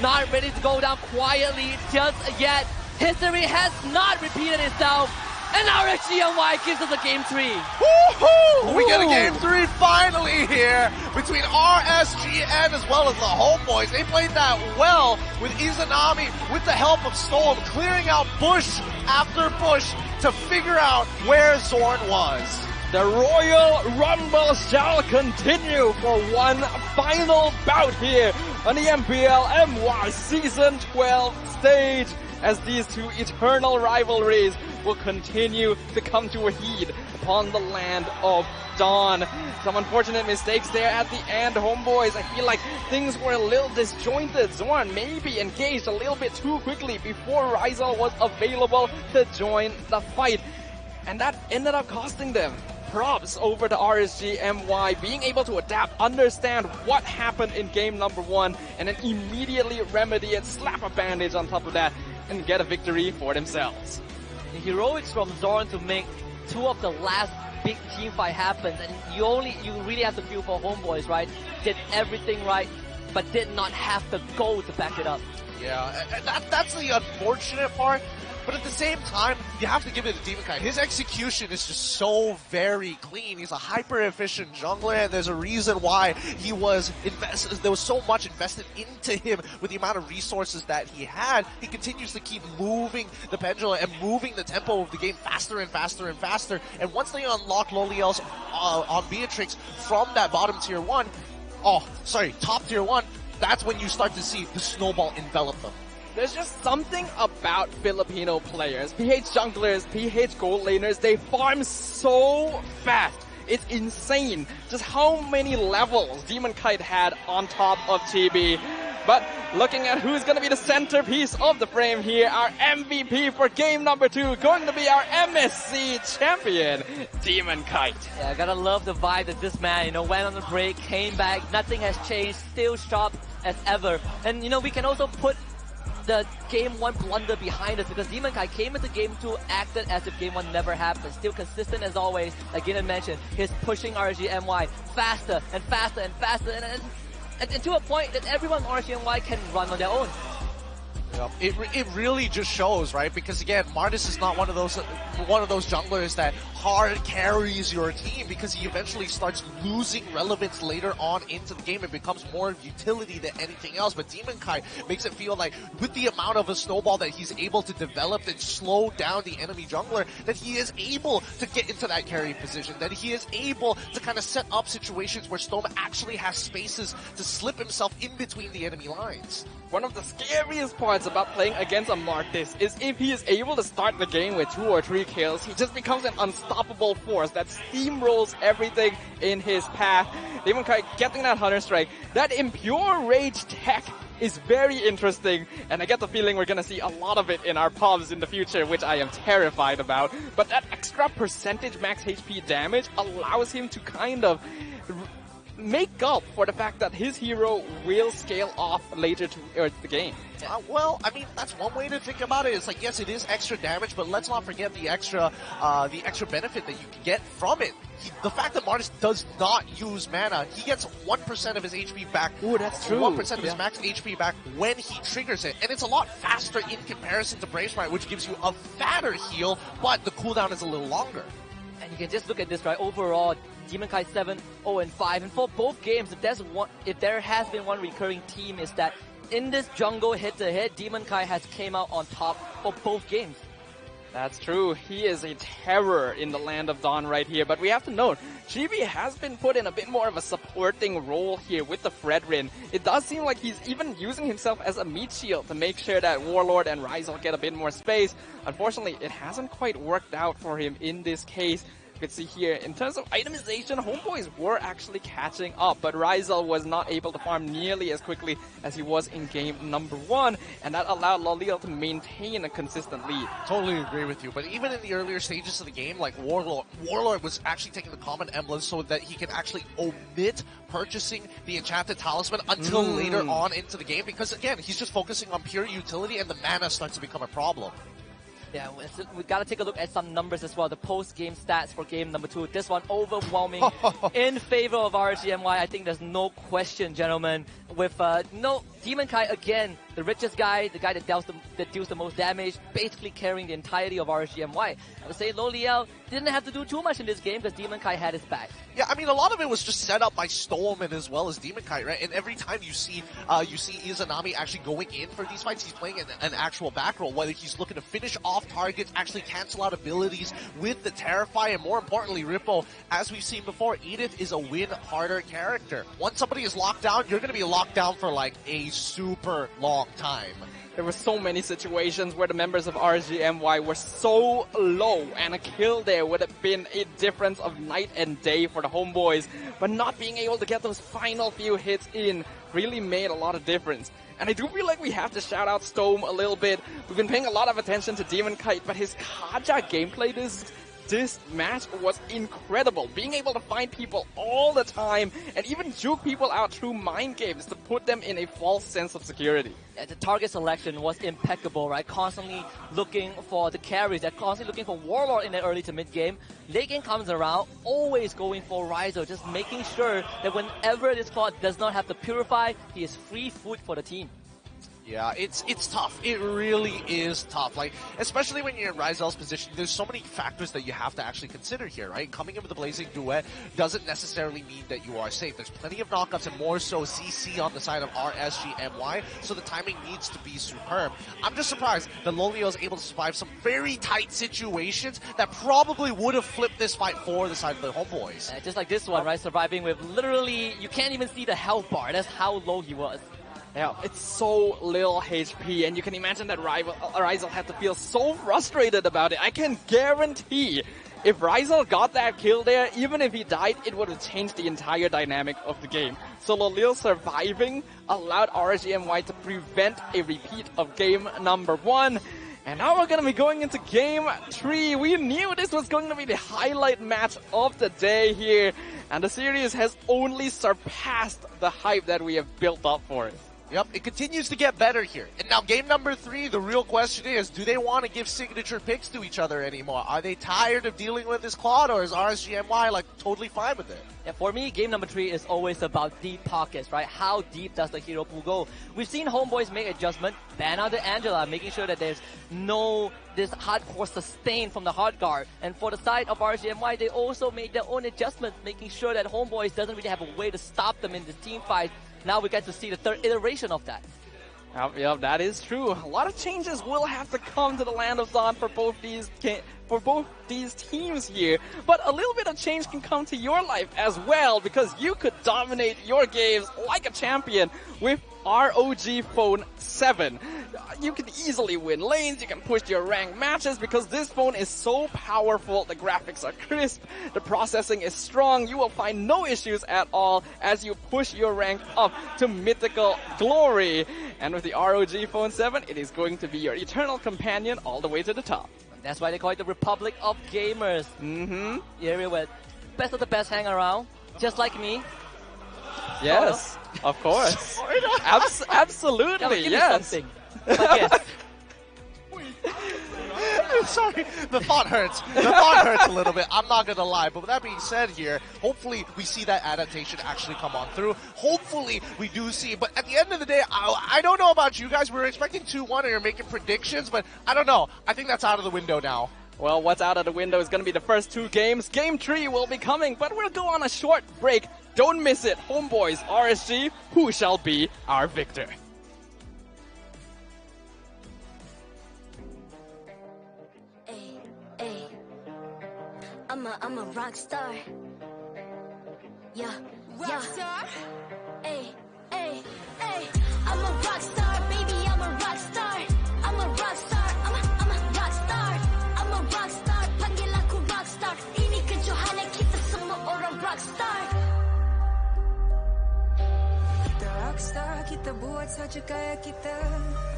not ready to go down quietly just yet. History has not repeated itself. And RSGMY gives us a game 3. Woohoo! We get a game 3 finally here between RSGN as well as the Homeboys. They played that well with Izanami with the help of Storm, clearing out bush after bush to figure out where Zorn was. The Royal Rumble shall continue for one final bout here on the MPL MY Season 12 stage, as these two eternal rivalries will continue to come to a heat upon the land of Dawn. Some unfortunate mistakes there at the end, Homeboys. I feel like things were a little disjointed. Zorn maybe engaged a little bit too quickly before Ryzel was available to join the fight. And that ended up costing them. Props over to RSGMY being able to adapt, understand what happened in game number 1, and then immediately remedy it, slap a bandage on top of that, and get a victory for themselves. The heroics from Zorn to make 2 of the last big team fight happen, and you really have to feel for Homeboys, right? Did everything right, but did not have the goal to back it up. Yeah, that's the unfortunate part. But at the same time, you have to give it to Demonkai. His execution is just so very clean. He's a hyper-efficient jungler, and there's a reason why he was invested. There was so much invested into him with the amount of resources that he had. He continues to keep moving the pendulum and moving the tempo of the game faster and faster and faster. And once they unlock Loliel's on Beatrix from that bottom tier 1, top tier 1, that's when you start to see the snowball envelop them. There's just something about Filipino players, PH junglers, PH gold laners, they farm so fast. It's insane just how many levels Demonkai had on top of Chibi. But looking at who's going to be the centerpiece of the frame here, our MVP for game number 2, going to be our MSC champion, Demonkai. Yeah, I gotta love the vibe that this man, went on a break, came back, nothing has changed, still sharp as ever. And, we can also put the game 1 blunder behind us because Demonkai came into game 2, acted as if game 1 never happened. Still consistent as always, like Gideon mentioned, he's pushing RSGMY faster and faster and faster and to a point that everyone on RSGMY can run on their own. It really just shows, right? Because again, Martis is not one of those junglers that hard carries your team, because he eventually starts losing relevance later on into the game. It becomes more of utility than anything else. But Demonkai makes it feel like with the amount of a snowball that he's able to develop and slow down the enemy jungler, that he is able to get into that carry position, that he is able to kind of set up situations where Storm actually has spaces to slip himself in between the enemy lines. One of the scariest parts about playing against a Martis is if he is able to start the game with 2 or 3 kills, he just becomes an unstoppable force that steamrolls everything in his path. Demonkai getting that Hunter Strike, that Impure Rage tech is very interesting, and I get the feeling we're gonna see a lot of it in our pubs in the future, which I am terrified about. But that extra percentage max HP damage allows him to kind of make up for the fact that his hero will scale off later towards the game. Well, I mean, that's one way to think about it. It's like, yes, it is extra damage, but let's not forget the extra benefit that you can get from it. The fact that Martis does not use mana, he gets 1% of his HP back. Ooh, that's true. 1% of his max HP back when he triggers it. And it's a lot faster in comparison to Brave Sprite, which gives you a fatter heal, but the cooldown is a little longer. And you can just look at this, right? Overall, Demonkai 7-0-5, and for both games, if there has been one recurring theme, is that in this jungle head-to-head, Demonkai has came out on top for both games. That's true. He is a terror in the land of Dawn right here. But we have to note, Chibi has been put in a bit more of a supporting role here with the Fredrin. It does seem like he's even using himself as a meat shield to make sure that Warlord and Ryzel get a bit more space. Unfortunately, it hasn't quite worked out for him in this case. You can see here, in terms of itemization, Homeboys were actually catching up, but Ryzel was not able to farm nearly as quickly as he was in game number 1, and that allowed Loleo to maintain a consistent lead. Totally agree with you, but even in the earlier stages of the game, like Warlord was actually taking the common emblem so that he can actually omit purchasing the Enchanted Talisman until later on into the game, because again, he's just focusing on pure utility and the mana starts to become a problem. Yeah, we gotta take a look at some numbers as well. The post-game stats for game number 2. This one overwhelming in favor of RGMY. I think there's no question, gentlemen. With Demon Kai again, the richest guy, the guy that deals the most damage, basically carrying the entirety of RGMY. I would say Loliel didn't have to do too much in this game because Demon Kai had his back. Yeah, I mean, a lot of it was just set up by Stolman as well as Demon Kai, right? And every time you see Izanami actually going in for these fights, he's playing an actual back roll, whether he's looking to finish off targets, actually cancel out abilities with the Terrify, and more importantly, Rippo, as we've seen before, Edith is a win harder character. Once somebody is locked down, you're going to be locked down for like a super long time. There were so many situations where the members of RGMY were so low, and a kill there would have been a difference of night and day for the Homeboys. But not being able to get those final few hits in really made a lot of difference. And I do feel like we have to shout out Stome a little bit. We've been paying a lot of attention to Demon Kite, but his Kaja gameplay this match was incredible. Being able to find people all the time and even juke people out through mind games to put them in a false sense of security. Yeah, the target selection was impeccable, right? Constantly looking for the carries. They're constantly looking for Warlord in the early to mid game. Late game comes around, always going for Ryzel, just making sure that whenever this squad does not have to purify, he is free food for the team. Yeah, it's tough. It really is tough. Like, especially when you're in Ryzel's position, there's so many factors that you have to actually consider here, right? Coming in with the Blazing Duet doesn't necessarily mean that you are safe. There's plenty of knockups and more so CC on the side of RSGMY, so the timing needs to be superb. I'm just surprised that Loleo is able to survive some very tight situations that probably would have flipped this fight for the side of the Homeboys. Just like this one, right? Surviving with literally, you can't even see the health bar. That's how low he was. Yeah, it's so little HP, and you can imagine that Ryzel had to feel so frustrated about it. I can guarantee if Ryzel got that kill there, even if he died, it would have changed the entire dynamic of the game. So Loleo surviving allowed RGMY to prevent a repeat of game number 1. And now we're going to be going into game 3. We knew this was going to be the highlight match of the day here. And the series has only surpassed the hype that we have built up for it. Yep, it continues to get better here. And now game number 3, the real question is, do they want to give signature picks to each other anymore? Are they tired of dealing with this Claude, or is RSGMY like totally fine with it? Yeah, for me, game number 3 is always about deep pockets, right? How deep does the hero pool go? We've seen Homeboys make adjustment, ban out the Angela, making sure that there's no this hardcore sustain from the hard guard. And for the side of RGMY, they also made their own adjustments, making sure that Homeboys doesn't really have a way to stop them in the team fight. Now we get to see the third iteration of that. Yep, that is true. A lot of changes will have to come to the Land of Dawn for both these teams here. But a little bit of change can come to your life as well, because you could dominate your games like a champion with ROG Phone 7. You can easily win lanes, you can push your rank matches because this phone is so powerful. The graphics are crisp, the processing is strong. You will find no issues at all as you push your rank up to mythical glory. And with the ROG Phone 7, it is going to be your eternal companion all the way to the top. That's why they call it the Republic of Gamers. The area where best of the best hang around, just like me. Yes, of course. Absolutely, yes. Yes. Sorry, the thought hurts. The thought hurts a little bit. I'm not going to lie. But with that being said here, hopefully we see that adaptation actually come on through. Hopefully we do see. But at the end of the day, I don't know about you guys. We were expecting 2-1 and you're making predictions, but I don't know. I think that's out of the window now. Well, what's out of the window is going to be the first 2 games. Game 3 will be coming, but we'll go on a short break. Don't miss it. Homeboys, RSG, who shall be our victor? Ay. I'm a rock star. Yeah, Rock star? Ay, ay, ay. I'm a rock star, baby, I'm a rock star. I'm a rock star, I'm a rock star. I'm a rock star, panggil aku rock star. Ini kejohanan kita semua orang rock star. Kita rockstar, kita buat saja gaya kita.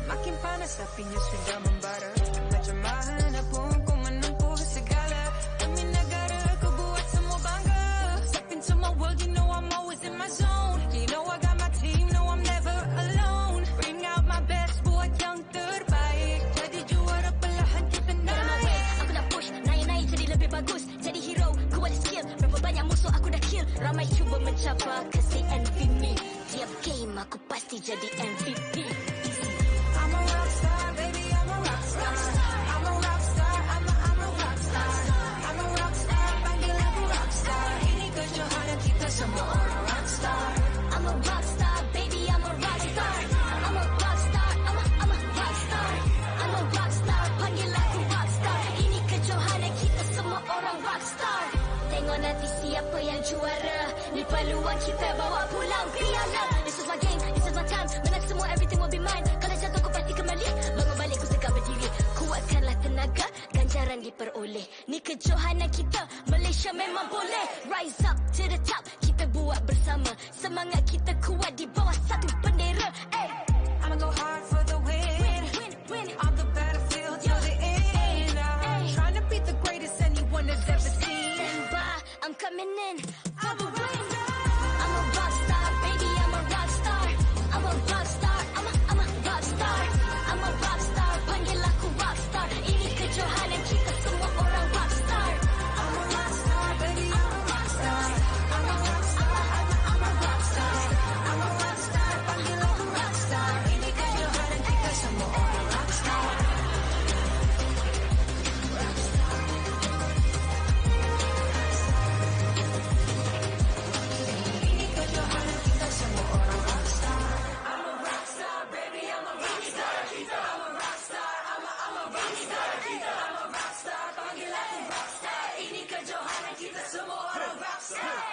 Makin panas apinya sudah membara. Macam mana pun kau menempuh segala. Demi negara kau buat semua bangga. Step into my world, you know I'm always in my zone. You know I got my team, no I'm never alone. Bring out my best, buat yang terbaik. Jadi juara perlahan kita naik. Aku nak push, naik-naik jadi lebih bagus. Jadi hero, ku ada skill. Berapa banyak musuh aku dah kill. Ramai cuba mencapai, cause they envy me. Tiap game aku pasti jadi MVP. I'm a rockstar, baby, I'm a rockstar. I'm a rockstar, I'm a rockstar. I'm a rockstar, panggil aku rockstar. Ini kejohanan kita semua orang rockstar. I'm a rockstar, baby, I'm a rockstar. I'm a rockstar, I'm a rockstar. I'm a rockstar, panggil aku rockstar. Ini kejohanan kita semua orang rockstar. Tengok nanti siapa yang juara. Ni peluang kita bawa pulang piala. This is my game, this is my time. Menang semua, everything will be mine. Kalau jatuh kau pasti kembali. Bangun balik ku tegak berdiri. Kuatkanlah tenaga, ganjaran diperoleh. Ni kejohanan kita, Malaysia memang boleh. Rise up to the top, kita buat bersama. Semangat kita kuat di bawah satu bendera. Ay. I'ma go hard for the win. Win. On the battlefield till the end. I'm trying to be the greatest anyone has ever seen. Stand by, I'm coming in for the win. I'm a rock star, baby, I'm a rock star. I'm a rock star, I'm a rock star. I'm a rock star, panggil aku rock star. Ini kejohanan kita semua orang rock star. I'm a rockstar, baby, I'm a rockstar. I'm a rockstar, I'm a rockstar. I'm a rockstar, panggil aku rockstar. Ini kejohanan kita semua orang rockstar. Ini kejohanan kita semua orang rockstar. I'm a rockstar, baby, I'm a rockstar. I'm a rockstar, I'm a rockstar. I'm a rockstar, panggil aku rockstar. Ini kejohanan kita semua orang rockstar.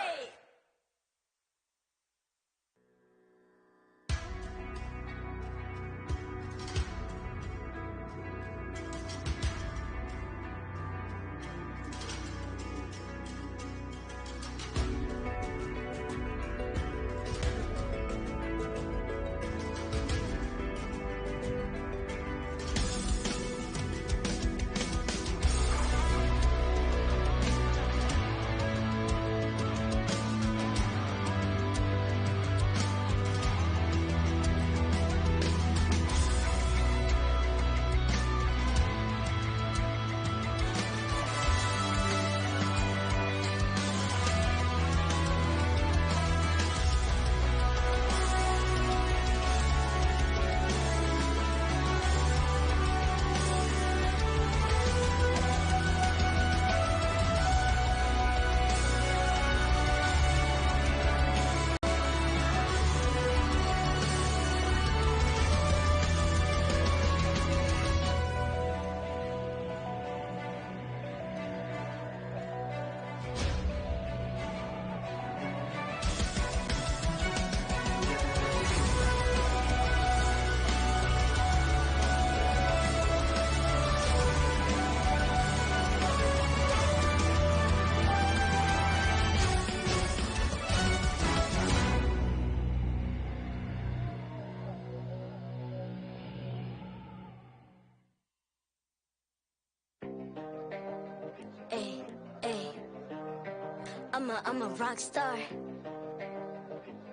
I'm a rock star.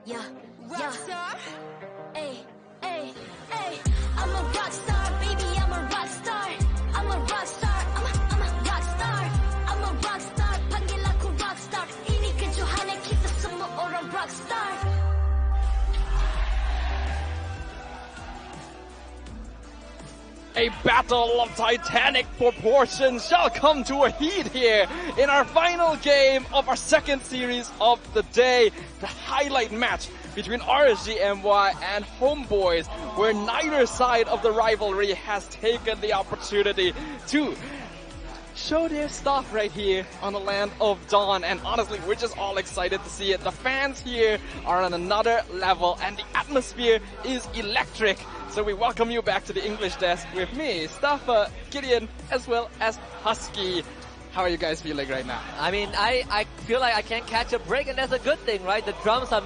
Yeah, Rock star? Ay, ay, ay. I'm a rock star, baby, I'm a rock star. I'm a rock star, I'm a rock star. I'm a rock star, panggil aku rock star. Ini kejohanan kita semua orang rock star. A battle of titanic proportions shall come to a heat here in our final game of our second series of the day. The highlight match between RSGMY and Homeboys, where neither side of the rivalry has taken the opportunity to show their stuff right here on the land of Dawn. And honestly, we're just all excited to see it. The fans here are on another level and the atmosphere is electric. So we welcome you back to the English desk with me, Staffa, Gideon, as well as Husky. How are you guys feeling right now? I mean, I feel like I can't catch a break, and that's a good thing, right? The drums are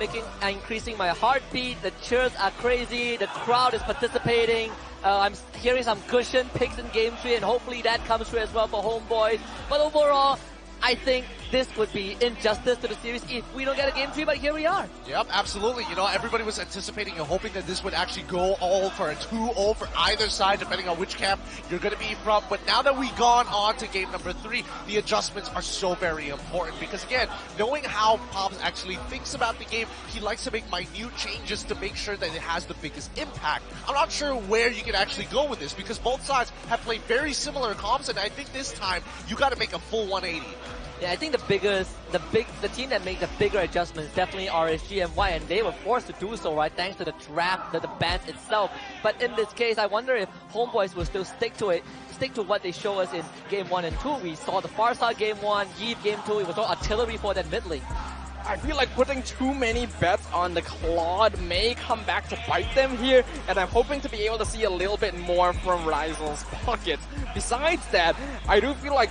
increasing my heartbeat, the cheers are crazy, the crowd is participating. I'm hearing some cushion picks in Game 3, and hopefully that comes through as well for Homeboys. But overall, I think this would be injustice to the series if we don't get a Game 3, but here we are. Yep, absolutely. You know, everybody was anticipating and hoping that this would actually go all for a 2-0 for either side, depending on which camp you're going to be from. But now that we've gone on to game number 3, the adjustments are so very important because, again, knowing how Pops actually thinks about the game, he likes to make minute changes to make sure that it has the biggest impact. I'm not sure where you can actually go with this because both sides have played very similar comps, and I think this time you got to make a full 180. Yeah, I think the team that made the bigger adjustments is definitely RSGMY, and they were forced to do so, right, thanks to the draft, the ban itself. But in this case, I wonder if Homeboys will still stick to what they show us in Game 1 and 2. We saw the Farside Game 1, Yeet Game 2, it was all artillery for that mid lane. I feel like putting too many bets on the Claude may come back to bite them here, and I'm hoping to be able to see a little bit more from Ryzel's pockets. Besides that, I do feel like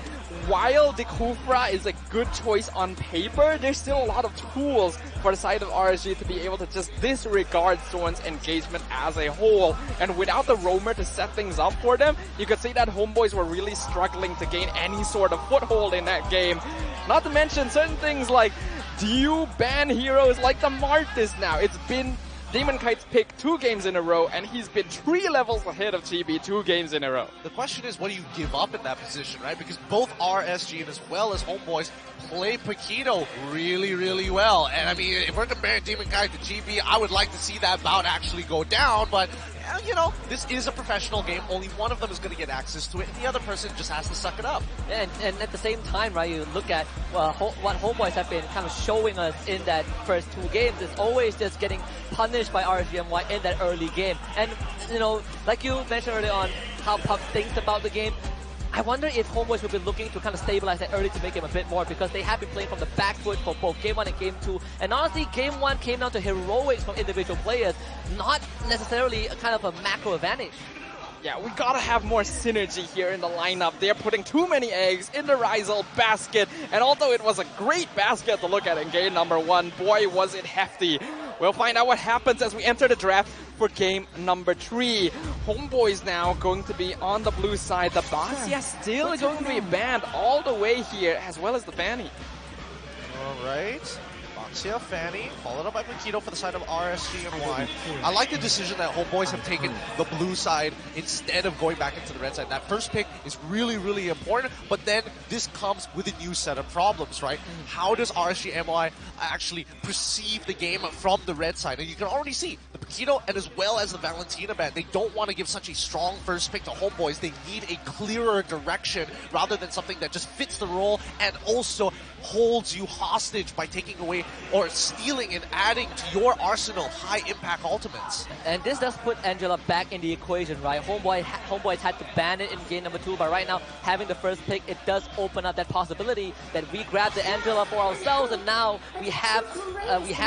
while the Kufra is a good choice on paper, there's still a lot of tools for the side of RSG to be able to just disregard Zorn's engagement as a whole. And without the roamer to set things up for them, you could see that Homeboys were really struggling to gain any sort of foothold in that game. Not to mention certain things like, do you ban heroes like the Martis now? It's been Demon Kite's pick 2 games in a row, and he's been 3 levels ahead of Chibi 2 games in a row. The question is, what do you give up in that position, right? Because both RSG and as well as Homeboys play Paquito really, really well. And I mean, if we're comparing Demon Kite to GB, I would like to see that bout actually go down, but you know, this is a professional game. Only one of them is going to get access to it, and the other person just has to suck it up. And at the same time, right, you look at what Homeboys have been kind of showing us in that first 2 games is always just getting punished by RSGMY in that early game. And, you know, like you mentioned earlier on how Pup thinks about the game, I wonder if Homeboys will be looking to kind of stabilize that early to make him a bit more, because they have been playing from the back foot for both Game 1 and Game 2. And honestly, Game 1 came down to heroics from individual players, not necessarily a kind of a macro advantage. Yeah, we gotta have more synergy here in the lineup. They're putting too many eggs in the Ryzel basket. And although it was a great basket to look at in game number 1, boy was it hefty. We'll find out what happens as we enter the draft for game number 3. Homeboys now going to be on the blue side. The Basia still going to be banned all the way here, as well as the Fanny. Alright. Basia, Fanny, followed up by Paquito for the side of RSGMY. I like the decision that Homeboys have taken the blue side instead of going back into the red side. That first pick is really, really important, but then this comes with a new set of problems, right? How does RSGMY actually perceive the game from the red side? And you can already see the Paquito and as well as the Valentina ban, they don't want to give such a strong first pick to Homeboys. They need a clearer direction rather than something that just fits the role and also holds you hostage by taking away or stealing and adding to your arsenal high-impact ultimates. And this does put Angela back in the equation, right? Homeboys had to ban it in game number 2, but right now, having the first pick, it does open up that possibility that we grab the Angela for ourselves, and now we have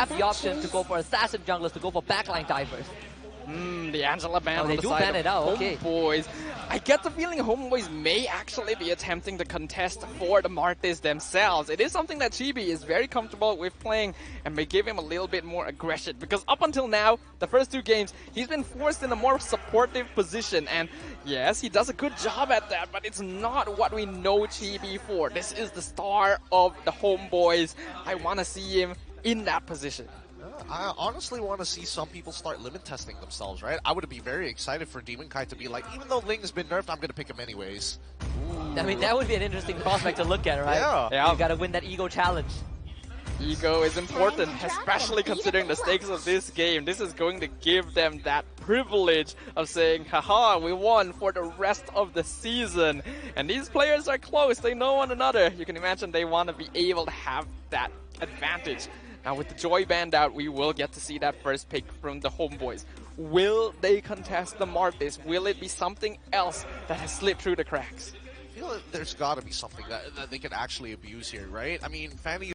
the option to go for assassin junglers, to go for backline divers. The Angela ban on they the do side ban of it out, okay. Homeboys. I get the feeling Homeboys may actually be attempting to contest for the Martis themselves. It is something that Chibi is very comfortable with playing and may give him a little bit more aggression, because up until now, the first 2 games, he's been forced in a more supportive position, and yes, he does a good job at that, but it's not what we know Chibi for. This is the star of the Homeboys. I want to see him in that position. I honestly want to see some people start limit testing themselves, right? I would be very excited for Demon Kite to be like, even though Ling has been nerfed, I'm going to pick him anyways. I mean, that would be an interesting prospect to look at, right? Yeah. You gotta win that ego challenge. Ego is important, especially considering the stakes of this game. This is going to give them that privilege of saying, haha, we won for the rest of the season. And these players are close, they know one another. You can imagine they want to be able to have that advantage. Now with the Joy banned out, we will get to see that first pick from the Homeboys. Will they contest the Martis? Will it be something else that has slipped through the cracks? feel that there's got to be something that they can actually abuse here, right? I mean, Fanny